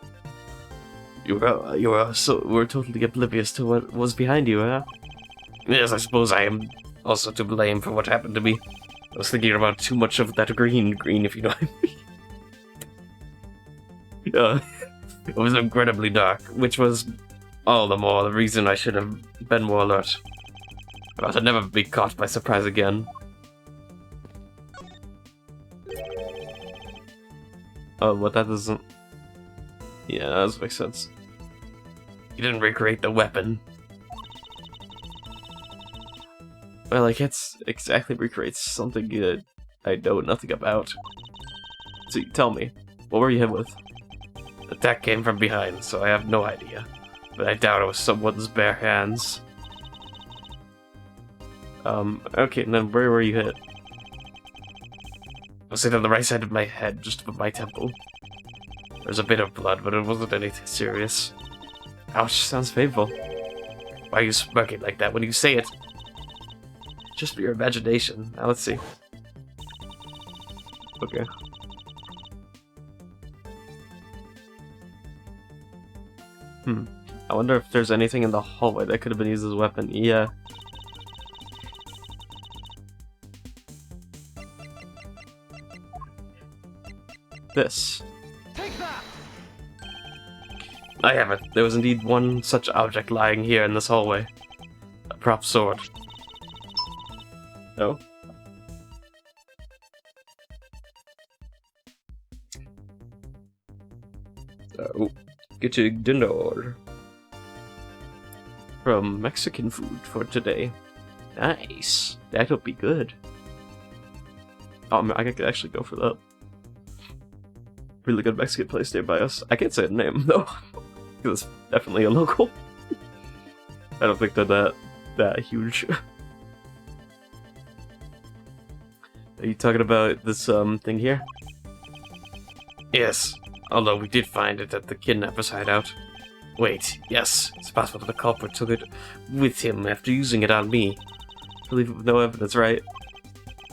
You were totally oblivious to what was behind you, huh? Yes, I suppose I am also to blame for what happened to me. I was thinking about too much of that green, if you know what I mean. Yeah, it was incredibly dark, which was all the more the reason I should have been more alert. About to never be caught by surprise again. Oh, but that doesn't... Yeah, that doesn't make sense. You didn't recreate the weapon. Well, I can't exactly recreate something that I know nothing about. So tell me, what were you hit with? The attack came from behind, so I have no idea. But I doubt it was someone's bare hands. Okay, and then where were you hit? I was hit on the right side of my head, just above my temple. There's a bit of blood, but it wasn't anything serious. Ouch, sounds painful. Why are you smirking like that when you say it? Just for your imagination. Now let's see. Okay. I wonder if there's anything in the hallway that could have been used as a weapon. Yeah. This. Take that! I have it. There was indeed one such object lying here in this hallway. A prop sword. No? Oh, getting dinner. From Mexican food for today. Nice. That'll be good. Oh, I could actually go for that. Really good Mexican place nearby us. I can't say the name, though. Because it's definitely a local. I don't think they're that huge. Are you talking about this, thing here? Yes, although we did find it at the kidnapper's hideout. Wait, yes, it's possible the culprit took it with him after using it on me. I believe it with no evidence, right?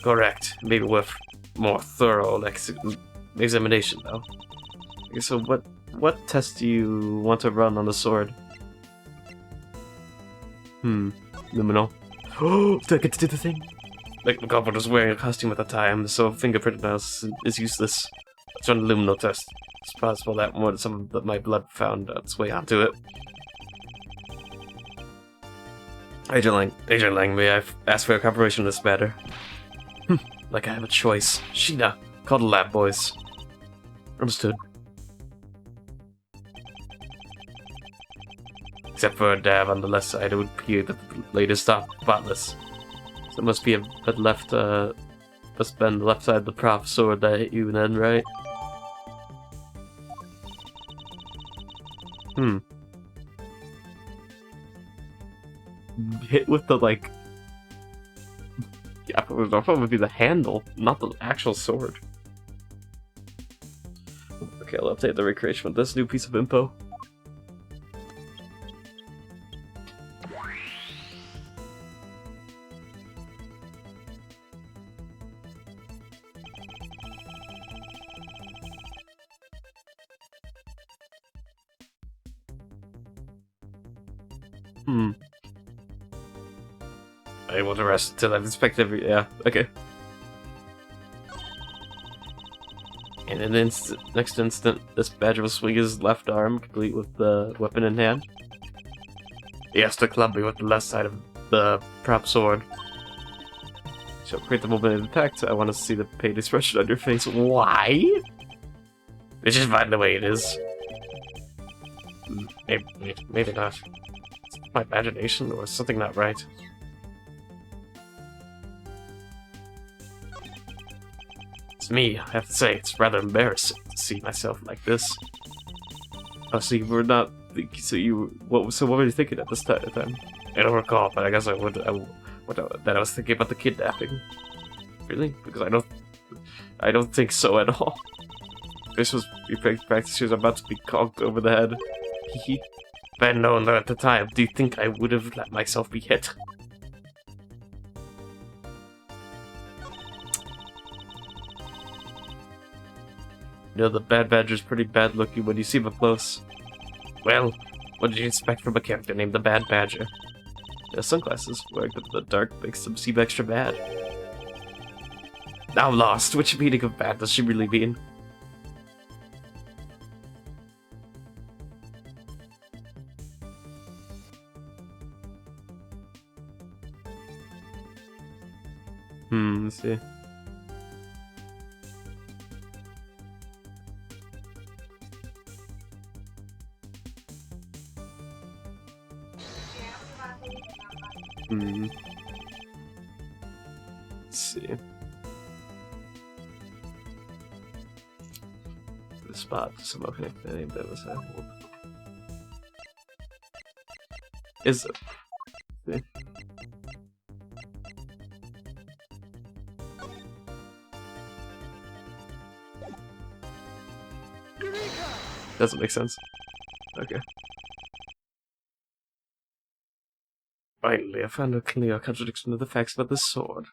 Correct. Maybe worth more thorough examination, though. Okay, so what test do you want to run on the sword? Luminal. Oh, do I get to do the thing? Like, the culprit was wearing a costume at the time, so fingerprint analysis is useless. Let's run the luminal test. It's possible that some of my blood found its way onto it. Agent Lang, may I ask for your cooperation in this matter? Like I have a choice. Sheena, call the lab boys. Understood. Except for a dab on the left side, it would appear that the blade is spotless. So it must be a bit left must have been the left side of the prop sword that hit you then, right? Hit with the, like... Yeah, I thought it would be the handle, not the actual sword. Okay, I'll update the recreation with this new piece of info. I want to rest until I've inspected every... Yeah, okay. In an next instant, this badger will swing his left arm, complete with the weapon in hand. He has to club me with the left side of the prop sword. So create the moment of impact. I want to see the pain expression on your face. Why? It's just fine the way it is. Maybe not. It's my imagination or something not right. It's me, I have to say. It's rather embarrassing to see myself like this. Oh, so you were not... So what were you thinking at this time? I don't recall, but I guess I was thinking about the kidnapping. Really? Because I don't think so at all. This was practice she was about to be conked over the head. If I had known that at the time, do you think I would have let myself be hit? You know, the bad badger's pretty bad looking when you see him up close. Well, what did you expect from a character named the Bad Badger? The sunglasses wearing them in the dark makes them seem extra bad. Now I'm lost. Which meaning of bad does she really mean? Let's see. Let's see. The spot somehow connected name that was happening. Is it? See. Doesn't make sense. Okay. Finally, I found a clear contradiction of the facts about this sword.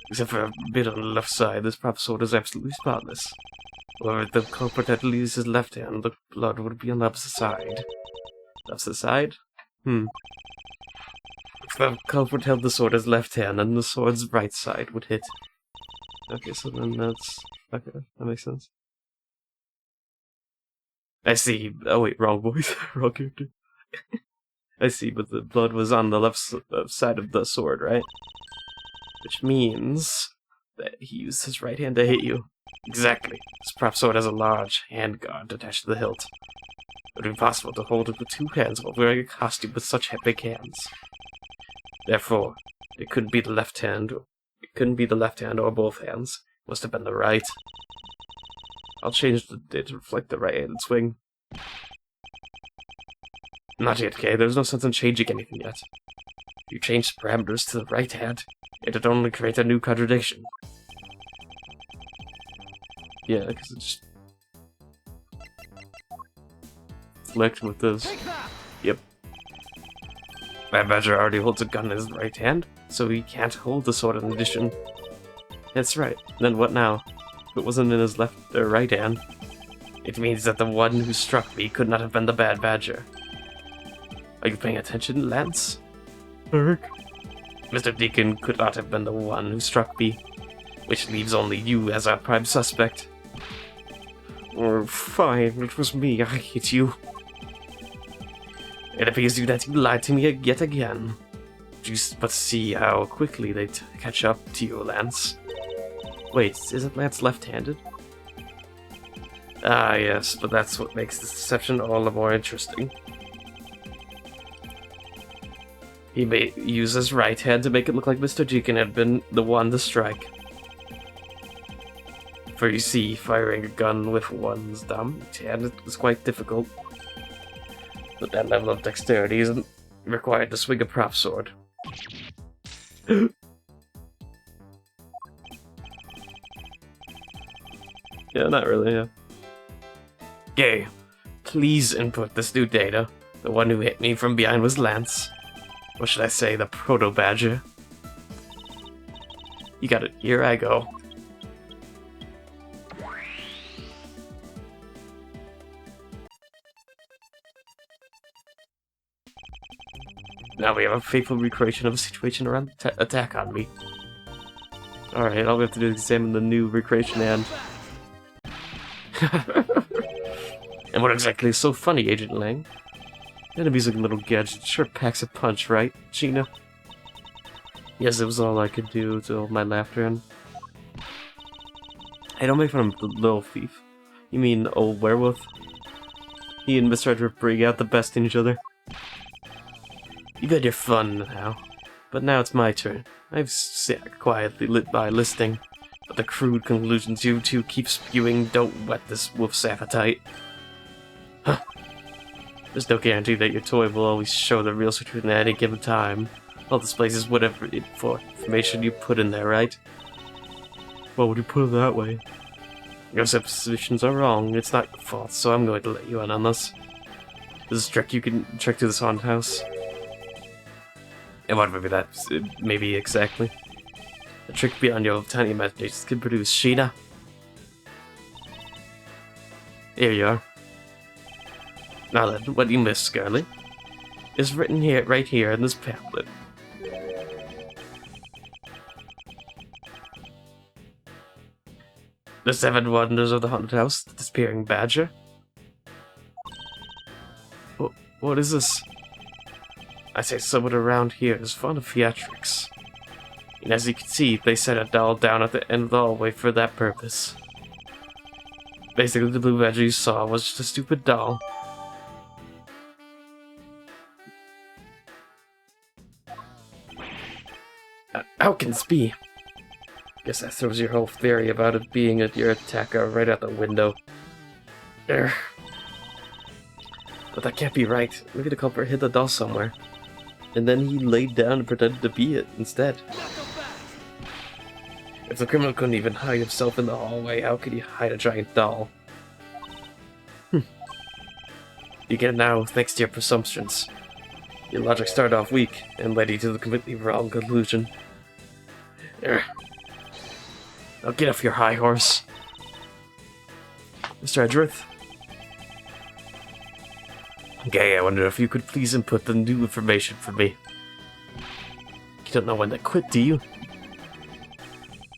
Except for a bit on the left side, this prop sword is absolutely spotless. However, if the culprit had used his left hand, the blood would be on the opposite side. Opposite side? If the culprit held the sword as left hand, then the sword's right side would hit. Okay, so then that's... Okay, that makes sense. I see. Oh wait, wrong voice. Wrong character. I see, but the blood was on the left side of the sword, right? Which means that he used his right hand to hit you. Exactly. This prop sword has a large handguard attached to the hilt. It would be possible to hold it with two hands while wearing a costume with such big hands. Therefore, it couldn't be the left hand. It couldn't be the left hand or both hands. It must have been the right. I'll change the date to reflect the right-handed swing. Not yet, Kay. There's no sense in changing anything yet. If you change the parameters to the right hand, it'd only create a new contradiction. Yeah, because it just... flicked with this. Yep. Bad Badger already holds a gun in his right hand, so he can't hold the sword in addition. That's right. Then what now? If it wasn't in his left or right hand, it means that the one who struck me could not have been the Bad Badger. Are you paying attention, Lance? Eric? Mr. Deacon could not have been the one who struck me, which leaves only you as our prime suspect. Oh, fine, it was me, I hate you. It appears that you lied to me yet again. But see how quickly they catch up to you, Lance. Wait, isn't Lance left-handed? Ah, yes, but that's what makes this deception all the more interesting. He may use his right hand to make it look like Mr. Deacon had been the one to strike. For you see, firing a gun with one's dominant hand is quite difficult. But that level of dexterity isn't required to swing a prop sword. Yeah, not really, yeah. Gay, please input this new data. The one who hit me from behind was Lance. Or should I say, the proto-badger? You got it. Here I go. Now we have a faithful recreation of a situation around the attack on me. Alright, all we have to do is examine the new recreation and... And what exactly is so funny, Agent Lang? Enemy's looking little gadget sure packs a punch, right, Gina? Yes, it was all I could do to hold my laughter in. Hey, don't make fun of the little thief. You mean old werewolf? He and Mr. Edgeworth bring out the best in each other. You've had your fun now, but now it's my turn. I've sat quietly lit by listening, but the crude conclusions you two keep spewing don't whet this wolf's appetite. Huh. There's no guarantee that your toy will always show the real situation at any given time. All this places whatever information you put in there, right? Well, would you put it that way? Your suppositions are wrong. It's not your fault, so I'm going to let you in on this. This is a trick you can trick to this haunted house. And what maybe that? Maybe exactly. A trick beyond your tiny imaginations can produce, Sheena. Here you are. Now then, what you missed, Scarlet, is written here, right here in this pamphlet. The 7 Wonders of the Haunted House, the Disappearing Badger. What is this? I say someone around here is fond of theatrics. And as you can see, they set a doll down at the end of the hallway for that purpose. Basically, the blue badger you saw was just a stupid doll. How can this be? Guess that throws your whole theory about it being your attacker right out the window. But that can't be right. Maybe the culprit hid the doll somewhere. And then he laid down and pretended to be it instead. If the criminal couldn't even hide himself in the hallway, how could he hide a giant doll? You get it now thanks to your presumptions. Your logic started off weak and led you to the completely wrong conclusion. Now get off your high horse. Mr. Edgeworth? Okay, I wonder if you could please input the new information for me. You don't know when to quit, do you?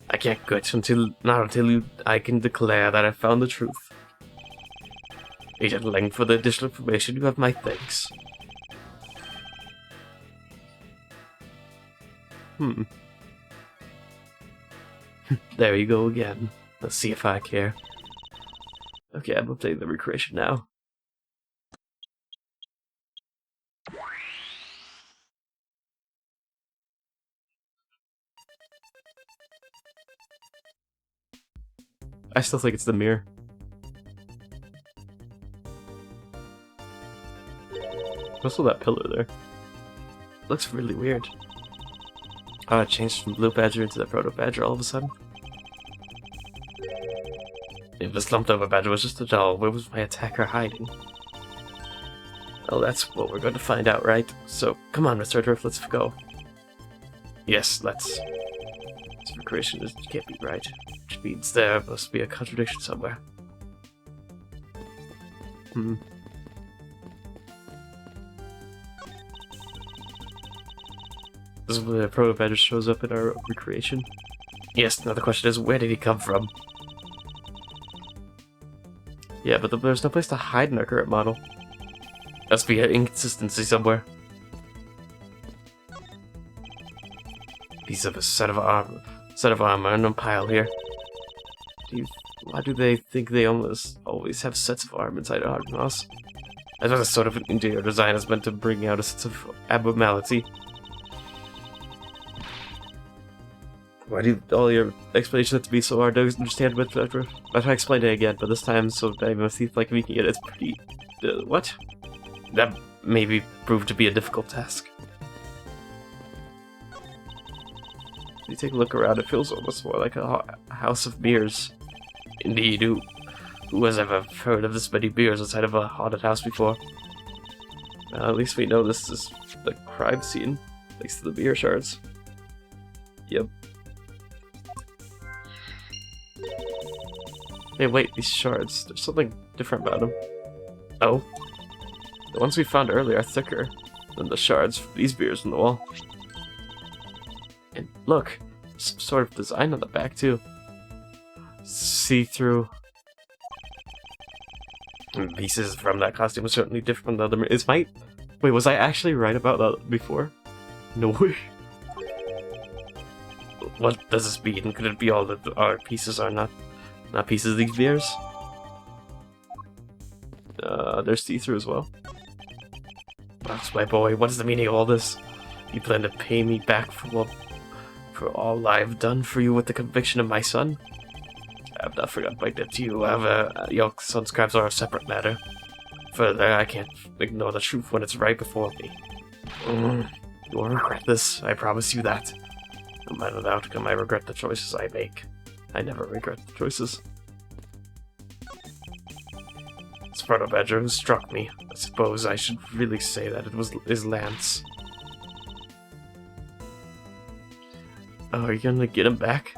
I can't quit not until I can declare that I found the truth. Agent Lang, for the additional information, you have my thanks. There you go again. Let's see if I care. Okay, I'm updating the recreation now. I still think it's the mirror. What's with that pillar there? Looks really weird. Oh, it changed from Blue Badger into the Proto Badger all of a sudden. If the slumped over badger was just a doll, where was my attacker hiding? Well, that's what we're going to find out, right? So, come on, Mr. Edgeworth, let's go. Yes, let's. This recreation can't be right. Which means there must be a contradiction somewhere. This is where the Proto Badger shows up in our recreation. Yes, now the question is, where did he come from? Yeah, but there's no place to hide in our current model. Must be an inconsistency somewhere. Piece of a set of armor in a pile here. Why do they think they almost always have sets of armor inside a haunted house? I thought this sort of an interior design is meant to bring out a sense of abnormality. Why do all your explanations have to be so hard to understand? But I'll try to explain it again, but this time so that even if you like making it, it's pretty... what? That maybe proved to be a difficult task. You take a look around, it feels almost more like a house of mirrors. Indeed, who has ever heard of this many mirrors inside of a haunted house before? At least we know this is the crime scene, thanks to the mirror shards. Yep. Hey, wait, these shards, there's something different about them. Oh? The ones we found earlier are thicker than the shards from these mirrors on the wall. And look, some sort of design on the back too. See-through. Pieces from that costume was certainly different from the other. Is my... Wait, was I actually right about that before? No way. What does this mean? Could it be all that our pieces are not pieces of these mirrors? They're see-through as well. That's my boy. What is the meaning of all this? You plan to pay me back for all I've done for you with the conviction of my son? I have not forgotten my debt to you. However, your son's crimes are a separate matter. Further, I can't ignore the truth when it's right before me. You won't regret this, I promise you that. No matter the outcome, I regret the choices I make. I never regret the choices. It's Proto Badger who struck me. I suppose I should really say that it is Lance. Oh, are you gonna get him back?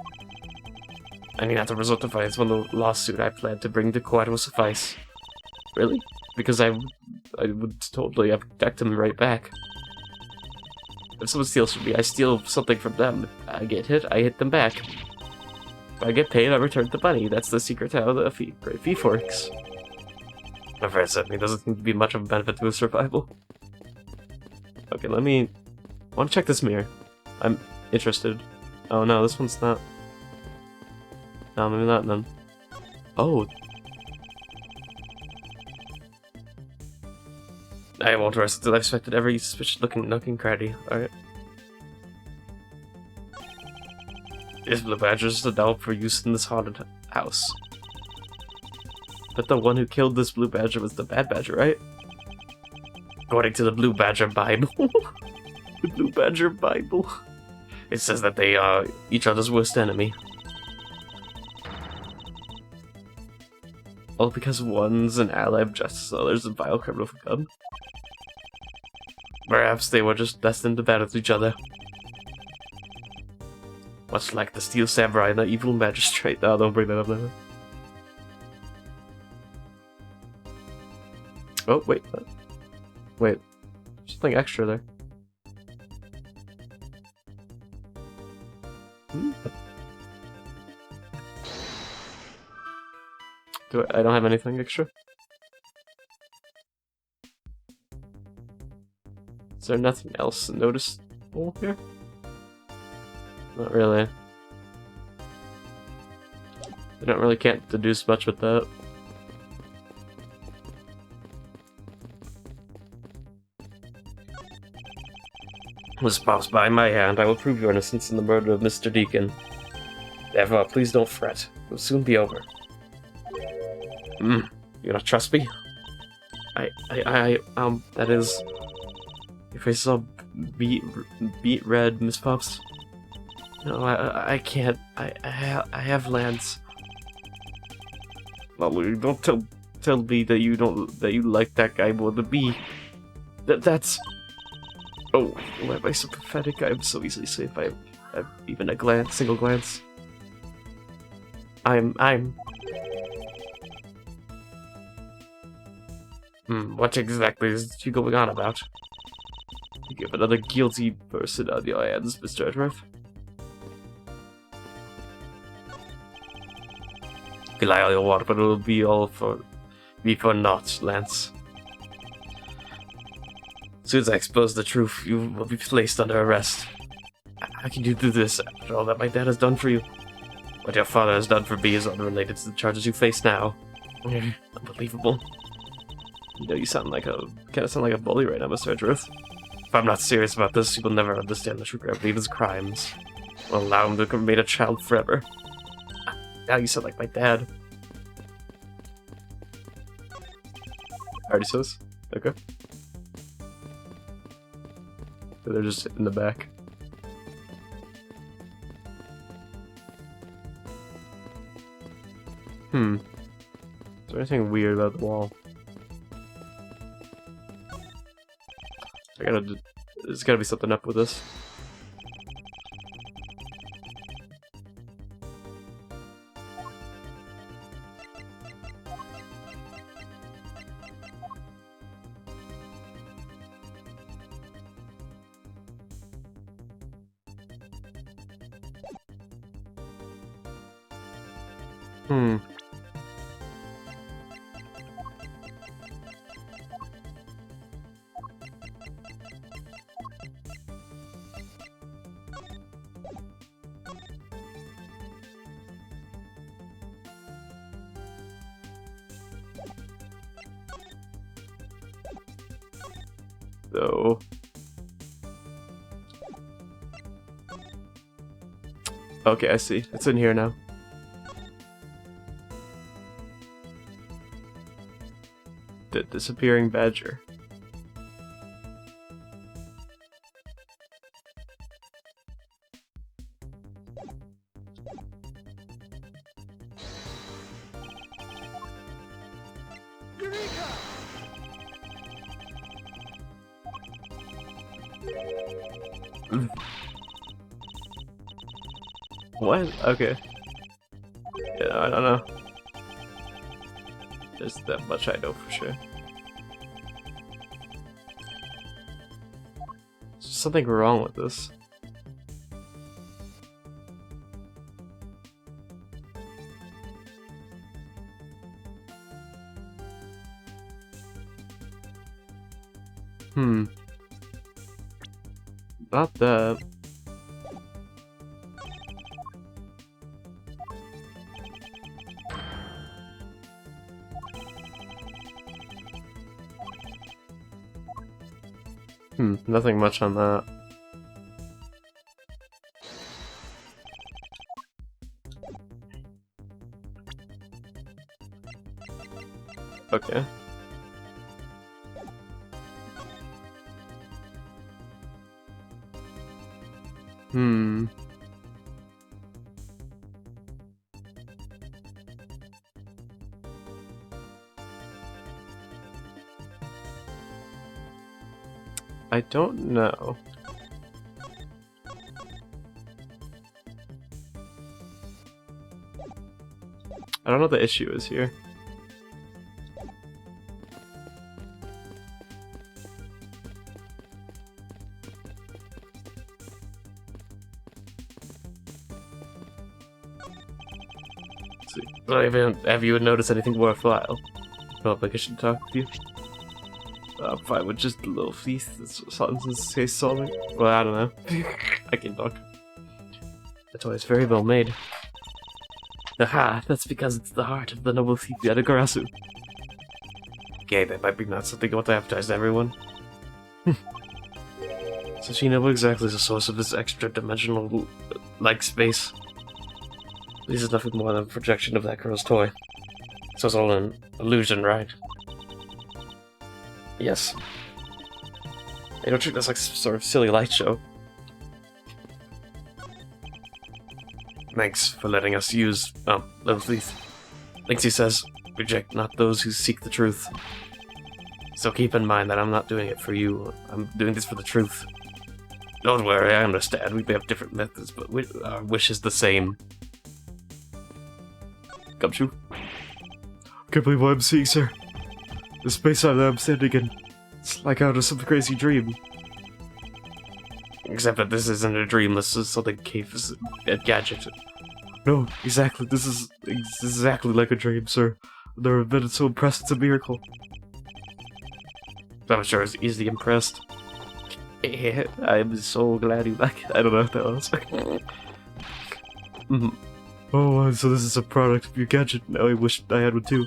I mean, as a result of fights, when the lawsuit I planned to bring to court will suffice. Really? Because I would totally abduct him right back. If someone steals from me, I steal something from them. If I get hit, I hit them back. If I get paid, I return the money. That's the secret to how the great thief works. My friend said me doesn't seem to be much of a benefit to his survival. Okay, I want to check this mirror. I'm interested. Oh no, this one's not. No, maybe not then. Oh. I won't rest until I've inspected every suspicious looking nook and cranny. Alright. This blue badger is developed for use in this haunted house. But the one who killed this blue badger was the bad badger, right? According to the Blue Badger Bible. The Blue Badger Bible. It says that they are each other's worst enemy. All because one's an ally of justice and the other's a vile criminal for gun. Perhaps they were just destined to battle with each other. Much like the Steel Samurai and the Evil Magistrate. No, don't bring that up now. Oh, wait. Wait. Something extra there. I don't have anything extra? Is there nothing else noticeable here? Not really. I can't deduce much with that. Was passed by my hand, I will prove your innocence in the murder of Mr. Deacon. Therefore, please don't fret. It will soon be over. You don't trust me? That is... Your face is all beet red, Miss Pops. No, I can't. I have Lance. Well, don't tell me that you like that guy more than me. That's... Oh, why am I so pathetic? I'm so easily saved by even a single glance. What exactly is you going on about? You have another guilty person on your hands, Mr. Edgeworth. You can lie all you want, but it'll be for naught, Lance. As soon as I expose the truth, you will be placed under arrest. How can you do this after all that my dad has done for you? What your father has done for me is unrelated to the charges you face now. Unbelievable. You know, you kind of sound like a bully right now, Mr. Edgeworth. If I'm not serious about this, you will never understand the true gravity of his crimes. Allow him to remain a child forever. Now you sound like my dad. Already says? Okay. So they're just in the back. Is there anything weird about the wall? There's gotta be something up with this. So... Okay, I see. It's in here now. The disappearing badger. Eureka! What? Okay. Yeah, I don't know. There's that much I know for sure. There's something wrong with this. Not that. Nothing much on that. Okay. I don't know. I don't know what the issue is here. Let's see. Have you noticed anything worthwhile? Well, like I should talk with you. Fine with just a little thief. Something say something. Well, I don't know. I can talk. That toy is very well made. Aha! That's because it's the heart of the noble thief Yadagarasu. Okay, that might be not something you want to advertise to everyone. So she knows exactly the source of this extra-dimensional like space. This is nothing more than a projection of that girl's toy. So it's all an illusion, right? Yes. Hey, don't treat this like some sort of silly light show. Thanks for letting us use, Little Thief. Linksy says, reject not those who seek the truth. So keep in mind that I'm not doing it for you. I'm doing this for the truth. Don't worry, I understand. We may have different methods, but our wish is the same. Gumshoe? Can't believe what I'm seeing, sir. The space that I'm standing in, it's like out of some crazy dream. Except that this isn't a dream, this is something Cave is a gadget. No, exactly, this is exactly like a dream, sir. I've never been so impressed, it's a miracle. I'm sure I was easily impressed. I'm so glad you like it. I don't know what that was. Oh, so this is a product of your gadget. Now I wish I had one too.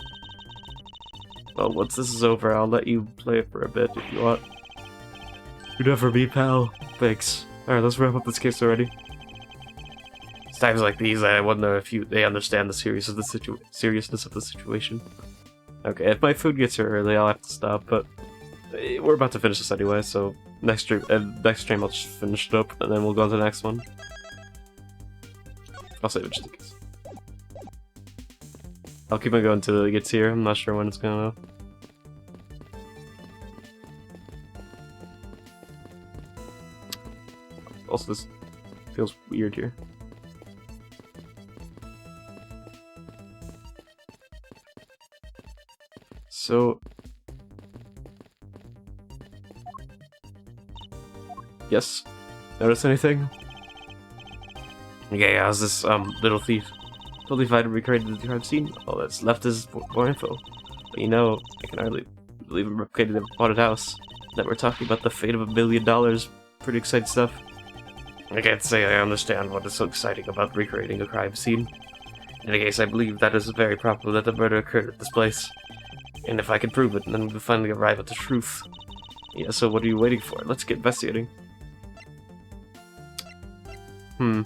Well, once this is over, I'll let you play it for a bit if you want. You're not for me, pal. Thanks. Alright, let's wrap up this case already. times like these, I wonder if they understand the seriousness of the situation. Okay, if my food gets here early, I'll have to stop, but we're about to finish this anyway, so next stream I'll just finish it up, and then we'll go on to the next one. I'll save it just in case. I'll keep on going until it gets here. I'm not sure when it's gonna. Also, this feels weird here. So, yes. Notice anything? Okay, how's this little thief? Totally fine to recreate the crime scene. All that's left is more info. But you know, I can hardly believe I'm replicating the haunted house. That we're talking about the fate of $1 million. Pretty exciting stuff. I can't say I understand what is so exciting about recreating a crime scene. In any case, I believe that is very probable that the murder occurred at this place. And if I can prove it, then we'll finally arrive at the truth. Yeah, so what are you waiting for? Let's get investigating. Do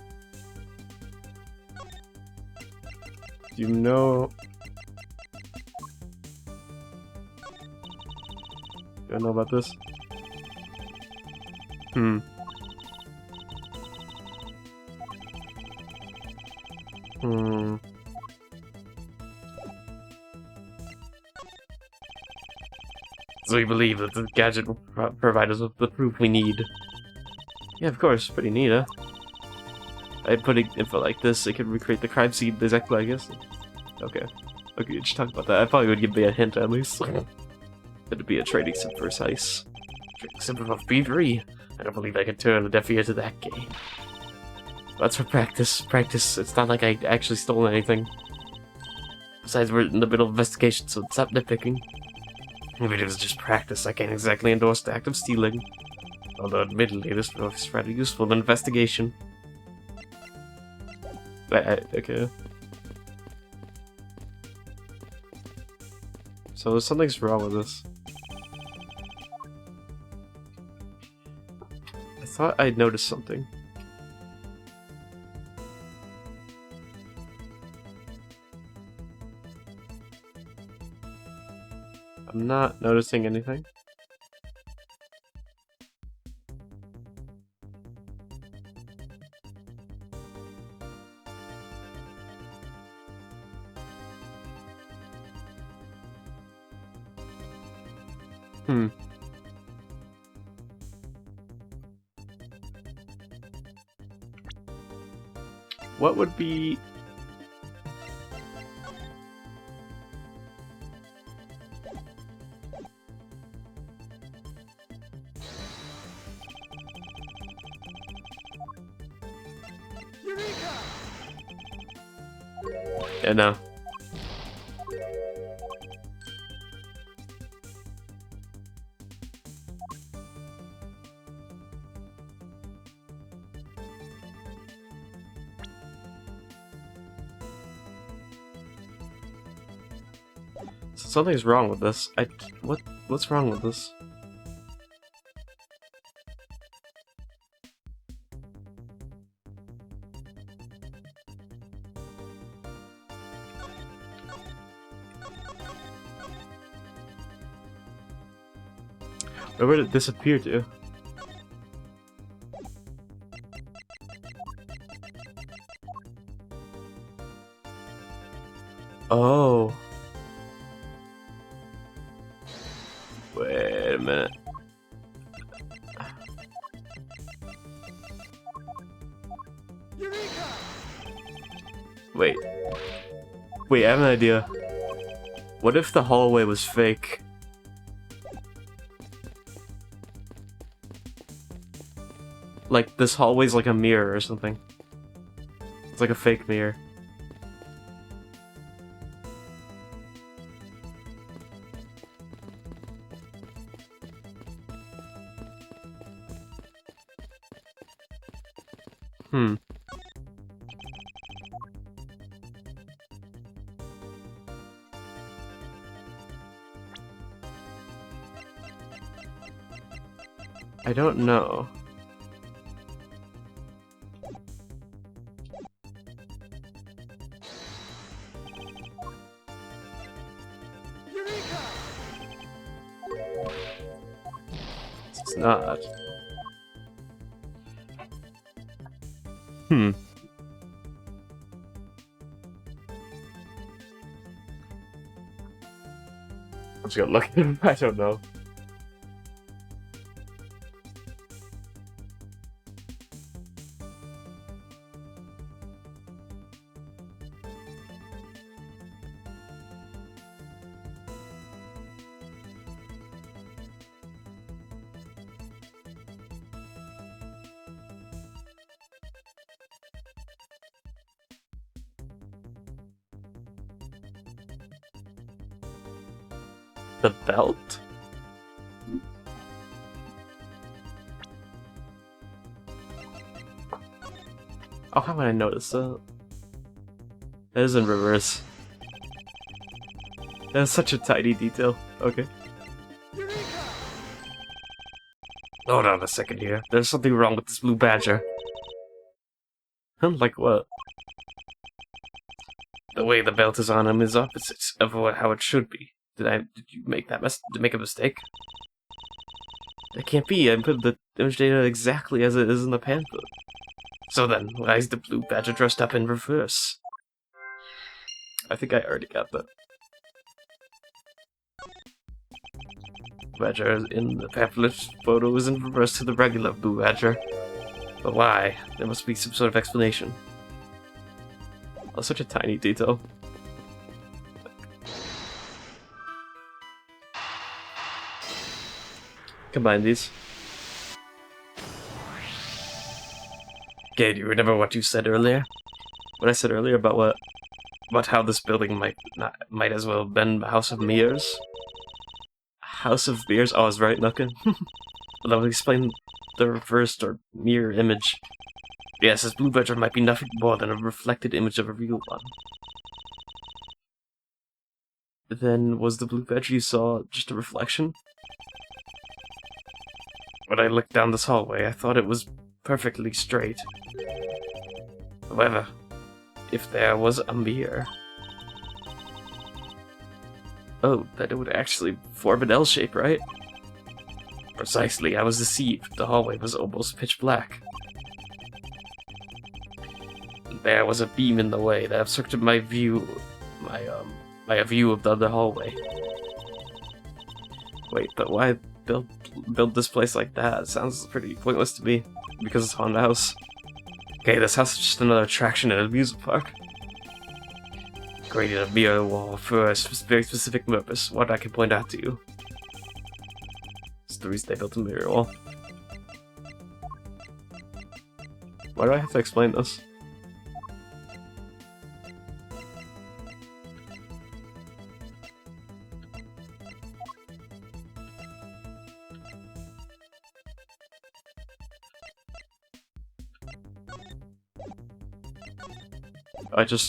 you know... Do I know about this? So we believe that the gadget will provide us with the proof we need. Yeah, of course. Pretty neat, huh? By putting info like this, it can recreate the crime scene exactly, I guess. Okay. Okay, just talk about that. I probably would give me a hint, at least. It'd be a trading sim for ice. Trading sim of B3. I don't believe I can turn a deaf ear to that game. That's for practice. Practice. It's not like I actually stole anything. Besides, we're in the middle of investigation, so stop nitpicking. If it was just practice, I can't exactly endorse the act of stealing. Although, admittedly, this is rather useful in investigation. Okay. So something's wrong with this. I thought I'd noticed something. I'm not noticing anything. What would be... Eureka! Yeah, no. Something's wrong with this. What's wrong with this? Where did it disappear to? Oh. Wait a minute. Eureka! Wait. Wait, I have an idea. What if the hallway was fake? Like, this hallway's like a mirror or something. It's like a fake mirror. I don't know. it's not. Hmm. I'm just gonna look at him. I don't know. The belt? Oh, how would I notice that? That is in reverse. That's such a tiny detail. Okay. Eureka! Hold on a second here. There's something wrong with this blue badger. Like what? The way the belt is on him is opposite of how it should be. Did you make that make a mistake? That can't be. I put the image data exactly as it is in the pamphlet. So then, why is the blue badger dressed up in reverse? I think I already got that. Badger in the pamphlet photo is in reverse to the regular blue badger. But why? There must be some sort of explanation. Oh, such a tiny detail. Combine these. Okay, do you remember what you said earlier? What I said earlier about what? About how this building might as well have been a House of Mirrors? House of Mirrors? Oh, I was right, Nucken. Well, that would explain the reversed or mirror image. Yes, this blue badger might be nothing more than a reflected image of a real one. Then, was the blue badger you saw just a reflection? When I looked down this hallway, I thought it was perfectly straight. However, if there was a mirror... Oh, then it would actually form an L shape, right? Precisely, I was deceived. The hallway was almost pitch black. There was a beam in the way that obstructed my view... my view of the other hallway. Wait, but why build this place like that? It sounds pretty pointless to me, because it's a haunted house. Okay, this house is just another attraction at an amusement park. Created a mirror wall for a very specific purpose, what I can point out to you. It's the reason they built a mirror wall. Why do I have to explain this?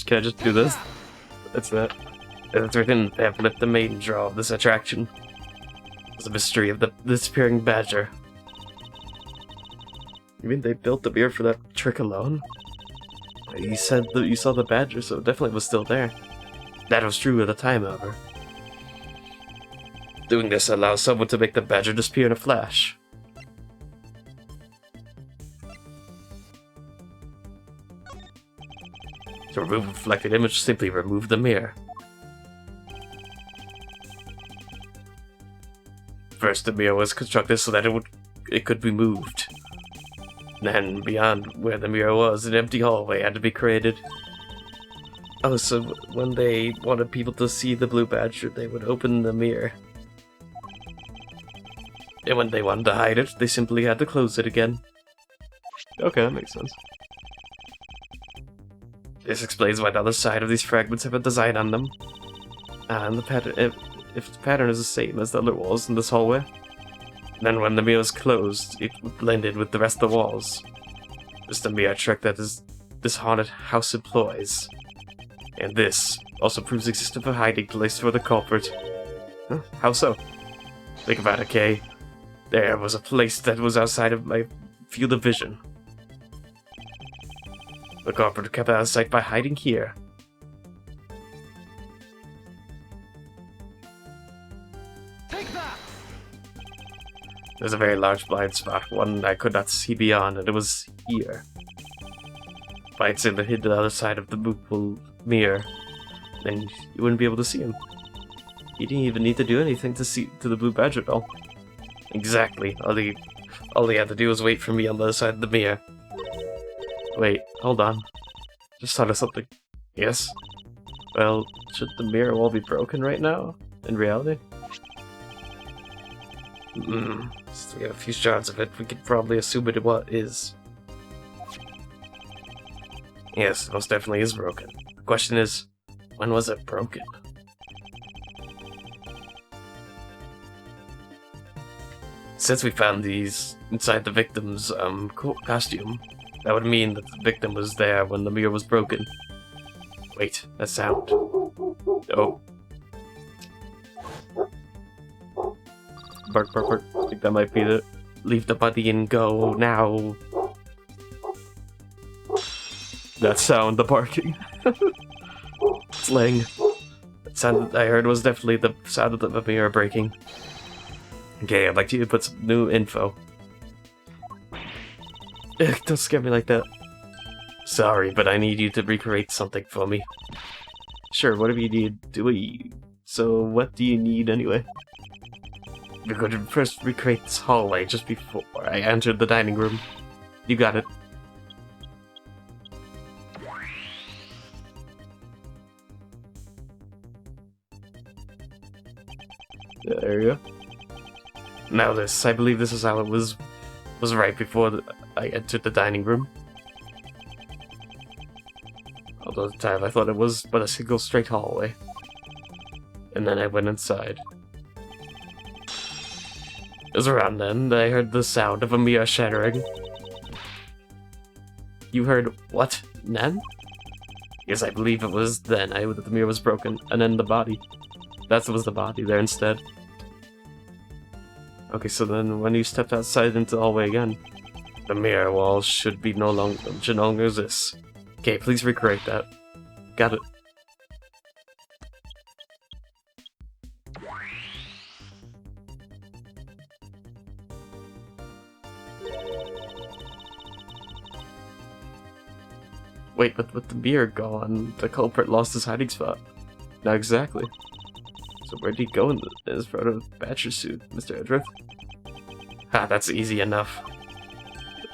Can I just do this? That's it. It's written in the pamphlet, the main draw of this attraction. It's a mystery of the disappearing badger. You mean they built the mirror for that trick alone? You said that you saw the badger, so it definitely was still there. That was true at the time, however. Doing this allows someone to make the badger disappear in a flash. To remove a reflected image, simply remove the mirror. First, the mirror was constructed so that it could be moved. Then, beyond where the mirror was, an empty hallway had to be created. Oh, so when they wanted people to see the blue badger, they would open the mirror. And when they wanted to hide it, they simply had to close it again. Okay, that makes sense. This explains why the other side of these fragments have a design on them. And the pattern, if the pattern is the same as the other walls in this hallway, then when the mirror is closed, it blended with the rest of the walls. Just a mere trick that this haunted house employs. And this also proves the existence of a hiding place for the culprit. Huh? How so? Think about it, Kay. There was a place that was outside of my field of vision. The culprit kept out of sight by hiding here. Take that! There's a very large blind spot, one I could not see beyond, and it was here. If I had simply hid to the other side of the movable mirror, then you wouldn't be able to see him. You didn't even need to do anything to see to the blue badger doll. Exactly. All he had to do was wait for me on the other side of the mirror. Wait, hold on. Just thought of something. Yes? Well, should the mirror wall be broken right now? In reality? So we have a few shards of it. We could probably assume it what is. Yes, it most definitely is broken. The question is, when was it broken? Since we found these inside the victim's costume, that would mean that the victim was there when the mirror was broken. Wait, that sound. Oh. Bark, bark, bark. I think that might be the leave the body and go now. That sound, the barking. Slang. That sound that I heard was definitely the sound of the mirror breaking. Okay, I'd like you to put some new info. Ugh, don't scare me like that. Sorry, but I need you to recreate something for me. Sure, whatever you need, do it. So, what do you need anyway? We're going to first recreate this hallway just before I entered the dining room. You got it. There you go. Now this, I believe this is how it was right before I entered the dining room. Although at the time I thought it was but a single straight hallway. And then I went inside. It was around then that I heard the sound of a mirror shattering. You heard what? Then? Yes, I believe it was then that the mirror was broken, and then the body. That was the body there instead. Okay, so then when you stepped outside into the hallway again, the mirror wall should no longer exist. Okay, please recreate that. Got it. Wait, but with the mirror gone, the culprit lost his hiding spot. Not exactly. So where'd he go in his proto badger suit, Mr. Edgeworth? Ah, that's easy enough.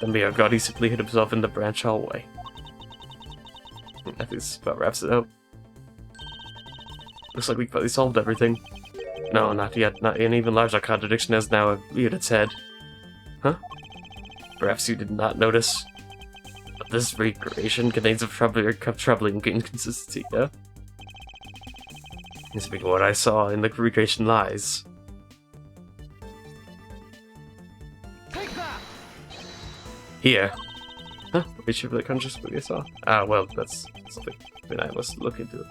The mirror god, he simply hid himself in the branch hallway. I think this about wraps it up. Looks like we finally solved everything. No, not yet. Not an even larger contradiction has now reared its head. Huh? Perhaps you did not notice. But this recreation contains a troubling inconsistency, yeah? Speaking of what I saw in the recreation lies. Take that! Here. Huh? Are you sure for the conscious movie I saw? Ah, well, that's something I must look into.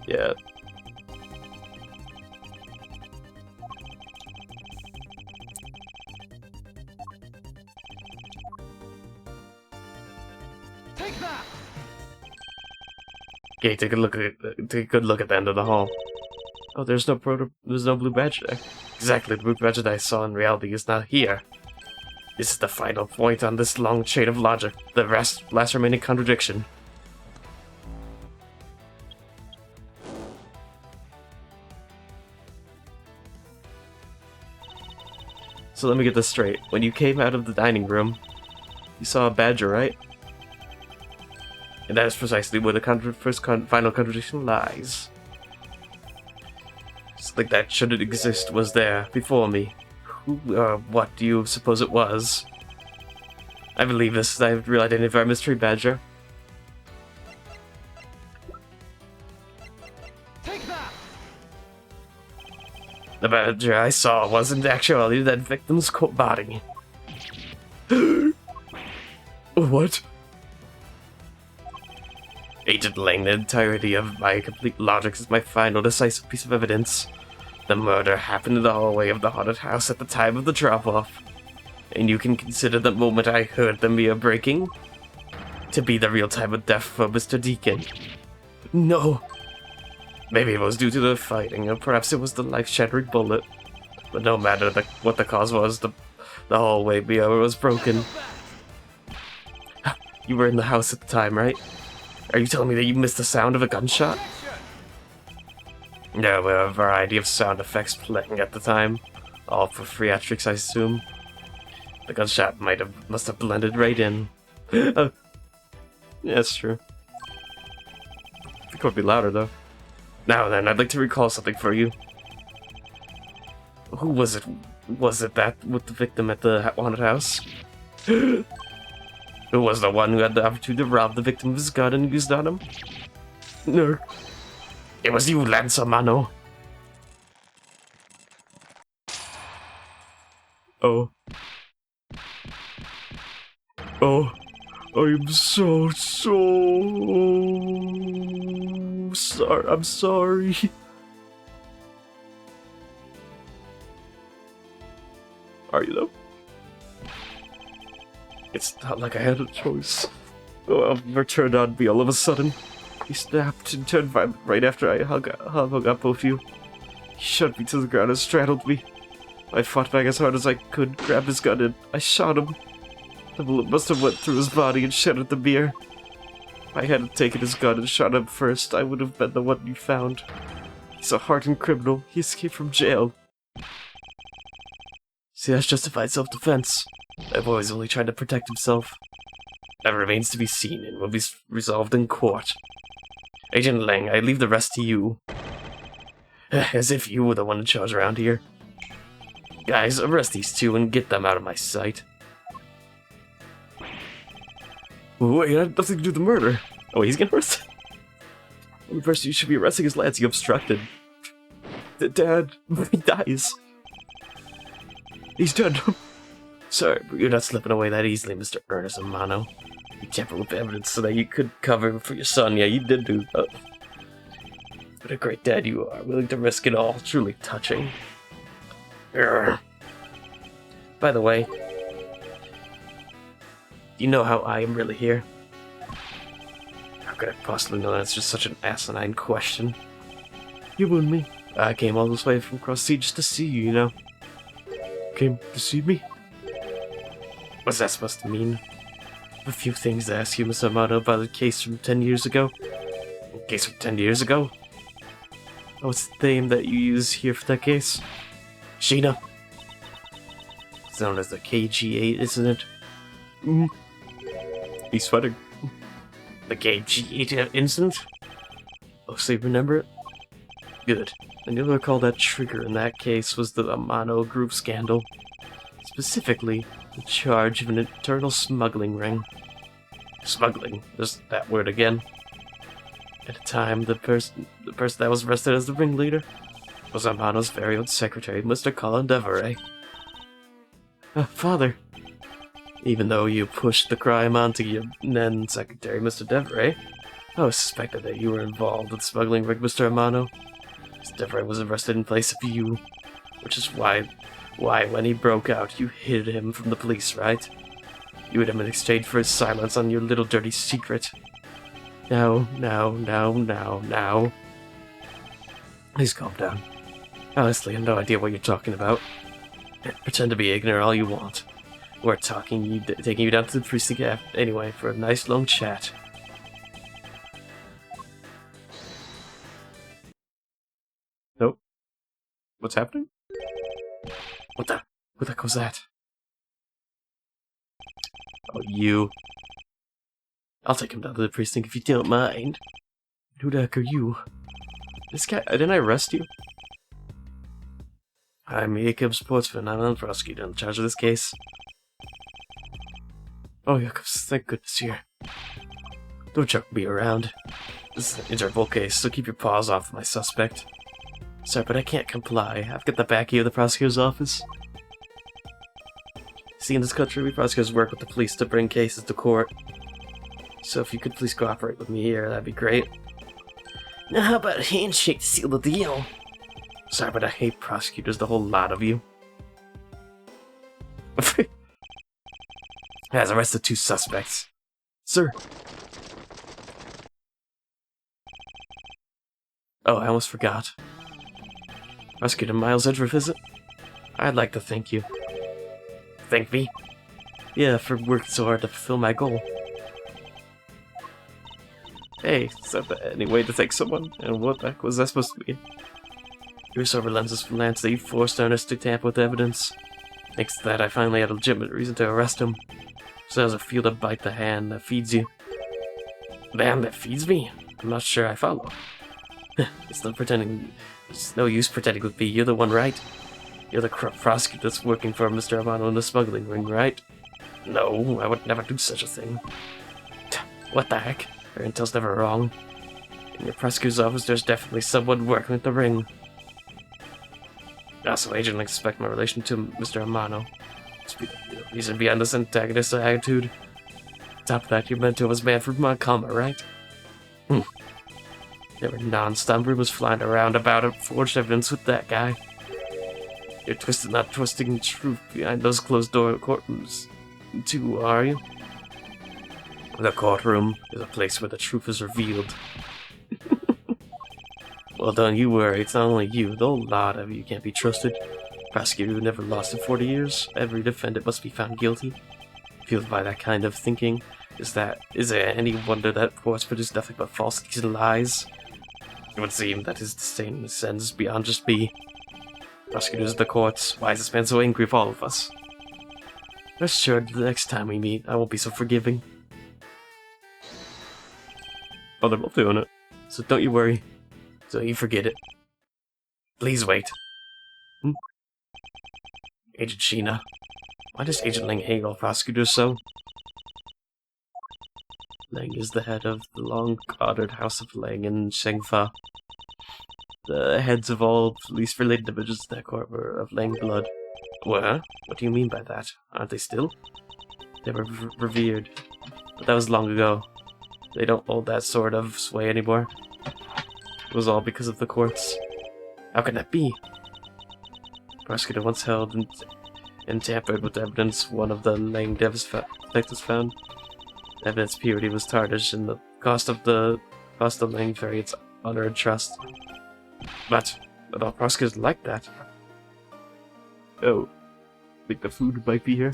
Yeah. Take that! Okay, take a good look at the end of the hall. Oh, there's no blue badge there. Exactly, the blue badge that I saw in reality is not here. This is the final point on this long chain of logic, the last remaining contradiction. So let me get this straight. When you came out of the dining room, you saw a badger, right? And that is precisely where the final contradiction lies. Something that shouldn't exist was there before me. Who or what do you suppose it was? I believe this is the real identity of our mystery badger. Take that! The badger I saw wasn't actually that victim's body. What? Agent Lang, the entirety of my complete logic is my final decisive piece of evidence. The murder happened in the hallway of the haunted house at the time of the drop-off. And you can consider the moment I heard the mere breaking to be the real time of death for Mr. Deacon. No. Maybe it was due to the fighting, or perhaps it was the life-shattering bullet. But no matter what the cause was, the hallway mirror was broken. You were in the house at the time, right? Are you telling me that you missed the sound of a gunshot? There were a variety of sound effects playing at the time. All for theatrics, I assume. The gunshot must have blended right in. Yeah, that's true. I think it would be louder, though. Now then, I'd like to recall something for you. Who was it? Was it that with the victim at the haunted house? Who was the one who had the opportunity to rob the victim of his gun and used on him? No. It was you, Lancer Mano. Oh. Oh. I'm so sorry. I'm sorry. Are you though? It's not like I had a choice. Oh, Oliver turned on me all of a sudden. He snapped and turned violent right after I hung up both of you. He shoved me to the ground and straddled me. I fought back as hard as I could, grabbed his gun, and I shot him. The bullet must have went through his body and shattered the mirror. If I hadn't taken his gun and shot him first, I would have been the one you found. He's a hardened criminal. He escaped from jail. See, that's justified self-defense. That boy's only trying to protect himself. That remains to be seen and will be resolved in court. Agent Lang, I leave the rest to you. As if you were the one in charge around here. Guys, arrest these two and get them out of my sight. Wait, I had nothing to do with the murder. Oh, he's getting arrested? The only person you should be arresting is Lance. You obstructed. Dad, he dies. He's dead. Sorry, but you're not slipping away that easily, Mr. Ernest Amano. You tampered with evidence so that you could cover for your son. Yeah, you did do that. What a great dad you are, willing to risk it all. Truly touching. Urgh. By the way, do you know how I am really here? How could I possibly know that? It's just such an asinine question. You and me. I came all this way from across sea just to see you, you know. Came to see me? What's that supposed to mean? A few things to ask you, Mr. Amato, about the case from 10 years ago. A case from 10 years ago? What's the name that you use here for that case? Sheena. It's known as the KG8, isn't it? He's sweating. The KG8 incident? Oh, so you remember it? Good. And you'll recall that trigger in that case was the Amano Group scandal. Specifically, the charge of an internal smuggling ring. Smuggling? Just that word again. At the time, the person that was arrested as the ringleader was Amano's very own secretary, Mr. Colin Deveray. Father. Even though you pushed the crime onto your then secretary, Mr. Deveray, I suspected that you were involved with smuggling ring, Mr. Amano. Mr. Deveray was arrested in place of you, which is why when he broke out, you hid him from the police, right? You hid him in exchange for his silence on your little dirty secret. Now. Please calm down. Honestly, I have no idea what you're talking about. Pretend to be ignorant all you want. We're taking you down to the precinct anyway for a nice long chat. Nope. What's happening? What the heck was that? Oh, you. I'll take him down to the precinct if you don't mind. Who the heck are you? This guy, didn't I arrest you? I'm Jacob Sportsman. I'm the prosecutor in charge of this case. Oh, Jacob, thank goodness you're here. Don't chuck me around. This is an Interpol case, so keep your paws off my suspect. Sorry, but I can't comply. I've got the backing of the prosecutor's office. See, in this country, we prosecutors work with the police to bring cases to court. So if you could please cooperate with me here, that'd be great. Now how about a handshake to seal the deal? Sorry, but I hate prosecutors, the whole lot of you. has arrested 2 suspects. Sir. Oh, I almost forgot. Prosecutor Miles Edgeworth, is it? I'd like to thank you. Thank me? Yeah, for working so hard to fulfill my goal. Hey, is that any way to thank someone? And what the heck was that supposed to be? You're so relentless, Lance, that you forced Ernest to tamper with evidence. Thanks to that, I finally had a legitimate reason to arrest him. So as a feel to bite the hand that feeds you. The hand that feeds me? I'm not sure I follow. It's no use pretending with me. You're the one, right? You're the corrupt prosecutor that's working for Mr. Amano in the smuggling ring, right? No, I would never do such a thing. What the heck? Your intel's never wrong. In your prosecutor's office, there's definitely someone working with the ring. Also, agent, expect my relation to Mr. Amano. The reason behind this antagonist attitude. Top of that, your mentor was Manfred Montcalm, right? There were non-stop rumors flying around about it, forged evidence with that guy. You're not twisting the truth behind those closed-door courtrooms, too, are you? The courtroom is a place where the truth is revealed. Well, don't you worry, it's not only you, the whole lot of you can't be trusted. Prosecutor who never lost in 40 years, every defendant must be found guilty. Fueled by that kind of thinking, is there any wonder that courts produce nothing but falsities and lies? It would seem that his disdain ascends beyond just me. Prosecutors of the courts, why is this man so angry with all of us? Rest assured, the next time we meet, I won't be so forgiving. Oh, they're both doing it. So don't you worry. Don't you forget it. Please wait. Agent Sheena. Why does Agent Lang hate all prosecutors so? Lang is the head of the long-honored House of Lang and Shengfa. The heads of all police-related divisions in that court were of Lang blood. What? What do you mean by that? Aren't they still? They were revered, but that was long ago. They don't hold that sort of sway anymore. It was all because of the courts. How can that be? The prosecutor once held and tampered with evidence one of the Lang detectives found. Evidence purity was tarnished, and the cost of Lang very its honor and trust. But all prosecutors like that. Oh, I think the food might be here.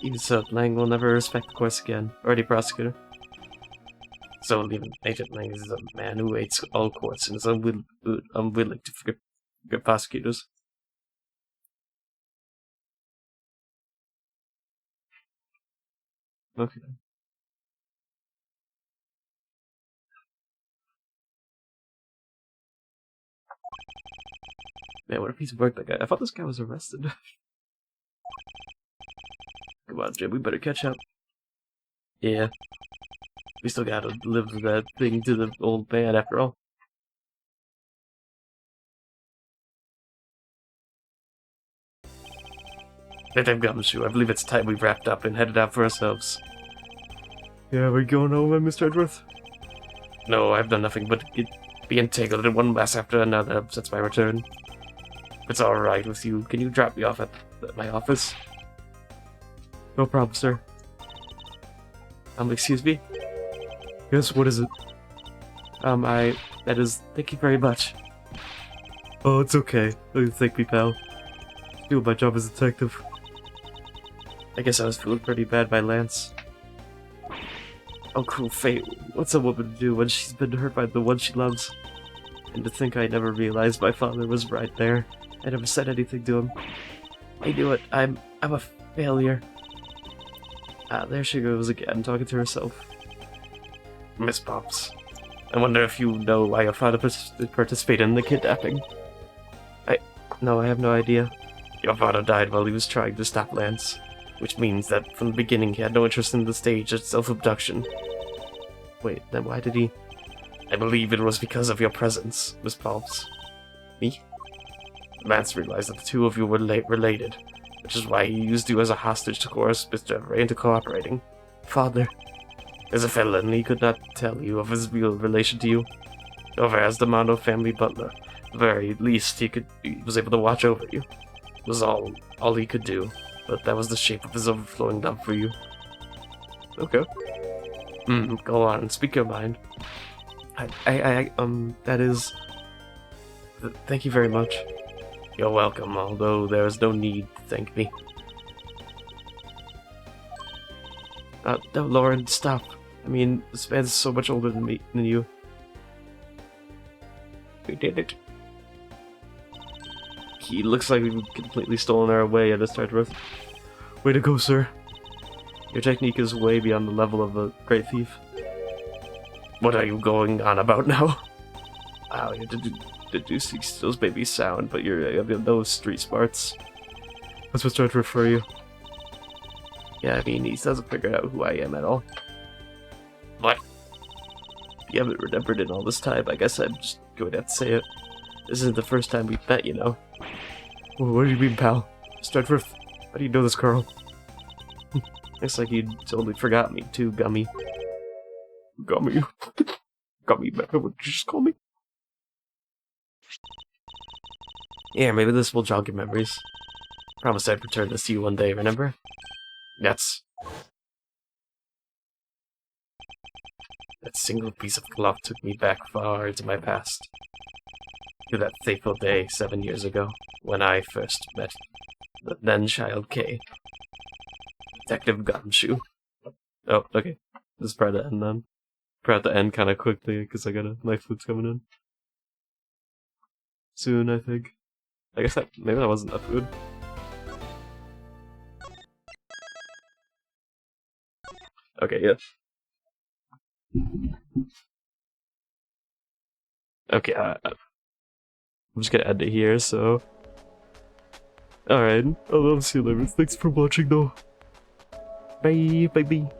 Even so, Lang will never respect the courts again, or any prosecutor. So even Agent Lang is a man who hates all courts and is unwilling to forgive prosecutors. Okay. Man, what a piece of work that guy. I thought this guy was arrested. Come on, Jim, we better catch up. Yeah. We still gotta deliver that thing to the old man after all. Detective Gumshoe, I believe it's time we wrapped up and headed out for ourselves. Yeah, we're going home, Mr. Edgeworth? No, I've done nothing but be entangled in one mess after another since my return. If it's alright with you, can you drop me off at my office? No problem, sir. Excuse me? Yes, what is it? Thank you very much. Oh, it's okay. Don't thank me, pal. Doing my job as a detective. I guess I was feeling pretty bad by Lance. Oh, cruel fate. What's a woman to do when she's been hurt by the one she loves? And to think I never realized my father was right there. I never said anything to him. I knew it. I'm a failure. There she goes again, talking to herself. Miss Pops, I wonder if you know why your father participated in the kidnapping. No, I have no idea. Your father died while he was trying to stop Lance, which means that from the beginning he had no interest in the stage of self-abduction. Wait, then why did he? I believe it was because of your presence, Miss Pops. Me? Lance realized that the two of you were related, which is why he used you as a hostage to coerce Mr. Ray into cooperating. Father. As a felon, he could not tell you of his real relation to you. over as the Mondo family butler. At the very least, he was able to watch over you. It was all he could do, but that was the shape of his overflowing love for you. Okay. Go on, speak your mind. That is... Thank you very much. You're welcome, although there is no need to thank me. No, Lauren, stop. I mean, this man's so much older than you. We did it. He looks like we've completely stolen our way at this Edgeworth. Way to go, sir. Your technique is way beyond the level of a great thief. What are you going on about now? Wow, you deducing those babies sound, but you have no street smarts. That's what's trying to refer you. Yeah, I mean, he doesn't figure out who I am at all. What? If you haven't remembered in all this time, I guess I'm just going to have to say it. This isn't the first time we've met, you know. What do you mean, pal? Stradford, how do you know this girl? Looks like you totally forgot me, too, Gummy. Gummy? Gummy, man, what did you just call me? Yeah, maybe this will jog your memories. Promised I'd return this to you one day, remember? That's... That single piece of cloth took me back far into my past. To that fateful day 7 years ago, when I first met the then-child K. Detective Gumshoe. Oh, okay. This is part of the end then. Part of the end kind of quickly, because my food's coming in. Soon, I think. I guess maybe that wasn't the food. Okay, yeah. Okay, I'm just gonna end it here, so... Alright, I'll see you later. Thanks for watching, though. Bye, bye, bye.